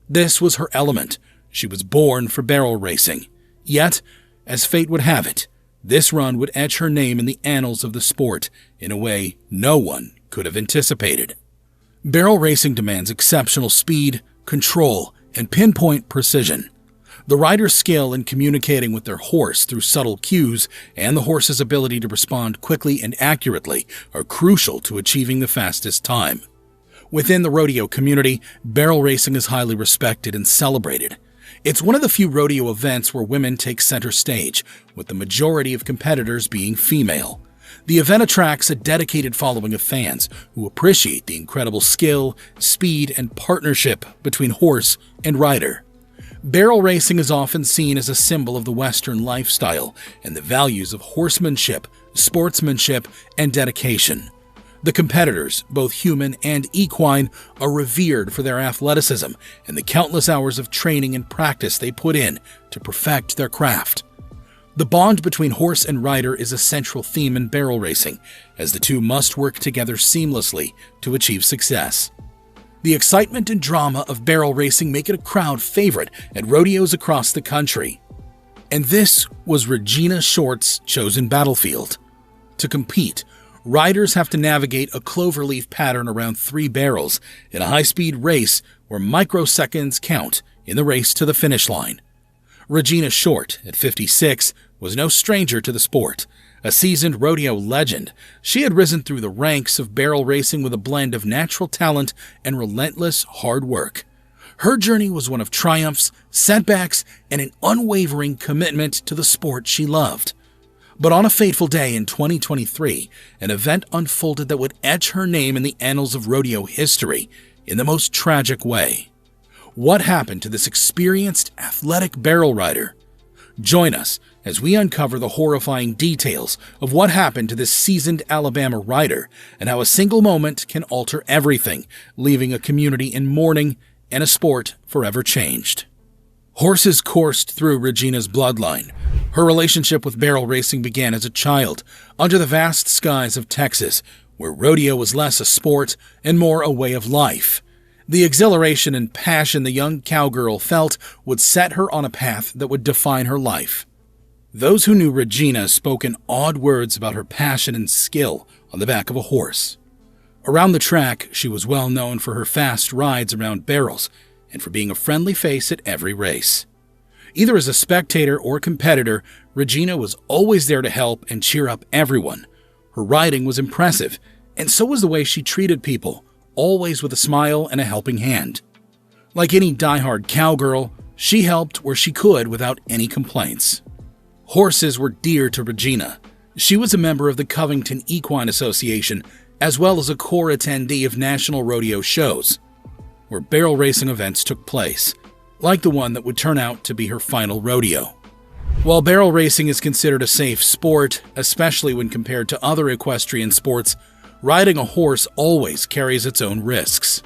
This was her element. She was born for barrel racing. Yet, as fate would have it, this run would etch her name in the annals of the sport in a way no one could have anticipated. Barrel racing demands exceptional speed, control, and pinpoint precision. The rider's skill in communicating with their horse through subtle cues and the horse's ability to respond quickly and accurately are crucial to achieving the fastest time. Within the rodeo community, barrel racing is highly respected and celebrated. It's one of the few rodeo events where women take center stage, with the majority of competitors being female. The event attracts a dedicated following of fans who appreciate the incredible skill, speed, and partnership between horse and rider. Barrel racing is often seen as a symbol of the Western lifestyle and the values of horsemanship, sportsmanship, and dedication. The competitors, both human and equine, are revered for their athleticism and the countless hours of training and practice they put in to perfect their craft. The bond between horse and rider is a central theme in barrel racing, as the two must work together seamlessly to achieve success. The excitement and drama of barrel racing make it a crowd favorite at rodeos across the country. And this was Regina Short's chosen battlefield. To compete, riders have to navigate a cloverleaf pattern around 3 barrels in a high-speed race where microseconds count in the race to the finish line. Regina Short, at 56, was no stranger to the sport. A seasoned rodeo legend, she had risen through the ranks of barrel racing with a blend of natural talent and relentless hard work. Her journey was one of triumphs, setbacks, and an unwavering commitment to the sport she loved. But on a fateful day in 2023, an event unfolded that would etch her name in the annals of rodeo history in the most tragic way. What happened to this experienced, athletic barrel rider? Join us as we uncover the horrifying details of what happened to this seasoned Alabama rider and how a single moment can alter everything, leaving a community in mourning and a sport forever changed. Horses coursed through Regina's bloodline. Her relationship with barrel racing began as a child, under the vast skies of Texas, where rodeo was less a sport and more a way of life. The exhilaration and passion the young cowgirl felt would set her on a path that would define her life. Those who knew Regina spoke in awed words about her passion and skill on the back of a horse. Around the track, she was well known for her fast rides around barrels and for being a friendly face at every race. Either as a spectator or competitor, Regina was always there to help and cheer up everyone. Her riding was impressive, and so was the way she treated people, always with a smile and a helping hand. Like any diehard cowgirl, she helped where she could without any complaints. Horses were dear to Regina. She was a member of the Covington Equine Association, as well as a core attendee of national rodeo shows, where barrel racing events took place, like the one that would turn out to be her final rodeo. While barrel racing is considered a safe sport, especially when compared to other equestrian sports, riding a horse always carries its own risks.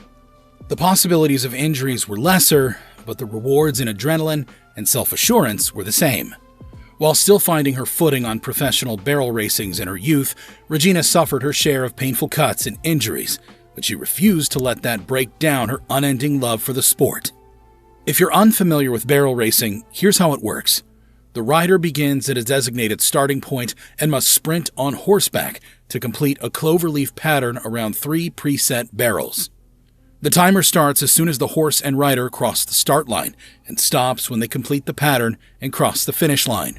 The possibilities of injuries were lesser, but the rewards in adrenaline and self-assurance were the same. While still finding her footing on professional barrel racings in her youth, Regina suffered her share of painful cuts and injuries, but she refused to let that break down her unending love for the sport. If you're unfamiliar with barrel racing, here's how it works. The rider begins at a designated starting point and must sprint on horseback to complete a cloverleaf pattern around 3 preset barrels. The timer starts as soon as the horse and rider cross the start line and stops when they complete the pattern and cross the finish line.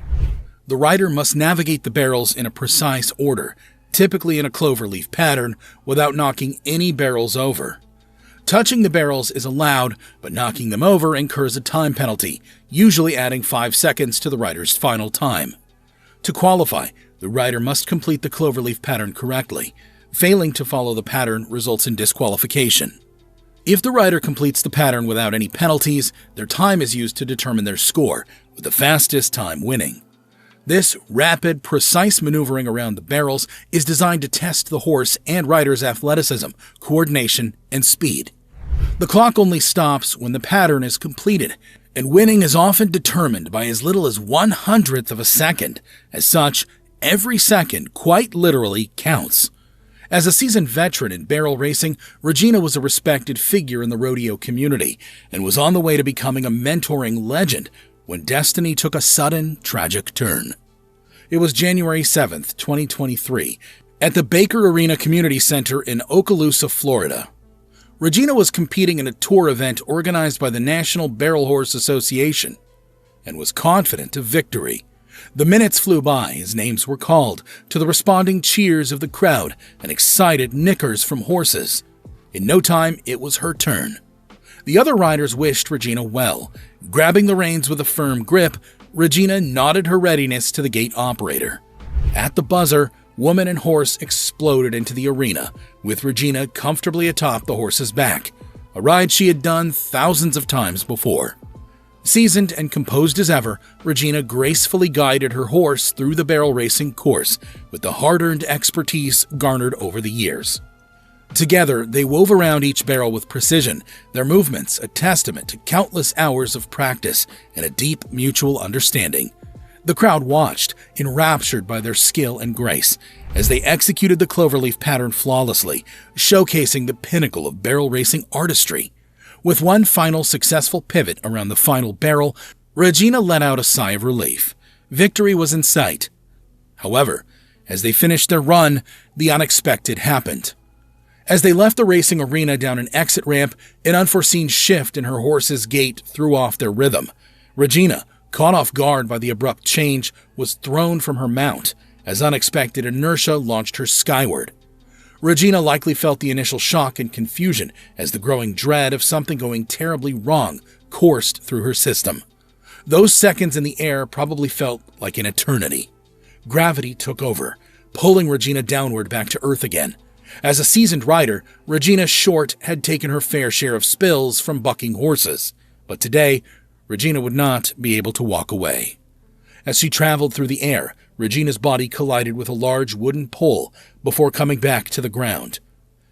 The rider must navigate the barrels in a precise order, typically in a cloverleaf pattern, without knocking any barrels over. Touching the barrels is allowed, but knocking them over incurs a time penalty, usually adding 5 seconds to the rider's final time. To qualify, the rider must complete the cloverleaf pattern correctly. Failing to follow the pattern results in disqualification. If the rider completes the pattern without any penalties, their time is used to determine their score, with the fastest time winning. This rapid, precise maneuvering around the barrels is designed to test the horse and rider's athleticism, coordination, and speed. The clock only stops when the pattern is completed, and winning is often determined by as little as 1/100th of a second. As such, every second quite literally counts. As a seasoned veteran in barrel racing, Regina was a respected figure in the rodeo community and was on the way to becoming a mentoring legend when destiny took a sudden, tragic turn. It was January 7th, 2023, at the Baker Arena Community Center in Okaloosa, Florida. Regina was competing in a tour event organized by the National Barrel Horse Association and was confident of victory. The minutes flew by as names were called, to the responding cheers of the crowd and excited nickers from horses. In no time, it was her turn. The other riders wished Regina well. Grabbing the reins with a firm grip, Regina nodded her readiness to the gate operator. At the buzzer, woman and horse exploded into the arena, with Regina comfortably atop the horse's back, a ride she had done thousands of times before. Seasoned and composed as ever, Regina gracefully guided her horse through the barrel racing course with the hard-earned expertise garnered over the years. Together, they wove around each barrel with precision, their movements a testament to countless hours of practice and a deep mutual understanding. The crowd watched, enraptured by their skill and grace, as they executed the cloverleaf pattern flawlessly, showcasing the pinnacle of barrel racing artistry. With one final successful pivot around the final barrel, Regina let out a sigh of relief. Victory was in sight. However, as they finished their run, the unexpected happened. As they left the racing arena down an exit ramp, an unforeseen shift in her horse's gait threw off their rhythm. Regina, caught off guard by the abrupt change, was thrown from her mount as unexpected inertia launched her skyward. Regina likely felt the initial shock and confusion as the growing dread of something going terribly wrong coursed through her system. Those seconds in the air probably felt like an eternity. Gravity took over, pulling Regina downward back to earth again. As a seasoned rider, Regina Short had taken her fair share of spills from bucking horses, but today, Regina would not be able to walk away. As she traveled through the air, Regina's body collided with a large wooden pole before coming back to the ground.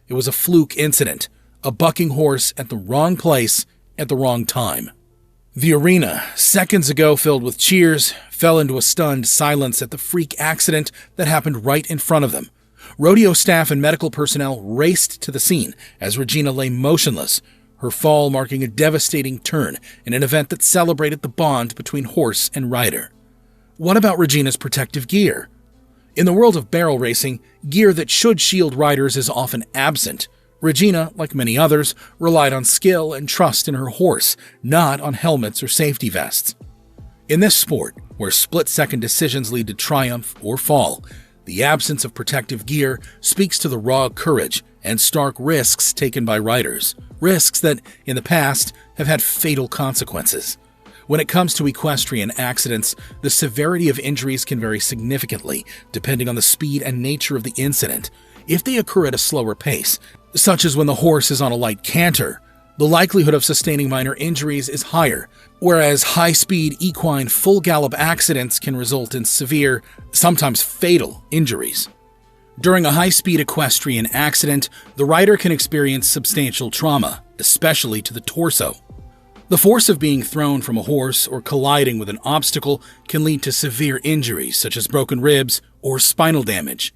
It was a fluke incident, a bucking horse at the wrong place at the wrong time. The arena, seconds ago filled with cheers, fell into a stunned silence at the freak accident that happened right in front of them. Rodeo staff and medical personnel raced to the scene as Regina lay motionless, her fall marking a devastating turn in an event that celebrated the bond between horse and rider. What about Regina's protective gear? In the world of barrel racing, gear that should shield riders is often absent. Regina, like many others, relied on skill and trust in her horse, not on helmets or safety vests. In this sport, where split-second decisions lead to triumph or fall, the absence of protective gear speaks to the raw courage and stark risks taken by riders, risks that, in the past, have had fatal consequences. When it comes to equestrian accidents, the severity of injuries can vary significantly depending on the speed and nature of the incident. If they occur at a slower pace, such as when the horse is on a light canter, the likelihood of sustaining minor injuries is higher, whereas high-speed equine full-gallop accidents can result in severe, sometimes fatal, injuries. During a high-speed equestrian accident, the rider can experience substantial trauma, especially to the torso. The force of being thrown from a horse or colliding with an obstacle can lead to severe injuries such as broken ribs or spinal damage.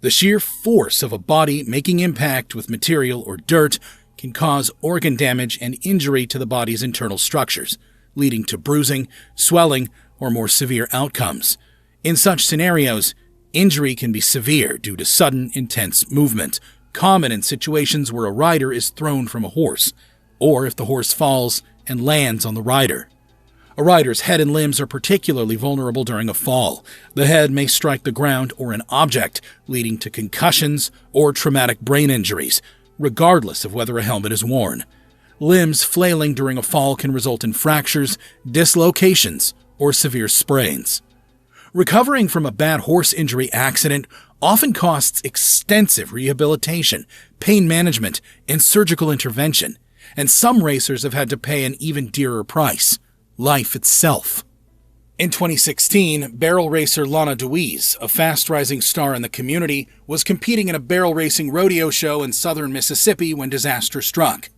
The sheer force of a body making impact with material or dirt can cause organ damage and injury to the body's internal structures, leading to bruising, swelling, or more severe outcomes. In such scenarios, injury can be severe due to sudden, intense movement, common in situations where a rider is thrown from a horse, or if the horse falls and lands on the rider. A rider's head and limbs are particularly vulnerable during a fall. The head may strike the ground or an object, leading to concussions or traumatic brain injuries, regardless of whether a helmet is worn. Limbs flailing during a fall can result in fractures, dislocations, or severe sprains. Recovering from a bad horse injury accident often costs extensive rehabilitation, pain management, and surgical intervention, and some racers have had to pay an even dearer price: life itself. In 2016, barrel racer Lara Dewees, a fast-rising star in the community, was competing in a barrel racing rodeo show in southern Mississippi when disaster struck.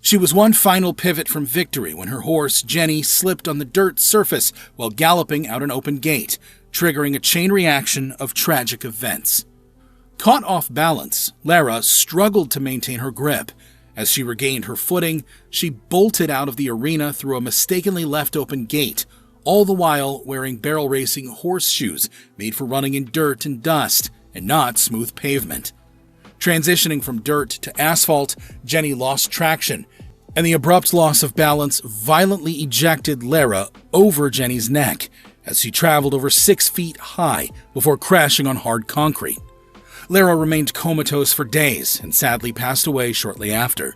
She was one final pivot from victory when her horse, Jenny, slipped on the dirt surface while galloping out an open gate, triggering a chain reaction of tragic events. Caught off balance, Lara struggled to maintain her grip. As she regained her footing, she bolted out of the arena through a mistakenly left open gate, all the while wearing barrel racing horseshoes made for running in dirt and dust and not smooth pavement. Transitioning from dirt to asphalt, Jenny lost traction, and the abrupt loss of balance violently ejected Lara over Jenny's neck as she traveled over 6 feet high before crashing on hard concrete. Lara remained comatose for days and sadly passed away shortly after.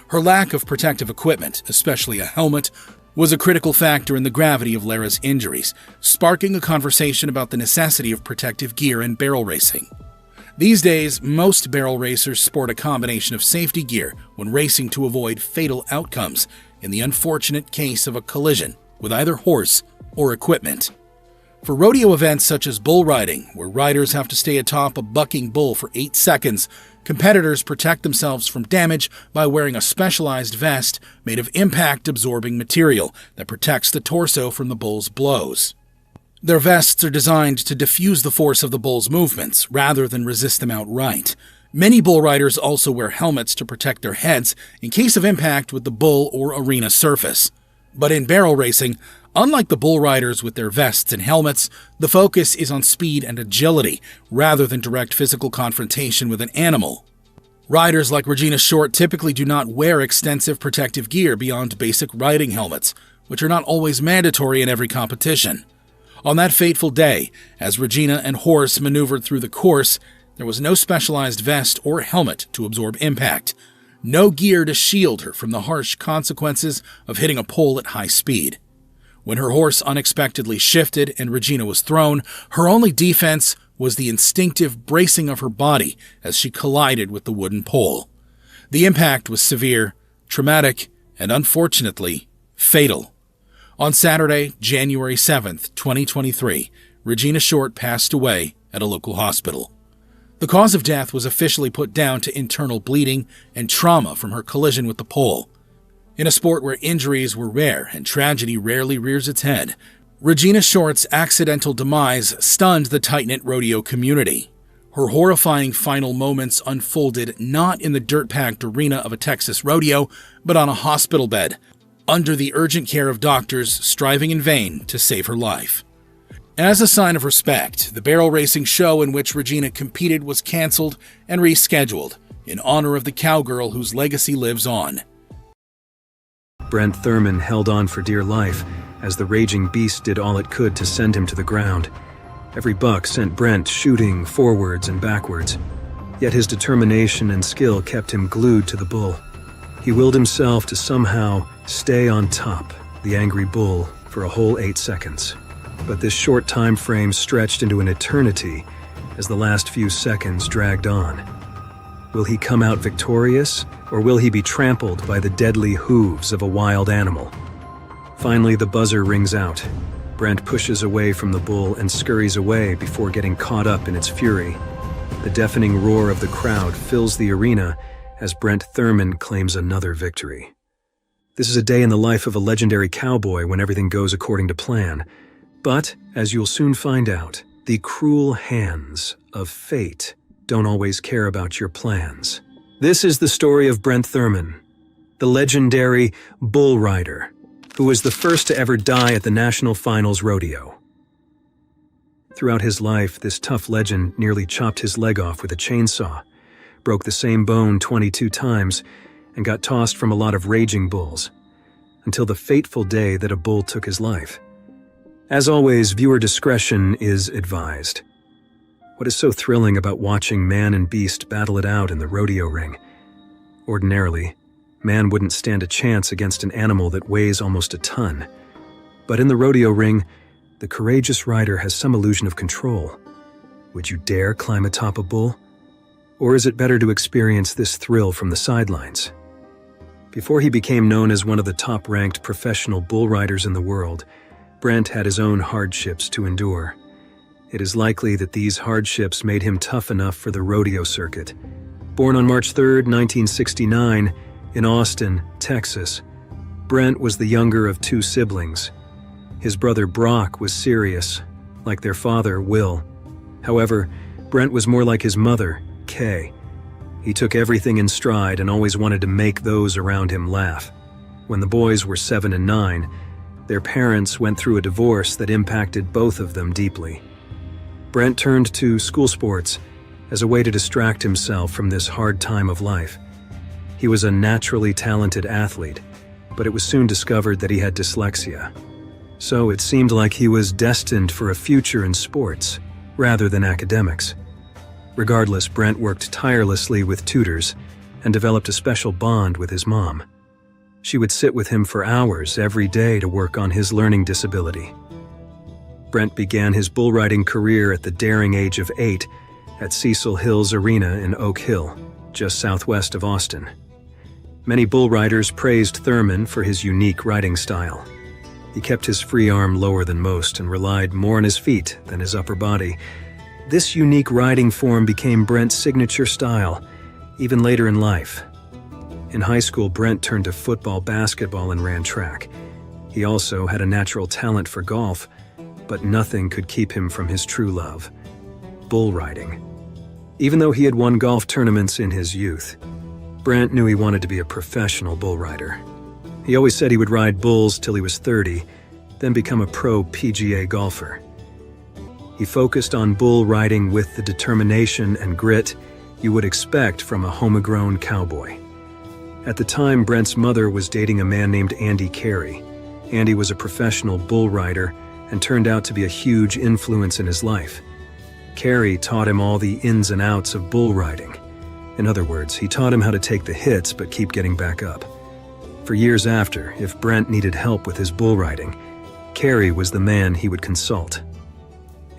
Her lack of protective equipment, especially a helmet, was a critical factor in the gravity of Lara's injuries, sparking a conversation about the necessity of protective gear in barrel racing. These days, most barrel racers sport a combination of safety gear when racing to avoid fatal outcomes in the unfortunate case of a collision with either horse or equipment. For rodeo events such as bullriding, where riders have to stay atop a bucking bull for 8 seconds, competitors protect themselves from damage by wearing a specialized vest made of impact-absorbing material that protects the torso from the bull's blows. Their vests are designed to diffuse the force of the bull's movements rather than resist them outright. Many bull riders also wear helmets to protect their heads in case of impact with the bull or arena surface. But in barrel racing, unlike the bull riders with their vests and helmets, the focus is on speed and agility rather than direct physical confrontation with an animal. Riders like Regina Short typically do not wear extensive protective gear beyond basic riding helmets, which are not always mandatory in every competition. On that fateful day, as Regina and horse maneuvered through the course, there was no specialized vest or helmet to absorb impact, no gear to shield her from the harsh consequences of hitting a pole at high speed. When her horse unexpectedly shifted and Regina was thrown, her only defense was the instinctive bracing of her body as she collided with the wooden pole. The impact was severe, traumatic, and unfortunately, fatal. On Saturday, January 7th, 2023, Regina Short passed away at a local hospital. The cause of death was officially put down to internal bleeding and trauma from her collision with the pole. In a sport where injuries were rare and tragedy rarely rears its head, Regina Short's accidental demise stunned the tight-knit rodeo community. Her horrifying final moments unfolded not in the dirt-packed arena of a Texas rodeo, but on a hospital bed, under the urgent care of doctors striving in vain to save her life. As a sign of respect, the barrel racing show in which Regina competed was canceled and rescheduled in honor of the cowgirl whose legacy lives on. Brent Thurman held on for dear life as the raging beast did all it could to send him to the ground. Every buck sent Brent shooting forwards and backwards, yet his determination and skill kept him glued to the bull. He willed himself to somehow stay on top, the angry bull, for a whole 8 seconds. But this short time frame stretched into an eternity as the last few seconds dragged on. Will he come out victorious, or will he be trampled by the deadly hooves of a wild animal? Finally, the buzzer rings out. Brent pushes away from the bull and scurries away before getting caught up in its fury. The deafening roar of the crowd fills the arena as Brent Thurman claims another victory. This is a day in the life of a legendary cowboy when everything goes according to plan. But, as you'll soon find out, the cruel hands of fate don't always care about your plans. This is the story of Brent Thurman, the legendary bull rider, who was the first to ever die at the National Finals Rodeo. Throughout his life, this tough legend nearly chopped his leg off with a chainsaw, broke the same bone 22 times, and got tossed from a lot of raging bulls, until the fateful day that a bull took his life. As always, viewer discretion is advised. What is so thrilling about watching man and beast battle it out in the rodeo ring? Ordinarily, man wouldn't stand a chance against an animal that weighs almost a ton. But in the rodeo ring, the courageous rider has some illusion of control. Would you dare climb atop a bull? Or is it better to experience this thrill from the sidelines? Before he became known as one of the top-ranked professional bull riders in the world, Brent had his own hardships to endure. It is likely that these hardships made him tough enough for the rodeo circuit. Born on March 3, 1969, in Austin, Texas, Brent was the younger of two siblings. His brother Brock was serious, like their father, Will. However, Brent was more like his mother, Kay. He took everything in stride and always wanted to make those around him laugh. When the boys were 7 and 9, their parents went through a divorce that impacted both of them deeply. Brent turned to school sports as a way to distract himself from this hard time of life. He was a naturally talented athlete, but it was soon discovered that he had dyslexia. So it seemed like he was destined for a future in sports, rather than academics. Regardless, Brent worked tirelessly with tutors and developed a special bond with his mom. She would sit with him for hours every day to work on his learning disability. Brent began his bull riding career at the daring age of 8 at Cecil Hills Arena in Oak Hill, just southwest of Austin. Many bull riders praised Thurman for his unique riding style. He kept his free arm lower than most and relied more on his feet than his upper body. This unique riding form became Brent's signature style, even later in life. In high school, Brent turned to football, basketball, and ran track. He also had a natural talent for golf, but nothing could keep him from his true love, bull riding. Even though he had won golf tournaments in his youth, Brent knew he wanted to be a professional bull rider. He always said he would ride bulls till he was 30, then become a pro PGA golfer. He focused on bull riding with the determination and grit you would expect from a homegrown cowboy. At the time, Brent's mother was dating a man named Andy Carey. Andy was a professional bull rider and turned out to be a huge influence in his life. Carey taught him all the ins and outs of bull riding. In other words, he taught him how to take the hits but keep getting back up. For years after, if Brent needed help with his bull riding, Carey was the man he would consult.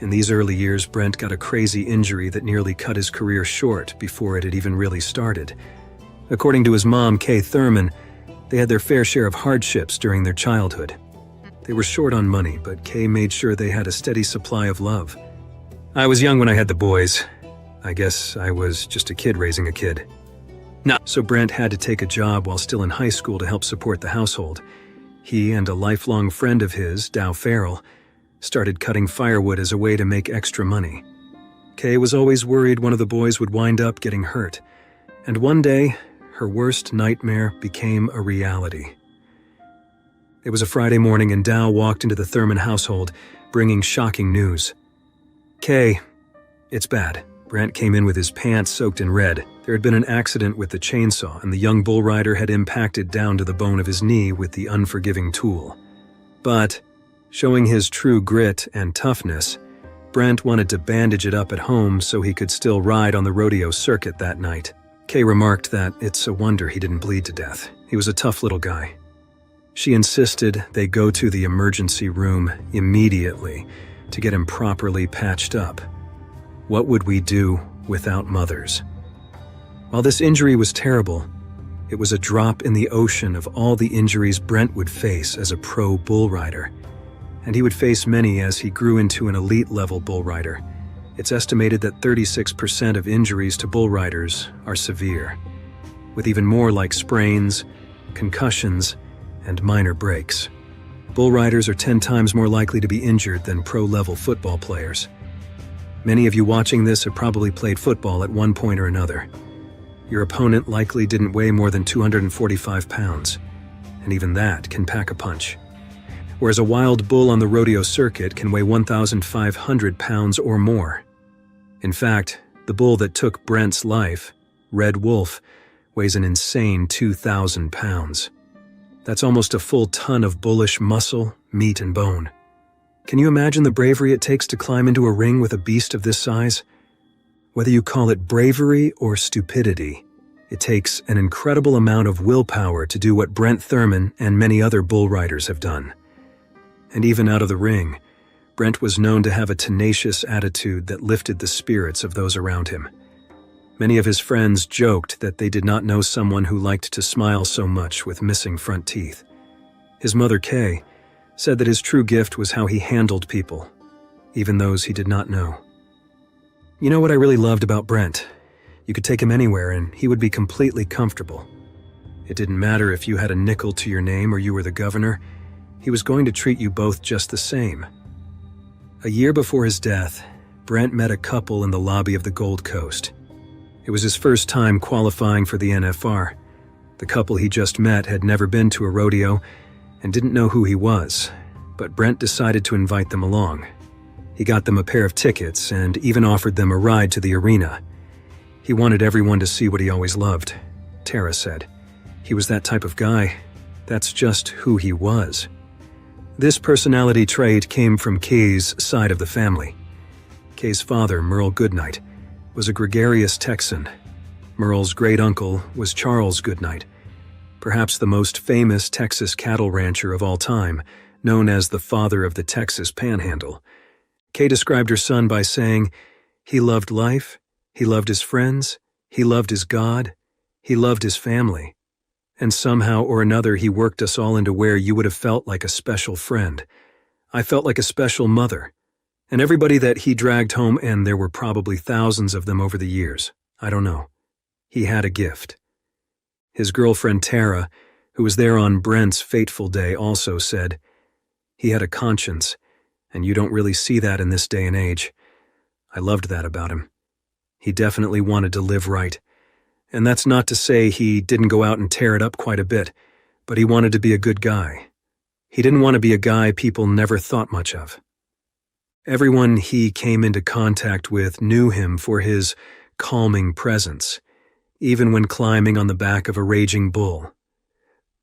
In these early years, Brent got a crazy injury that nearly cut his career short before it had even really started. According to his mom, Kay Thurman, they had their fair share of hardships during their childhood. They were short on money, but Kay made sure they had a steady supply of love. "I was young when I had the boys. I guess I was just a kid raising a kid." So Brent had to take a job while still in high school to help support the household. He and a lifelong friend of his, Dow Farrell, started cutting firewood as a way to make extra money. Kay was always worried one of the boys would wind up getting hurt, and one day, her worst nightmare became a reality. It was a Friday morning and Dow walked into the Thurman household, bringing shocking news. "Kay, it's bad." Brent came in with his pants soaked in red. There had been an accident with the chainsaw, and the young bull rider had impacted down to the bone of his knee with the unforgiving tool. But, showing his true grit and toughness, Brent wanted to bandage it up at home so he could still ride on the rodeo circuit that night. Kay remarked that it's a wonder he didn't bleed to death. He was a tough little guy. She insisted they go to the emergency room immediately to get him properly patched up. What would we do without mothers? While this injury was terrible, it was a drop in the ocean of all the injuries Brent would face as a pro bull rider. And he would face many as he grew into an elite-level bull rider. It's estimated that 36% of injuries to bull riders are severe, with even more like sprains, concussions, and minor breaks. Bull riders are 10 times more likely to be injured than pro-level football players. Many of you watching this have probably played football at one point or another. Your opponent likely didn't weigh more than 245 pounds, and even that can pack a punch. Whereas a wild bull on the rodeo circuit can weigh 1,500 pounds or more. In fact, the bull that took Brent's life, Red Wolf, weighs an insane 2,000 pounds. That's almost a full ton of bullish muscle, meat, and bone. Can you imagine the bravery it takes to climb into a ring with a beast of this size? Whether you call it bravery or stupidity, it takes an incredible amount of willpower to do what Brent Thurman and many other bull riders have done. And even out of the ring, Brent was known to have a tenacious attitude that lifted the spirits of those around him. Many of his friends joked that they did not know someone who liked to smile so much with missing front teeth. His mother, Kay, said that his true gift was how he handled people, even those he did not know. You know what I really loved about Brent? You could take him anywhere and he would be completely comfortable. It didn't matter if you had a nickel to your name or you were the governor, he was going to treat you both just the same. A year before his death, Brent met a couple in the lobby of the Gold Coast. It was his first time qualifying for the NFR. The couple he just met had never been to a rodeo and didn't know who he was, but Brent decided to invite them along. He got them a pair of tickets and even offered them a ride to the arena. He wanted everyone to see what he always loved, Tara said. He was that type of guy. That's just who he was. This personality trait came from Kay's side of the family. Kay's father, Merle Goodnight, was a gregarious Texan. Merle's great-uncle was Charles Goodnight, perhaps the most famous Texas cattle rancher of all time, known as the father of the Texas Panhandle. Kay described her son by saying, "He loved life, he loved his friends, he loved his God, he loved his family. And somehow or another he worked us all into where you would have felt like a special friend. I felt like a special mother. And everybody that he dragged home, and there were probably thousands of them over the years, I don't know. He had a gift." His girlfriend Tara, who was there on Brent's fateful day, also said, "He had a conscience, and you don't really see that in this day and age. I loved that about him. He definitely wanted to live right. And that's not to say he didn't go out and tear it up quite a bit, but he wanted to be a good guy. He didn't want to be a guy people never thought much of." Everyone he came into contact with knew him for his calming presence, even when climbing on the back of a raging bull.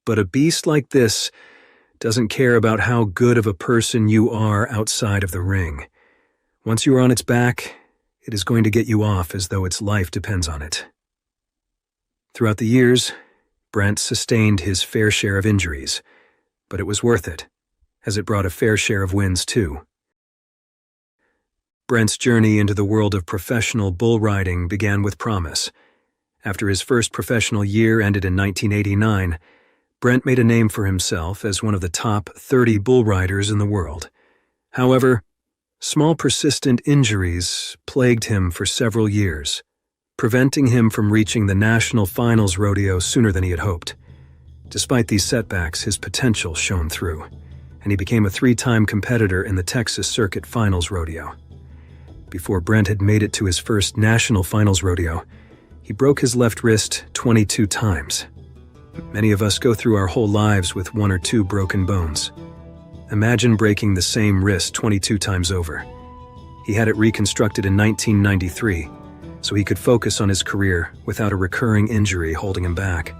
But a beast like this doesn't care about how good of a person you are outside of the ring. Once you are on its back, it is going to get you off as though its life depends on it. Throughout the years, Brent sustained his fair share of injuries, but it was worth it, as it brought a fair share of wins too. Brent's journey into the world of professional bull riding began with promise. After his first professional year ended in 1989, Brent made a name for himself as one of the top 30 bull riders in the world. However, small persistent injuries plagued him for several years, preventing him from reaching the national finals rodeo sooner than he had hoped. Despite these setbacks, his potential shone through, and he became a 3-time competitor in the Texas Circuit Finals Rodeo. Before Brent had made it to his first national finals rodeo, he broke his left wrist 22 times. Many of us go through our whole lives with 1 or 2 broken bones. Imagine breaking the same wrist 22 times over. He had it reconstructed in 1993, so he could focus on his career without a recurring injury holding him back.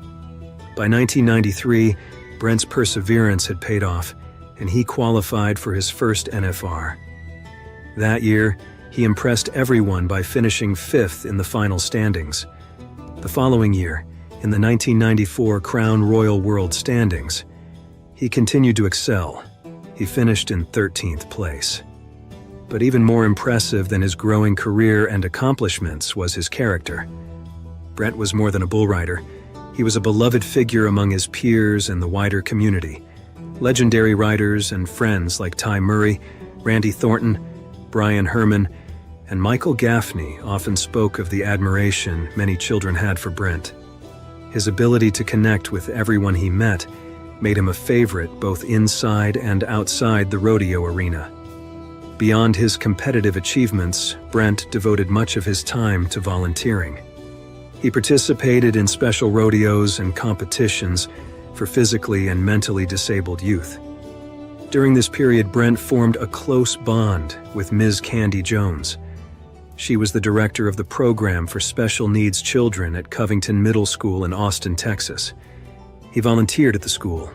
By 1993, Brent's perseverance had paid off, and he qualified for his first NFR. That year, he impressed everyone by finishing 5th in the final standings. The following year, in the 1994 Crown Royal World Standings, he continued to excel. He finished in 13th place. But even more impressive than his growing career and accomplishments was his character. Brent was more than a bull rider. He was a beloved figure among his peers and the wider community. Legendary riders and friends like Ty Murray, Randy Thornton, Brian Herman, and Michael Gaffney often spoke of the admiration many children had for Brent. His ability to connect with everyone he met made him a favorite both inside and outside the rodeo arena. Beyond his competitive achievements, Brent devoted much of his time to volunteering. He participated in special rodeos and competitions for physically and mentally disabled youth. During this period, Brent formed a close bond with Ms. Candy Jones. She was the director of the program for special needs children at Covington Middle School in Austin, Texas. He volunteered at the school,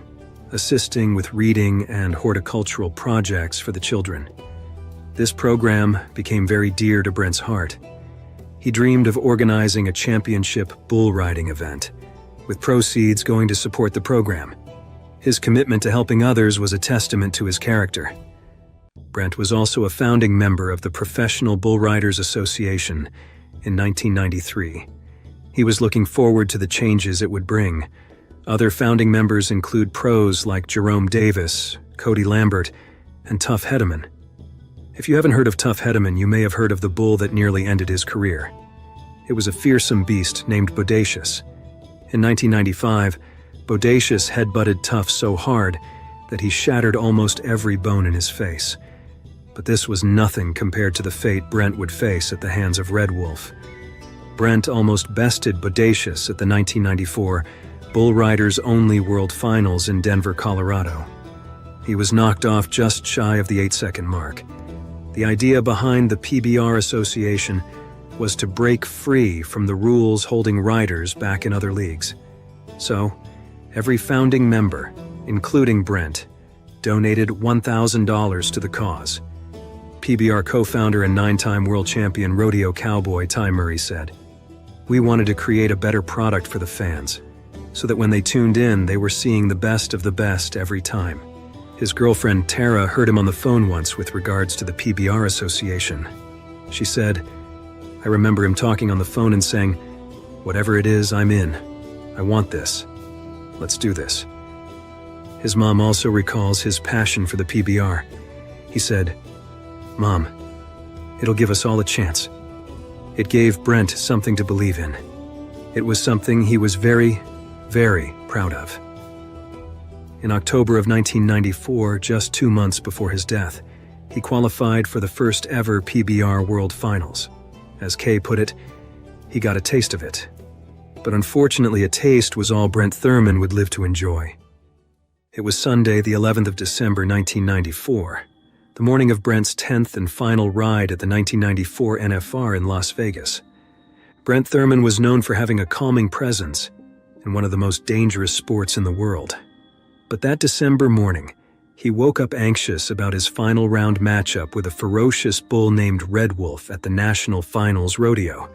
assisting with reading and horticultural projects for the children. This program became very dear to Brent's heart. He dreamed of organizing a championship bullriding event, with proceeds going to support the program. His commitment to helping others was a testament to his character. Brent was also a founding member of the Professional Bull Riders Association in 1993. He was looking forward to the changes it would bring. Other founding members include pros like Jerome Davis, Cody Lambert, and Tuff Hedeman. If you haven't heard of Tuff Hedeman, you may have heard of the bull that nearly ended his career. It was a fearsome beast named Bodacious. In 1995, Bodacious headbutted Tuff so hard that he shattered almost every bone in his face. But this was nothing compared to the fate Brent would face at the hands of Red Wolf. Brent almost bested Bodacious at the 1994 Bull Riders Only World Finals in Denver, Colorado. He was knocked off just shy of the 8-second mark. The idea behind the PBR Association was to break free from the rules holding riders back in other leagues. So, every founding member, including Brent, donated $1,000 to the cause. PBR co-founder and 9-time world champion rodeo cowboy Ty Murray said, "We wanted to create a better product for the fans, so that when they tuned in, they were seeing the best of the best every time." His girlfriend Tara heard him on the phone once with regards to the PBR Association. She said, "I remember him talking on the phone and saying, 'Whatever it is, I'm in. I want this. Let's do this.'" His mom also recalls his passion for the PBR. He said, "Mom, it'll give us all a chance." It gave Brent something to believe in. It was something he was very, very proud of. In October of 1994, just 2 months before his death, he qualified for the first ever PBR World Finals. As Kay put it, he got a taste of it. But unfortunately, a taste was all Brent Thurman would live to enjoy. It was Sunday, the 11th of December, 1994, the morning of Brent's 10th and final ride at the 1994 NFR in Las Vegas. Brent Thurman was known for having a calming presence in one of the most dangerous sports in the world. But that December morning, he woke up anxious about his final round matchup with a ferocious bull named Red Wolf at the National Finals Rodeo.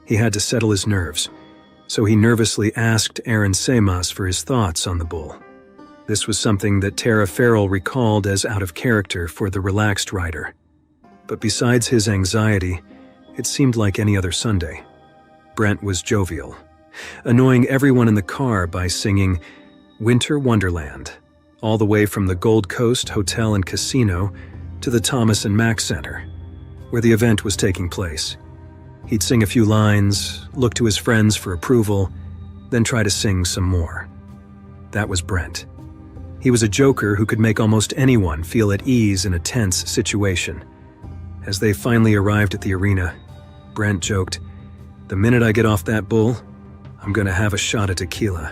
He had to settle his nerves, so he nervously asked Aaron Semas for his thoughts on the bull. This was something that Tara Farrell recalled as out of character for the relaxed rider. But besides his anxiety, it seemed like any other Sunday. Brent was jovial, annoying everyone in the car by singing Winter Wonderland, all the way from the Gold Coast Hotel and Casino to the Thomas and Mack Center, where the event was taking place. He'd sing a few lines, look to his friends for approval, then try to sing some more. That was Brent. He was a joker who could make almost anyone feel at ease in a tense situation. As they finally arrived at the arena, Brent joked, "The minute I get off that bull, I'm gonna have a shot at tequila."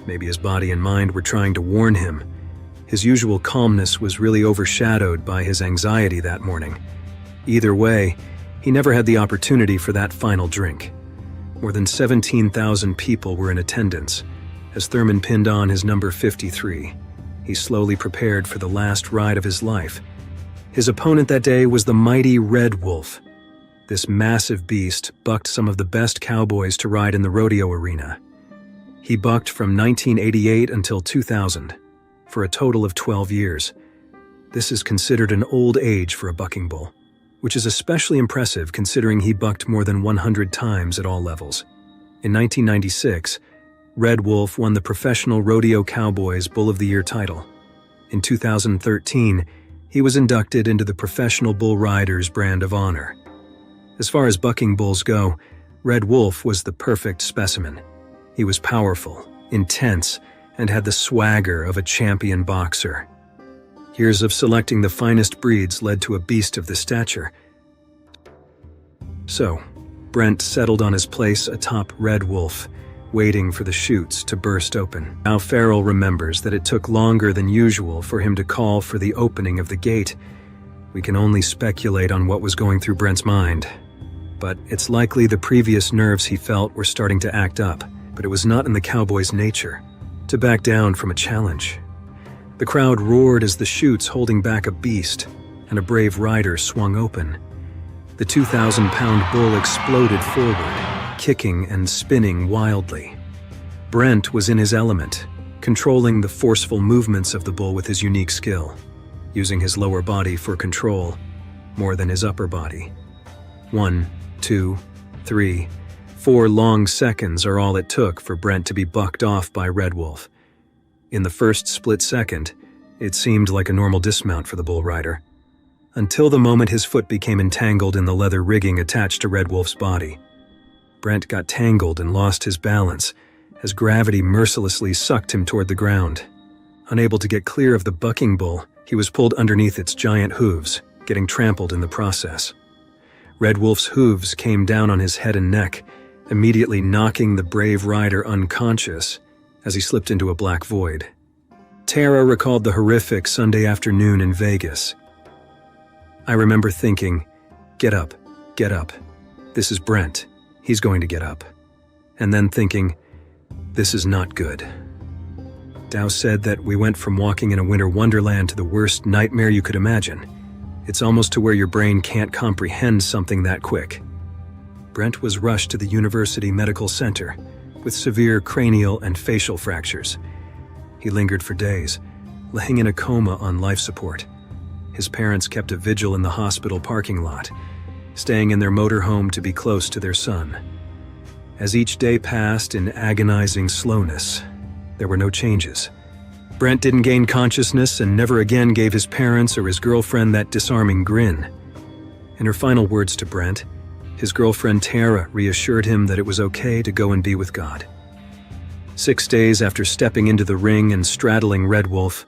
Maybe his body and mind were trying to warn him. His usual calmness was really overshadowed by his anxiety that morning. Either way, he never had the opportunity for that final drink. More than 17,000 people were in attendance. As Thurman pinned on his number 53, he slowly prepared for the last ride of his life. His opponent that day was the mighty Red Wolf. This massive beast bucked some of the best cowboys to ride in the rodeo arena. He bucked from 1988 until 2000, for a total of 12 years. This is considered an old age for a bucking bull, which is especially impressive considering he bucked more than 100 times at all levels. In 1996, Red Wolf won the Professional Rodeo Cowboys Bull of the Year title. In 2013, He was inducted into the Professional Bull Riders brand of honor. As far as bucking bulls go, Red Wolf was the perfect specimen. He was powerful, intense, and had the swagger of a champion boxer. Years of selecting the finest breeds led to a beast of this stature. So, Brent settled on his place atop Red Wolf, waiting for the chutes to burst open. Now Farrell remembers that it took longer than usual for him to call for the opening of the gate. We can only speculate on what was going through Brent's mind. But it's likely the previous nerves he felt were starting to act up, but it was not in the cowboy's nature to back down from a challenge. The crowd roared as the chutes holding back a beast, and a brave rider swung open. The 2,000-pound bull exploded forward, kicking and spinning wildly. Brent was in his element, controlling the forceful movements of the bull with his unique skill, using his lower body for control more than his upper body. 1, 2, 3, 4 long seconds are all it took for Brent to be bucked off by Red Wolf. In the first split second, it seemed like a normal dismount for the bull rider, until the moment his foot became entangled in the leather rigging attached to Red Wolf's body. Brent got tangled and lost his balance as gravity mercilessly sucked him toward the ground. Unable to get clear of the bucking bull, he was pulled underneath its giant hooves, getting trampled in the process. Red Wolf's hooves came down on his head and neck, immediately knocking the brave rider unconscious as he slipped into a black void. Tara recalled the horrific Sunday afternoon in Vegas. I remember thinking, get up, get up. This is Brent. He's going to get up. And then thinking, this is not good. Dow said that we went from walking in a winter wonderland to the worst nightmare you could imagine. It's almost to where your brain can't comprehend something that quick. Brent was rushed to the University Medical Center with severe cranial and facial fractures. He lingered for days, laying in a coma on life support. His parents kept a vigil in the hospital parking lot, staying in their motorhome to be close to their son. As each day passed in agonizing slowness, there were no changes. Brent didn't gain consciousness and never again gave his parents or his girlfriend that disarming grin. In her final words to Brent, his girlfriend Tara reassured him that it was okay to go and be with God. 6 days after stepping into the ring and straddling Red Wolf,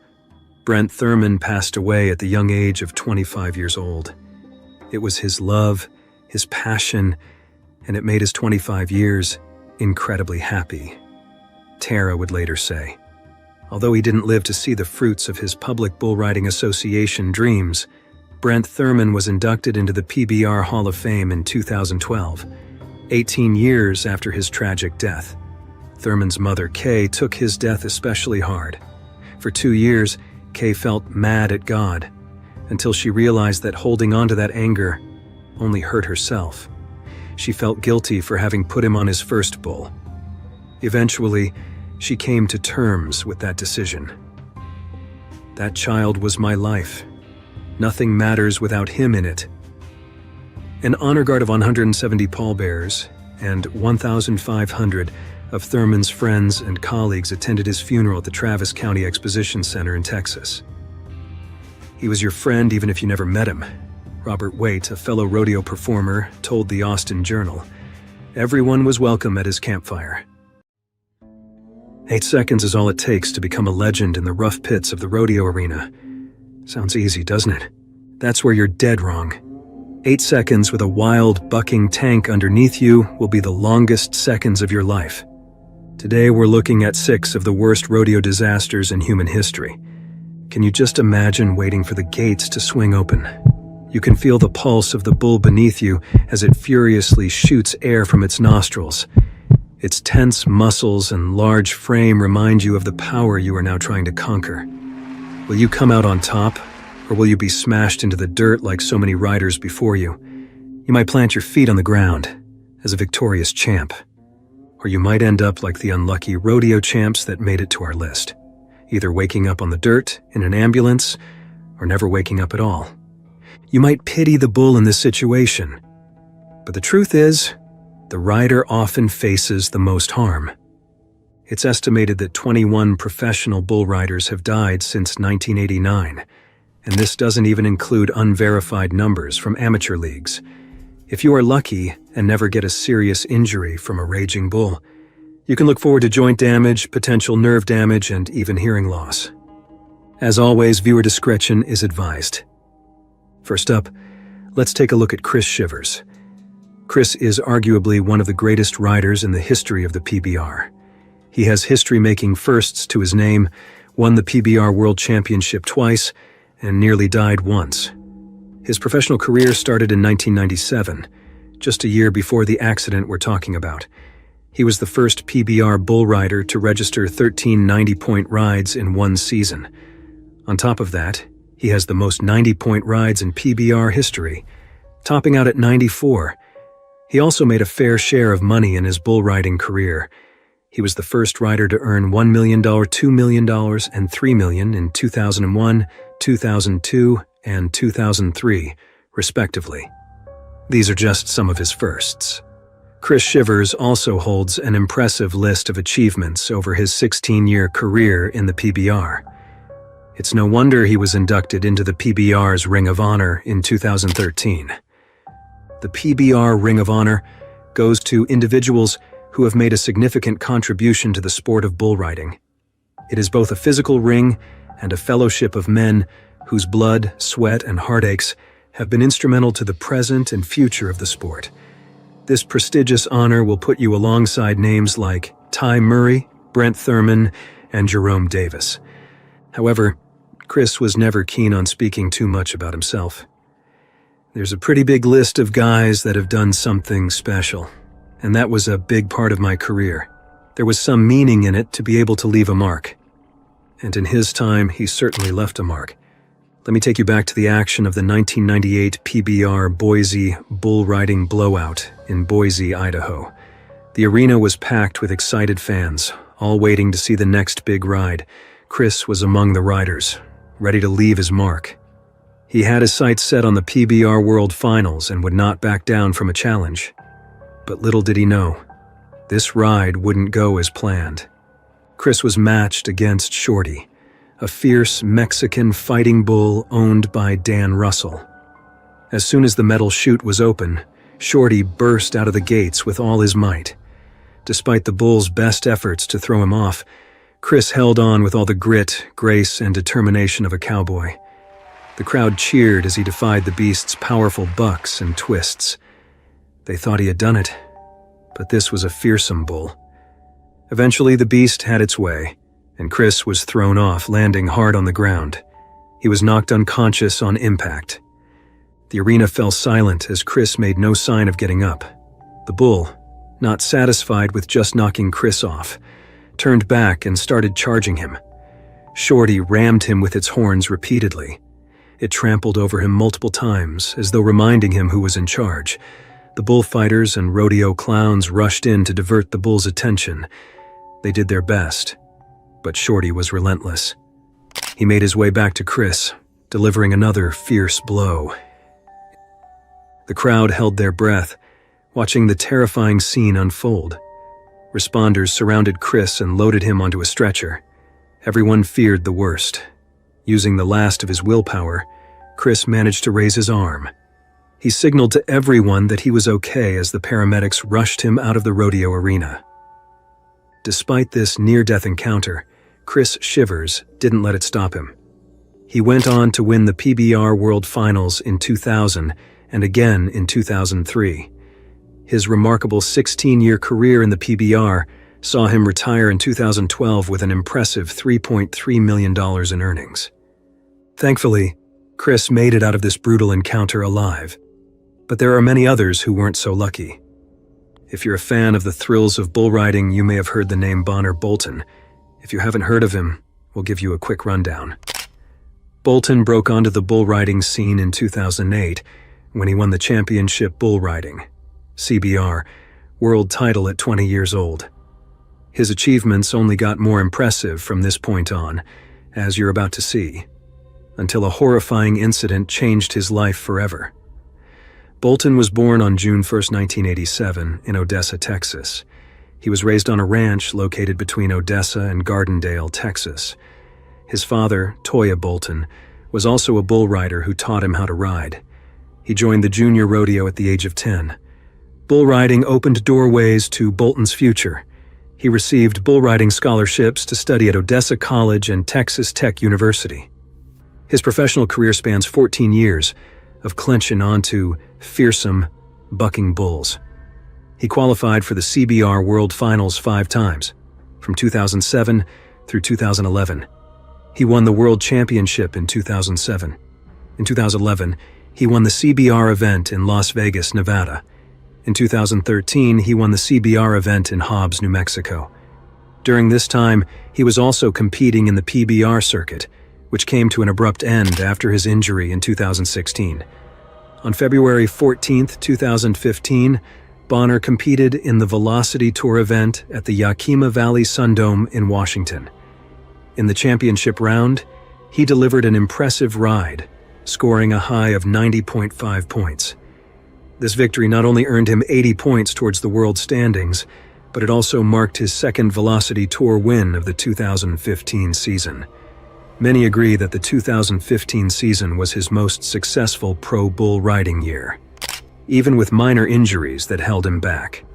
Brent Thurman passed away at the young age of 25 years old. It was his love, his passion, and it made his 25 years incredibly happy, Tara would later say. Although he didn't live to see the fruits of his Public Bull Riding Association dreams, Brent Thurman was inducted into the PBR Hall of Fame in 2012, 18 years after his tragic death. Thurman's mother, Kay, took his death especially hard. For 2 years, Kay felt mad at God, until she realized that holding on to that anger only hurt herself. She felt guilty for having put him on his first bull. Eventually, she came to terms with that decision. That child was my life. Nothing matters without him in it. An honor guard of 170 pallbearers and 1,500 of Thurman's friends and colleagues attended his funeral at the Travis County Exposition Center in Texas. He was your friend even if you never met him, Robert Waite, a fellow rodeo performer, told the Austin Journal. Everyone was welcome at his campfire. 8 seconds is all it takes to become a legend in the rough pits of the rodeo arena. Sounds easy, doesn't it? That's where you're dead wrong. 8 seconds with a wild, bucking tank underneath you will be the longest seconds of your life. Today we're looking at 6 of the worst rodeo disasters in human history. Can you just imagine waiting for the gates to swing open? You can feel the pulse of the bull beneath you as it furiously shoots air from its nostrils. Its tense muscles and large frame remind you of the power you are now trying to conquer. Will you come out on top, or will you be smashed into the dirt like so many riders before you? You might plant your feet on the ground as a victorious champ, or you might end up like the unlucky rodeo champs that made it to our list, either waking up on the dirt in an ambulance or never waking up at all. You might pity the bull in this situation, but the truth is, the rider often faces the most harm. It's estimated that 21 professional bull riders have died since 1989, and this doesn't even include unverified numbers from amateur leagues. If you are lucky and never get a serious injury from a raging bull, you can look forward to joint damage, potential nerve damage, and even hearing loss. As always, viewer discretion is advised. First up, let's take a look at Chris Shivers. Chris is arguably one of the greatest riders in the history of the PBR. He has history-making firsts to his name, won the PBR World Championship twice, and nearly died once. His professional career started in 1997, just a year before the accident we're talking about. He was the first PBR bull rider to register 13 90-point rides in one season. On top of that, he has the most 90-point rides in PBR history, topping out at 94. He also made a fair share of money in his bull riding career. He was the first rider to earn $1 million, $2 million, and $3 million in 2001, 2002, and 2003, respectively. These are just some of his firsts. Chris Shivers also holds an impressive list of achievements over his 16-year career in the PBR. It's no wonder he was inducted into the PBR's Ring of Honor in 2013. The PBR Ring of Honor goes to individuals who have made a significant contribution to the sport of bull riding. It is both a physical ring and a fellowship of men whose blood, sweat, and heartaches have been instrumental to the present and future of the sport. This prestigious honor will put you alongside names like Ty Murray, Brent Thurman, and Jerome Davis. However, Chris was never keen on speaking too much about himself. There's a pretty big list of guys that have done something special, and that was a big part of my career. There was some meaning in it to be able to leave a mark. And in his time, he certainly left a mark. Let me take you back to the action of the 1998 PBR Boise Bull Riding Blowout in Boise, Idaho. The arena was packed with excited fans, all waiting to see the next big ride. Chris was among the riders, ready to leave his mark. He had his sights set on the PBR World Finals and would not back down from a challenge. But little did he know, this ride wouldn't go as planned. Chris was matched against Shorty, a fierce Mexican fighting bull owned by Dan Russell. As soon as the metal chute was open, Shorty burst out of the gates with all his might. Despite the bull's best efforts to throw him off, Chris held on with all the grit, grace, and determination of a cowboy. The crowd cheered as he defied the beast's powerful bucks and twists. They thought he had done it, but this was a fearsome bull. Eventually, the beast had its way, and Chris was thrown off, landing hard on the ground. He was knocked unconscious on impact. The arena fell silent as Chris made no sign of getting up. The bull, not satisfied with just knocking Chris off, turned back and started charging him. Shorty rammed him with its horns repeatedly. It trampled over him multiple times, as though reminding him who was in charge. The bullfighters and rodeo clowns rushed in to divert the bull's attention. They did their best, but Shorty was relentless. He made his way back to Chris, delivering another fierce blow. The crowd held their breath, watching the terrifying scene unfold. Responders surrounded Chris and loaded him onto a stretcher. Everyone feared the worst. Using the last of his willpower, Chris managed to raise his arm. He signaled to everyone that he was okay as the paramedics rushed him out of the rodeo arena. Despite this near-death encounter, Chris Shivers didn't let it stop him. He went on to win the PBR World Finals in 2000 and again in 2003. His remarkable 16-year career in the PBR saw him retire in 2012 with an impressive $3.3 million in earnings. Thankfully, Chris made it out of this brutal encounter alive, but there are many others who weren't so lucky. If you're a fan of the thrills of bull riding, you may have heard the name Bonner Bolton. If you haven't heard of him, we'll give you a quick rundown. Bolton broke onto the bull riding scene in 2008 when he won the championship bull riding, CBR, world title at 20 years old. His achievements only got more impressive from this point on, as you're about to see, until a horrifying incident changed his life forever. Bolton was born on June 1, 1987, in Odessa, Texas. He was raised on a ranch located between Odessa and Gardendale, Texas. His father, Toya Bolton, was also a bull rider who taught him how to ride. He joined the junior rodeo at the age of 10. Bull riding opened doorways to Bolton's future. He received bull riding scholarships to study at Odessa College and Texas Tech University. His professional career spans 14 years of clenching onto fearsome, bucking bulls. He qualified for the CBR World Finals 5 times, from 2007 through 2011. He won the World Championship in 2007. In 2011, he won the CBR event in Las Vegas, Nevada. In 2013, he won the CBR event in Hobbs, New Mexico. During this time, he was also competing in the PBR circuit, which came to an abrupt end after his injury in 2016. On February 14, 2015, Bonner competed in the Velocity Tour event at the Yakima Valley Sundome in Washington. In the championship round, he delivered an impressive ride, scoring a high of 90.5 points. This victory not only earned him 80 points towards the world standings, but it also marked his second Velocity Tour win of the 2015 season. Many agree that the 2015 season was his most successful pro bull riding year, even with minor injuries that held him back.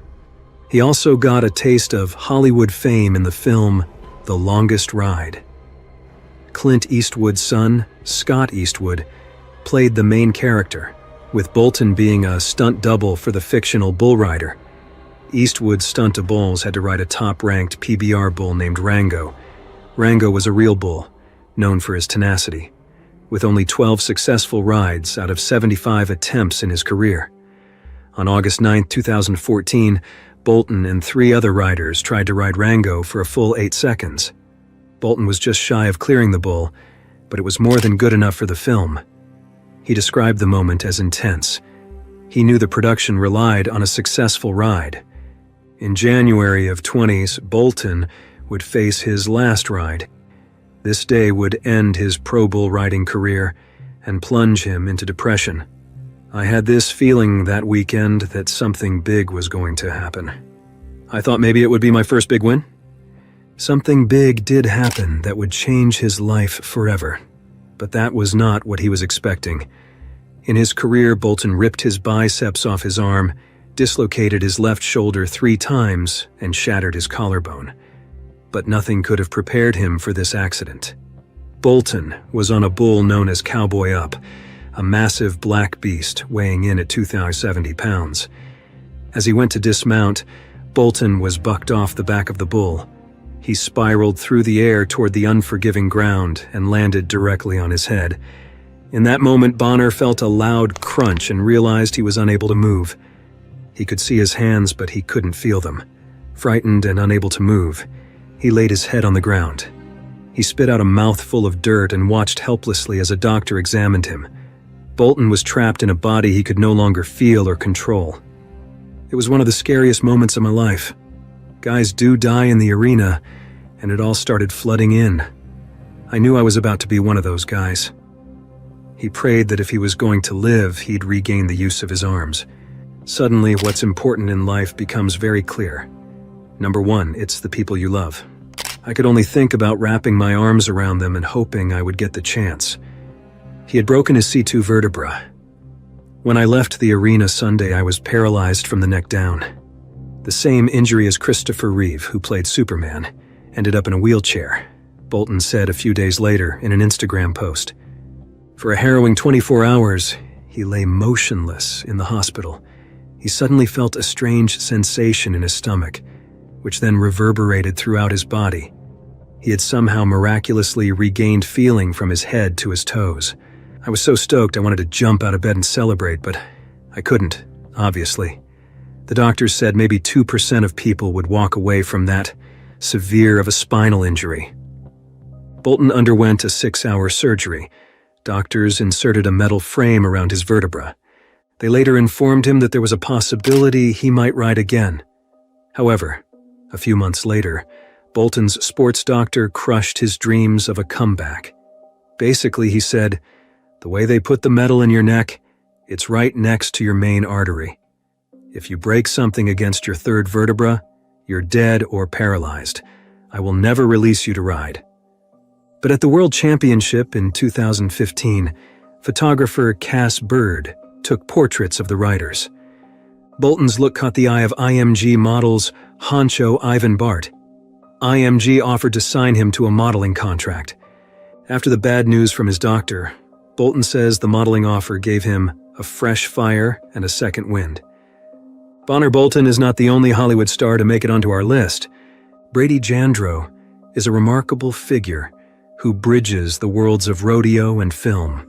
He also got a taste of Hollywood fame in the film The Longest Ride. Clint Eastwood's son, Scott Eastwood, played the main character, with Bolton being a stunt double for the fictional bull rider. Eastwood's stunt of bulls had to ride a top-ranked PBR bull named Rango. Rango was a real bull, known for his tenacity, with only 12 successful rides out of 75 attempts in his career. On August 9, 2014, Bolton and 3 other riders tried to ride Rango for a full 8 seconds. Bolton was just shy of clearing the bull, but it was more than good enough for the film. He described the moment as intense. He knew the production relied on a successful ride. In January of 20s, Bolton would face his last ride. This day would end his pro bull riding career and plunge him into depression. I had this feeling that weekend that something big was going to happen. I thought maybe it would be my first big win. Something big did happen that would change his life forever. But that was not what he was expecting. In his career, Bolton ripped his biceps off his arm, dislocated his left shoulder 3 times, and shattered his collarbone. But nothing could have prepared him for this accident. Bolton was on a bull known as Cowboy Up, a massive black beast weighing in at 2,070 pounds. As he went to dismount, Bolton was bucked off the back of the bull. He spiraled through the air toward the unforgiving ground and landed directly on his head. In that moment, Bonner felt a loud crunch and realized he was unable to move. He could see his hands, but he couldn't feel them. Frightened and unable to move, he laid his head on the ground. He spit out a mouthful of dirt and watched helplessly as a doctor examined him. Bolton was trapped in a body he could no longer feel or control. It was one of the scariest moments of my life. Guys do die in the arena, and it all started flooding in. I knew I was about to be one of those guys. He prayed that if he was going to live, he'd regain the use of his arms. Suddenly, what's important in life becomes very clear. Number 1, it's the people you love. I could only think about wrapping my arms around them and hoping I would get the chance. He had broken his C2 vertebra. When I left the arena Sunday, I was paralyzed from the neck down. The same injury as Christopher Reeve, who played Superman, ended up in a wheelchair, Bolton said a few days later in an Instagram post. For a harrowing 24 hours, he lay motionless in the hospital. He suddenly felt a strange sensation in his stomach, which then reverberated throughout his body. He had somehow miraculously regained feeling from his head to his toes. I was so stoked I wanted to jump out of bed and celebrate, but I couldn't, obviously. The doctors said maybe 2% of people would walk away from that severe of a spinal injury. Bolton underwent a 6-hour surgery. Doctors inserted a metal frame around his vertebra. They later informed him that there was a possibility he might ride again. However, a few months later, Bolton's sports doctor crushed his dreams of a comeback. Basically, he said, "The way they put the metal in your neck, it's right next to your main artery. If you break something against your 3rd vertebra, you're dead or paralyzed. I will never release you to ride." But at the World Championship in 2015, photographer Cass Bird took portraits of the riders. Bolton's look caught the eye of IMG models honcho Ivan Bart. IMG offered to sign him to a modeling contract. After the bad news from his doctor, Bolton says the modeling offer gave him a fresh fire and a second wind. Bonner Bolton is not the only Hollywood star to make it onto our list. Brady Jandreau is a remarkable figure who bridges the worlds of rodeo and film.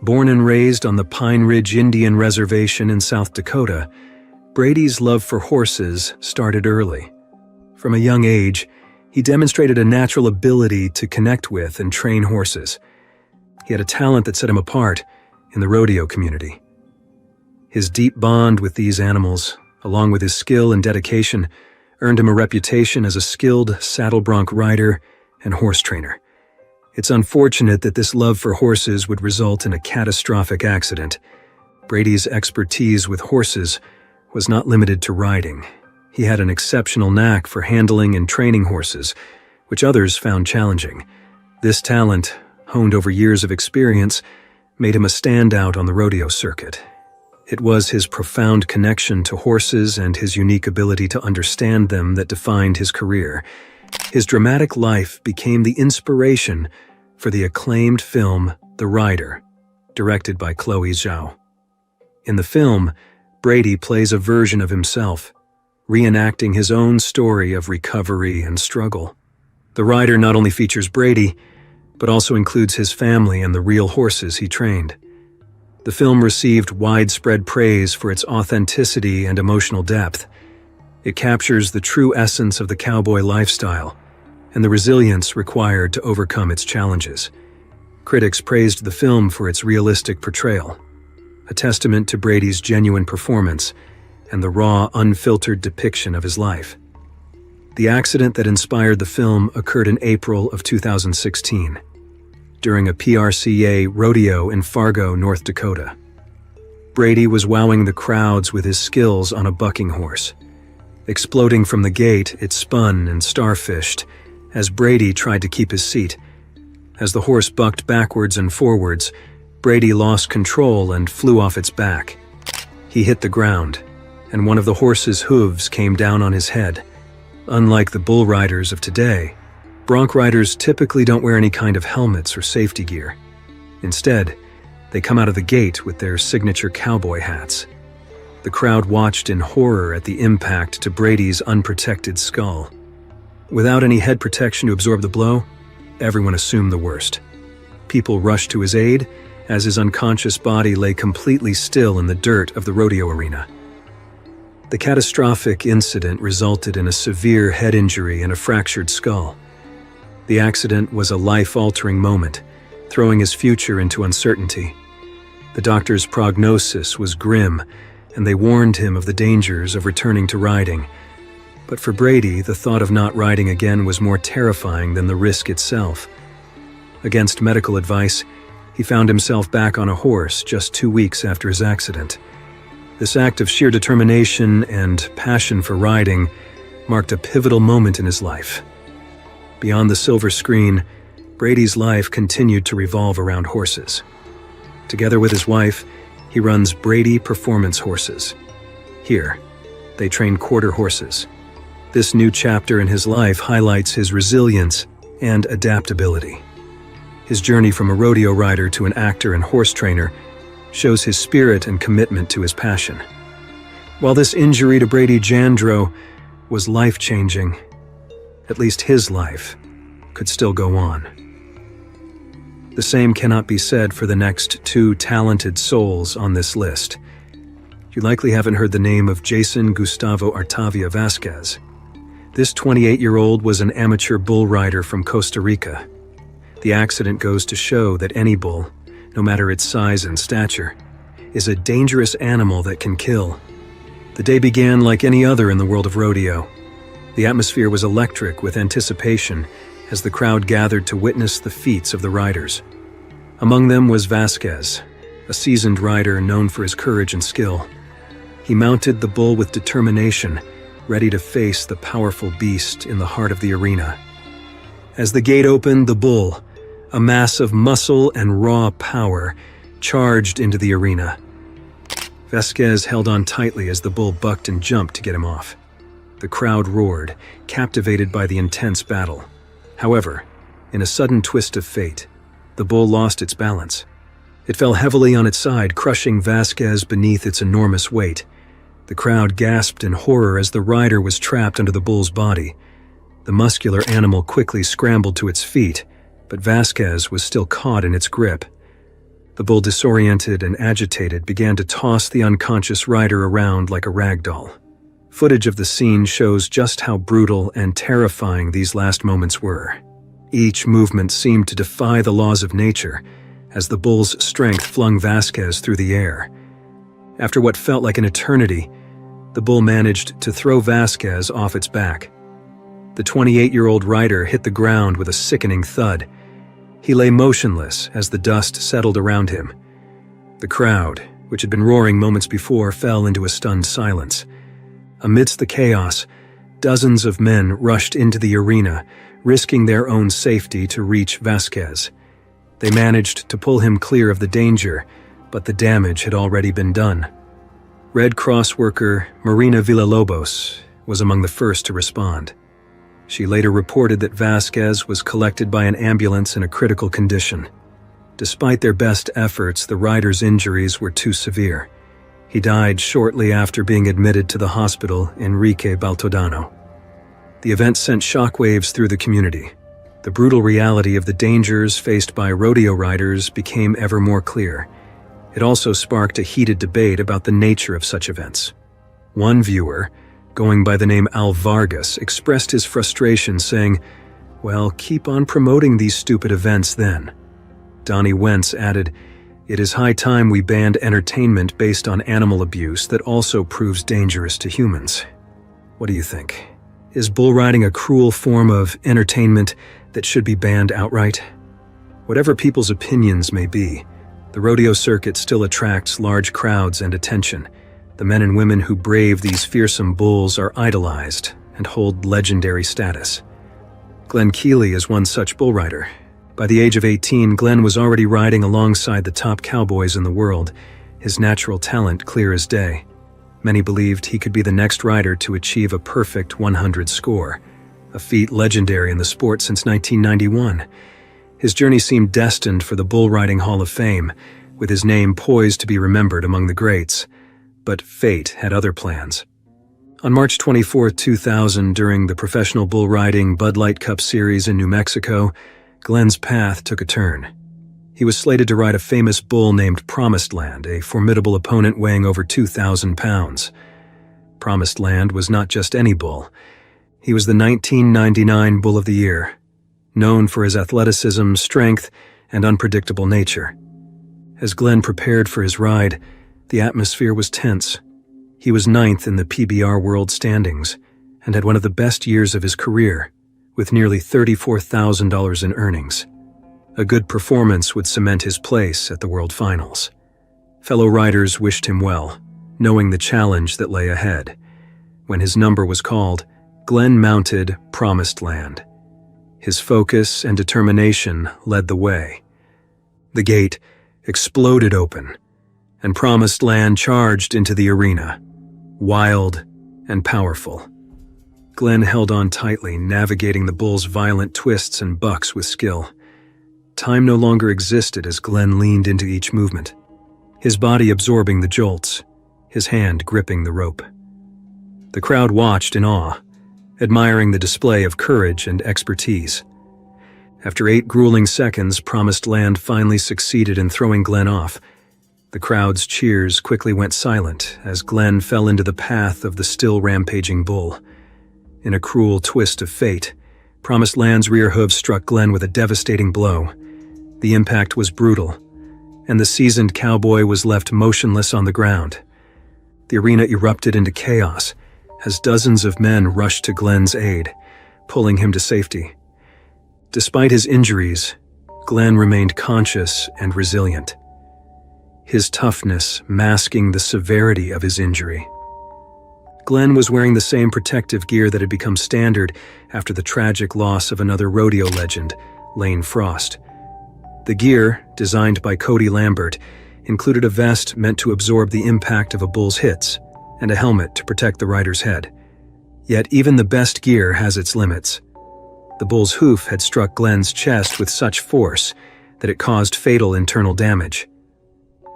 Born and raised on the Pine Ridge Indian Reservation in South Dakota, Brady's love for horses started early. From a young age, he demonstrated a natural ability to connect with and train horses. He had a talent that set him apart in the rodeo community. His deep bond with these animals, along with his skill and dedication, earned him a reputation as a skilled saddle bronc rider and horse trainer. It's unfortunate that this love for horses would result in a catastrophic accident. Brady's expertise with horses was not limited to riding. He had an exceptional knack for handling and training horses, which others found challenging. This talent, honed over years of experience, made him a standout on the rodeo circuit. It was his profound connection to horses and his unique ability to understand them that defined his career. His dramatic life became the inspiration for the acclaimed film The Rider, directed by Chloe Zhao. In the film, Brady plays a version of himself, reenacting his own story of recovery and struggle. The Rider not only features Brady, but also includes his family and the real horses he trained. The film received widespread praise for its authenticity and emotional depth. It captures the true essence of the cowboy lifestyle and the resilience required to overcome its challenges. Critics praised the film for its realistic portrayal, a testament to Brady's genuine performance and the raw, unfiltered depiction of his life. The accident that inspired the film occurred in April of 2016, during a PRCA rodeo in Fargo, North Dakota. Brady was wowing the crowds with his skills on a bucking horse. Exploding from the gate, it spun and starfished as Brady tried to keep his seat. As the horse bucked backwards and forwards, Brady lost control and flew off its back. He hit the ground, and one of the horse's hooves came down on his head. Unlike the bull riders of today, bronc riders typically don't wear any kind of helmets or safety gear. Instead, they come out of the gate with their signature cowboy hats. The crowd watched in horror at the impact to Brady's unprotected skull. Without any head protection to absorb the blow, everyone assumed the worst. People rushed to his aid as his unconscious body lay completely still in the dirt of the rodeo arena. The catastrophic incident resulted in a severe head injury and a fractured skull. The accident was a life-altering moment, throwing his future into uncertainty. The doctor's prognosis was grim, and they warned him of the dangers of returning to riding. But for Brady, the thought of not riding again was more terrifying than the risk itself. Against medical advice, he found himself back on a horse just 2 weeks after his accident. This act of sheer determination and passion for riding marked a pivotal moment in his life. Beyond the silver screen, Brady's life continued to revolve around horses. Together with his wife, he runs Brady Performance Horses. Here, they train quarter horses. This new chapter in his life highlights his resilience and adaptability. His journey from a rodeo rider to an actor and horse trainer shows his spirit and commitment to his passion. While this injury to Brady Jandreau was life-changing, at least his life could still go on. The same cannot be said for the next 2 talented souls on this list. You likely haven't heard the name of Jason Gustavo Artavia Vasquez. This 28-year-old was an amateur bull rider from Costa Rica. The accident goes to show that any bull, no matter its size and stature, is a dangerous animal that can kill. The day began like any other in the world of rodeo. The atmosphere was electric with anticipation as the crowd gathered to witness the feats of the riders. Among them was Vasquez, a seasoned rider known for his courage and skill. He mounted the bull with determination, ready to face the powerful beast in the heart of the arena. As the gate opened, the bull, A mass of muscle and raw power charged into the arena. Vasquez held on tightly as the bull bucked and jumped to get him off. The crowd roared, captivated by the intense battle. However, in a sudden twist of fate, the bull lost its balance. It fell heavily on its side, crushing Vasquez beneath its enormous weight. The crowd gasped in horror as the rider was trapped under the bull's body. The muscular animal quickly scrambled to its feet, but Vasquez was still caught in its grip. The bull, disoriented and agitated, began to toss the unconscious rider around like a rag doll. Footage of the scene shows just how brutal and terrifying these last moments were. Each movement seemed to defy the laws of nature, as the bull's strength flung Vasquez through the air. After what felt like an eternity, the bull managed to throw Vasquez off its back. The 28-year-old rider hit the ground with a sickening thud. He lay motionless as the dust settled around him. The crowd, which had been roaring moments before, fell into a stunned silence. Amidst the chaos, dozens of men rushed into the arena, risking their own safety to reach Vasquez. They managed to pull him clear of the danger, but the damage had already been done. Red Cross worker Marina Villalobos was among the first to respond. She later reported that Vasquez was collected by an ambulance in a critical condition. Despite their best efforts, the rider's injuries were too severe. He died shortly after being admitted to the hospital Enrique Baltodano. The event sent shockwaves through the community. The brutal reality of the dangers faced by rodeo riders became ever more clear. It also sparked a heated debate about the nature of such events. One viewer, going by the name Al Vargas, expressed his frustration, saying, "Well, keep on promoting these stupid events then." Donnie Wentz added, "It is high time we banned entertainment based on animal abuse that also proves dangerous to humans." What do you think? Is bull riding a cruel form of entertainment that should be banned outright? Whatever people's opinions may be, the rodeo circuit still attracts large crowds and attention. The men and women who brave these fearsome bulls are idolized and hold legendary status. Glenn Keeley is one such bull rider. By the age of 18, Glenn was already riding alongside the top cowboys in the world, his natural talent clear as day. Many believed he could be the next rider to achieve a perfect 100 score, a feat legendary in the sport since 1991. His journey seemed destined for the Bull Riding Hall of Fame, with his name poised to be remembered among the greats. But fate had other plans. On March 24, 2000, during the Professional Bull Riding Bud Light Cup Series in New Mexico, Glenn's path took a turn. He was slated to ride a famous bull named Promised Land, a formidable opponent weighing over 2,000 pounds. Promised Land was not just any bull. He was the 1999 Bull of the Year, known for his athleticism, strength, and unpredictable nature. As Glenn prepared for his ride, the atmosphere was tense. He was 9th in the PBR World Standings and had one of the best years of his career, with nearly $34,000 in earnings. A good performance would cement his place at the World Finals. Fellow riders wished him well, knowing the challenge that lay ahead. When his number was called, Glenn mounted Promised Land. His focus and determination led the way. The gate exploded open, and Promised Land charged into the arena, wild and powerful. Glenn held on tightly, navigating the bull's violent twists and bucks with skill. Time no longer existed as Glenn leaned into each movement, his body absorbing the jolts, his hand gripping the rope. The crowd watched in awe, admiring the display of courage and expertise. After 8 grueling seconds, Promised Land finally succeeded in throwing Glenn off. The crowd's cheers quickly went silent as Glenn fell into the path of the still rampaging bull. In a cruel twist of fate, Promised Land's rear hooves struck Glenn with a devastating blow. The impact was brutal, and the seasoned cowboy was left motionless on the ground. The arena erupted into chaos as dozens of men rushed to Glenn's aid, pulling him to safety. Despite his injuries, Glenn remained conscious and resilient, his toughness masking the severity of his injury. Glenn was wearing the same protective gear that had become standard after the tragic loss of another rodeo legend, Lane Frost. The gear, designed by Cody Lambert, included a vest meant to absorb the impact of a bull's hits and a helmet to protect the rider's head. Yet even the best gear has its limits. The bull's hoof had struck Glenn's chest with such force that it caused fatal internal damage.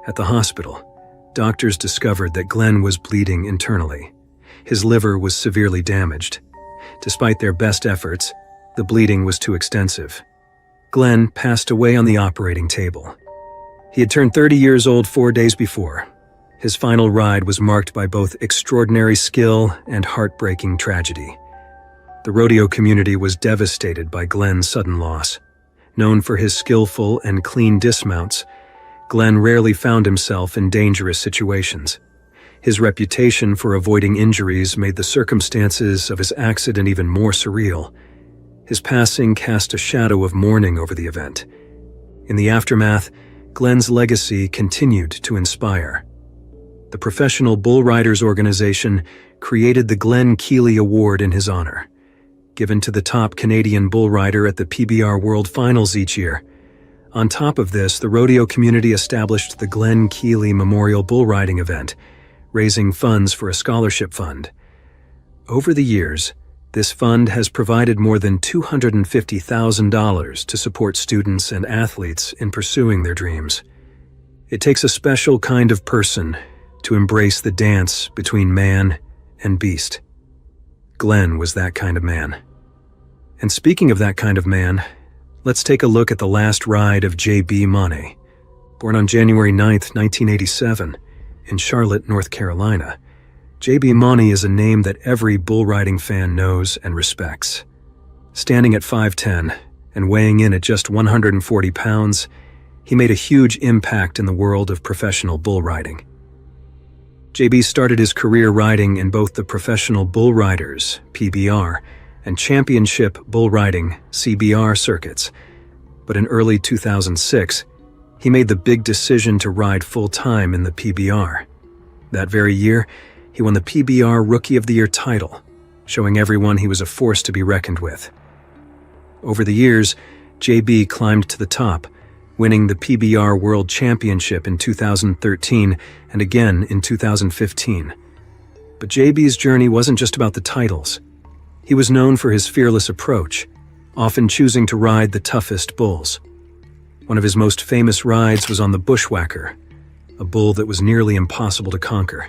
At the hospital, doctors discovered that Glenn was bleeding internally. His liver was severely damaged. Despite their best efforts, the bleeding was too extensive. Glenn passed away on the operating table. He had turned 30 years old 4 days before. His final ride was marked by both extraordinary skill and heartbreaking tragedy. The rodeo community was devastated by Glenn's sudden loss. Known for his skillful and clean dismounts, Glenn rarely found himself in dangerous situations. His reputation for avoiding injuries made the circumstances of his accident even more surreal. His passing cast a shadow of mourning over the event. In the aftermath, Glenn's legacy continued to inspire. The Professional Bull Riders organization created the Glenn Keeley Award in his honor, given to the top Canadian bull rider at the PBR World Finals each year. On top of this, the rodeo community established the Glenn Keeley Memorial Bull Riding event, raising funds for a scholarship fund. Over the years, this fund has provided more than $250,000 to support students and athletes in pursuing their dreams. It takes a special kind of person to embrace the dance between man and beast. Glenn was that kind of man. And speaking of that kind of man, let's take a look at the last ride of J.B. Mauney. Born on January 9, 1987, in Charlotte, North Carolina, J.B. Mauney is a name that every bull riding fan knows and respects. Standing at 5'10" and weighing in at just 140 pounds, he made a huge impact in the world of professional bull riding. J.B. started his career riding in both the Professional Bull Riders, PBR, and Championship Bull Riding, CBR circuits. But in early 2006, he made the big decision to ride full-time in the PBR. That very year, he won the PBR Rookie of the Year title, showing everyone he was a force to be reckoned with. Over the years, J.B. climbed to the top, winning the PBR World Championship in 2013 and again in 2015. But J.B.'s journey wasn't just about the titles. He was known for his fearless approach, often choosing to ride the toughest bulls. One of his most famous rides was on the Bushwhacker, a bull that was nearly impossible to conquer.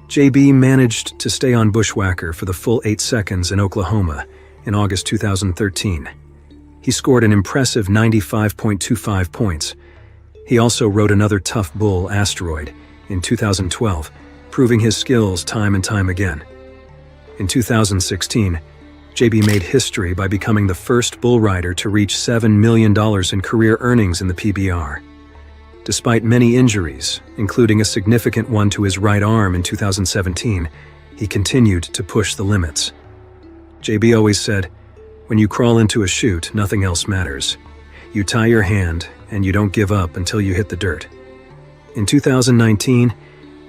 J.B. managed to stay on Bushwhacker for the full 8 seconds in Oklahoma in August 2013. He scored an impressive 95.25 points. He also rode another tough bull, Asteroid, in 2012, proving his skills time and time again. In 2016, J.B. made history by becoming the first bull rider to reach $7 million in career earnings in the PBR. Despite many injuries, including a significant one to his right arm in 2017, he continued to push the limits. J.B. always said, "When you crawl into a chute, nothing else matters. You tie your hand, and you don't give up until you hit the dirt." In 2019,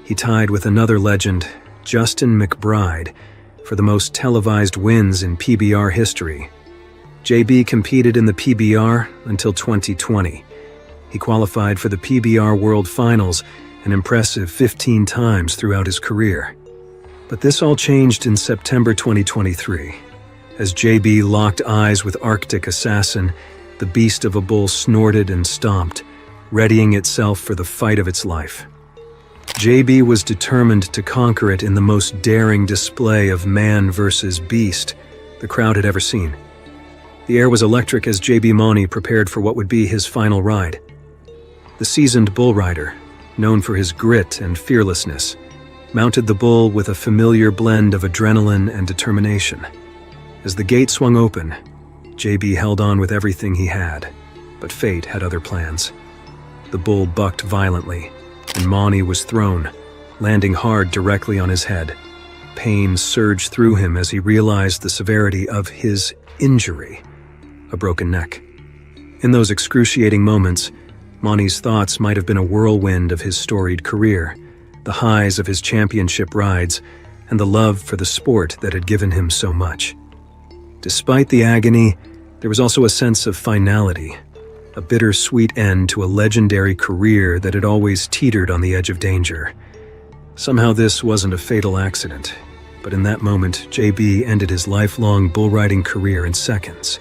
he tied with another legend, Justin McBride, for the most televised wins in PBR history. J.B. competed in the PBR until 2020. He qualified for the PBR World Finals an impressive 15 times throughout his career. But this all changed in September 2023. As J.B. locked eyes with Arctic Assassin, the beast of a bull snorted and stomped, readying itself for the fight of its life. J.B. was determined to conquer it in the most daring display of man versus beast the crowd had ever seen. The air was electric as J.B. Mauney prepared for what would be his final ride. The seasoned bull rider, known for his grit and fearlessness, mounted the bull with a familiar blend of adrenaline and determination. As the gate swung open, J.B. held on with everything he had, but fate had other plans. The bull bucked violently, and Mauney was thrown, landing hard directly on his head. Pain surged through him as he realized the severity of his injury, a broken neck. In those excruciating moments, Mauney's thoughts might have been a whirlwind of his storied career, the highs of his championship rides, and the love for the sport that had given him so much. Despite the agony, there was also a sense of finality, a bittersweet end to a legendary career that had always teetered on the edge of danger. Somehow this wasn't a fatal accident, but in that moment, JB ended his lifelong bullriding career in seconds.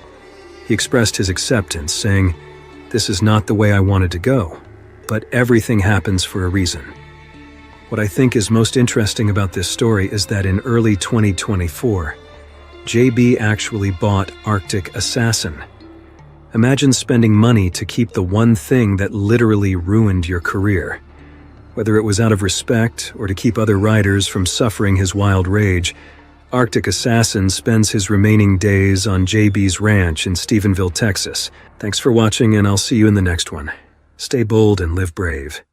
He expressed his acceptance, saying, "This is not the way I wanted to go, but everything happens for a reason." What I think is most interesting about this story is that in early 2024, JB actually bought Arctic Assassin. Imagine spending money to keep the one thing that literally ruined your career. Whether it was out of respect or to keep other riders from suffering his wild rage, Arctic Assassin spends his remaining days on JB's ranch in Stephenville, Texas. Thanks for watching, and I'll see you in the next one. Stay bold and live brave.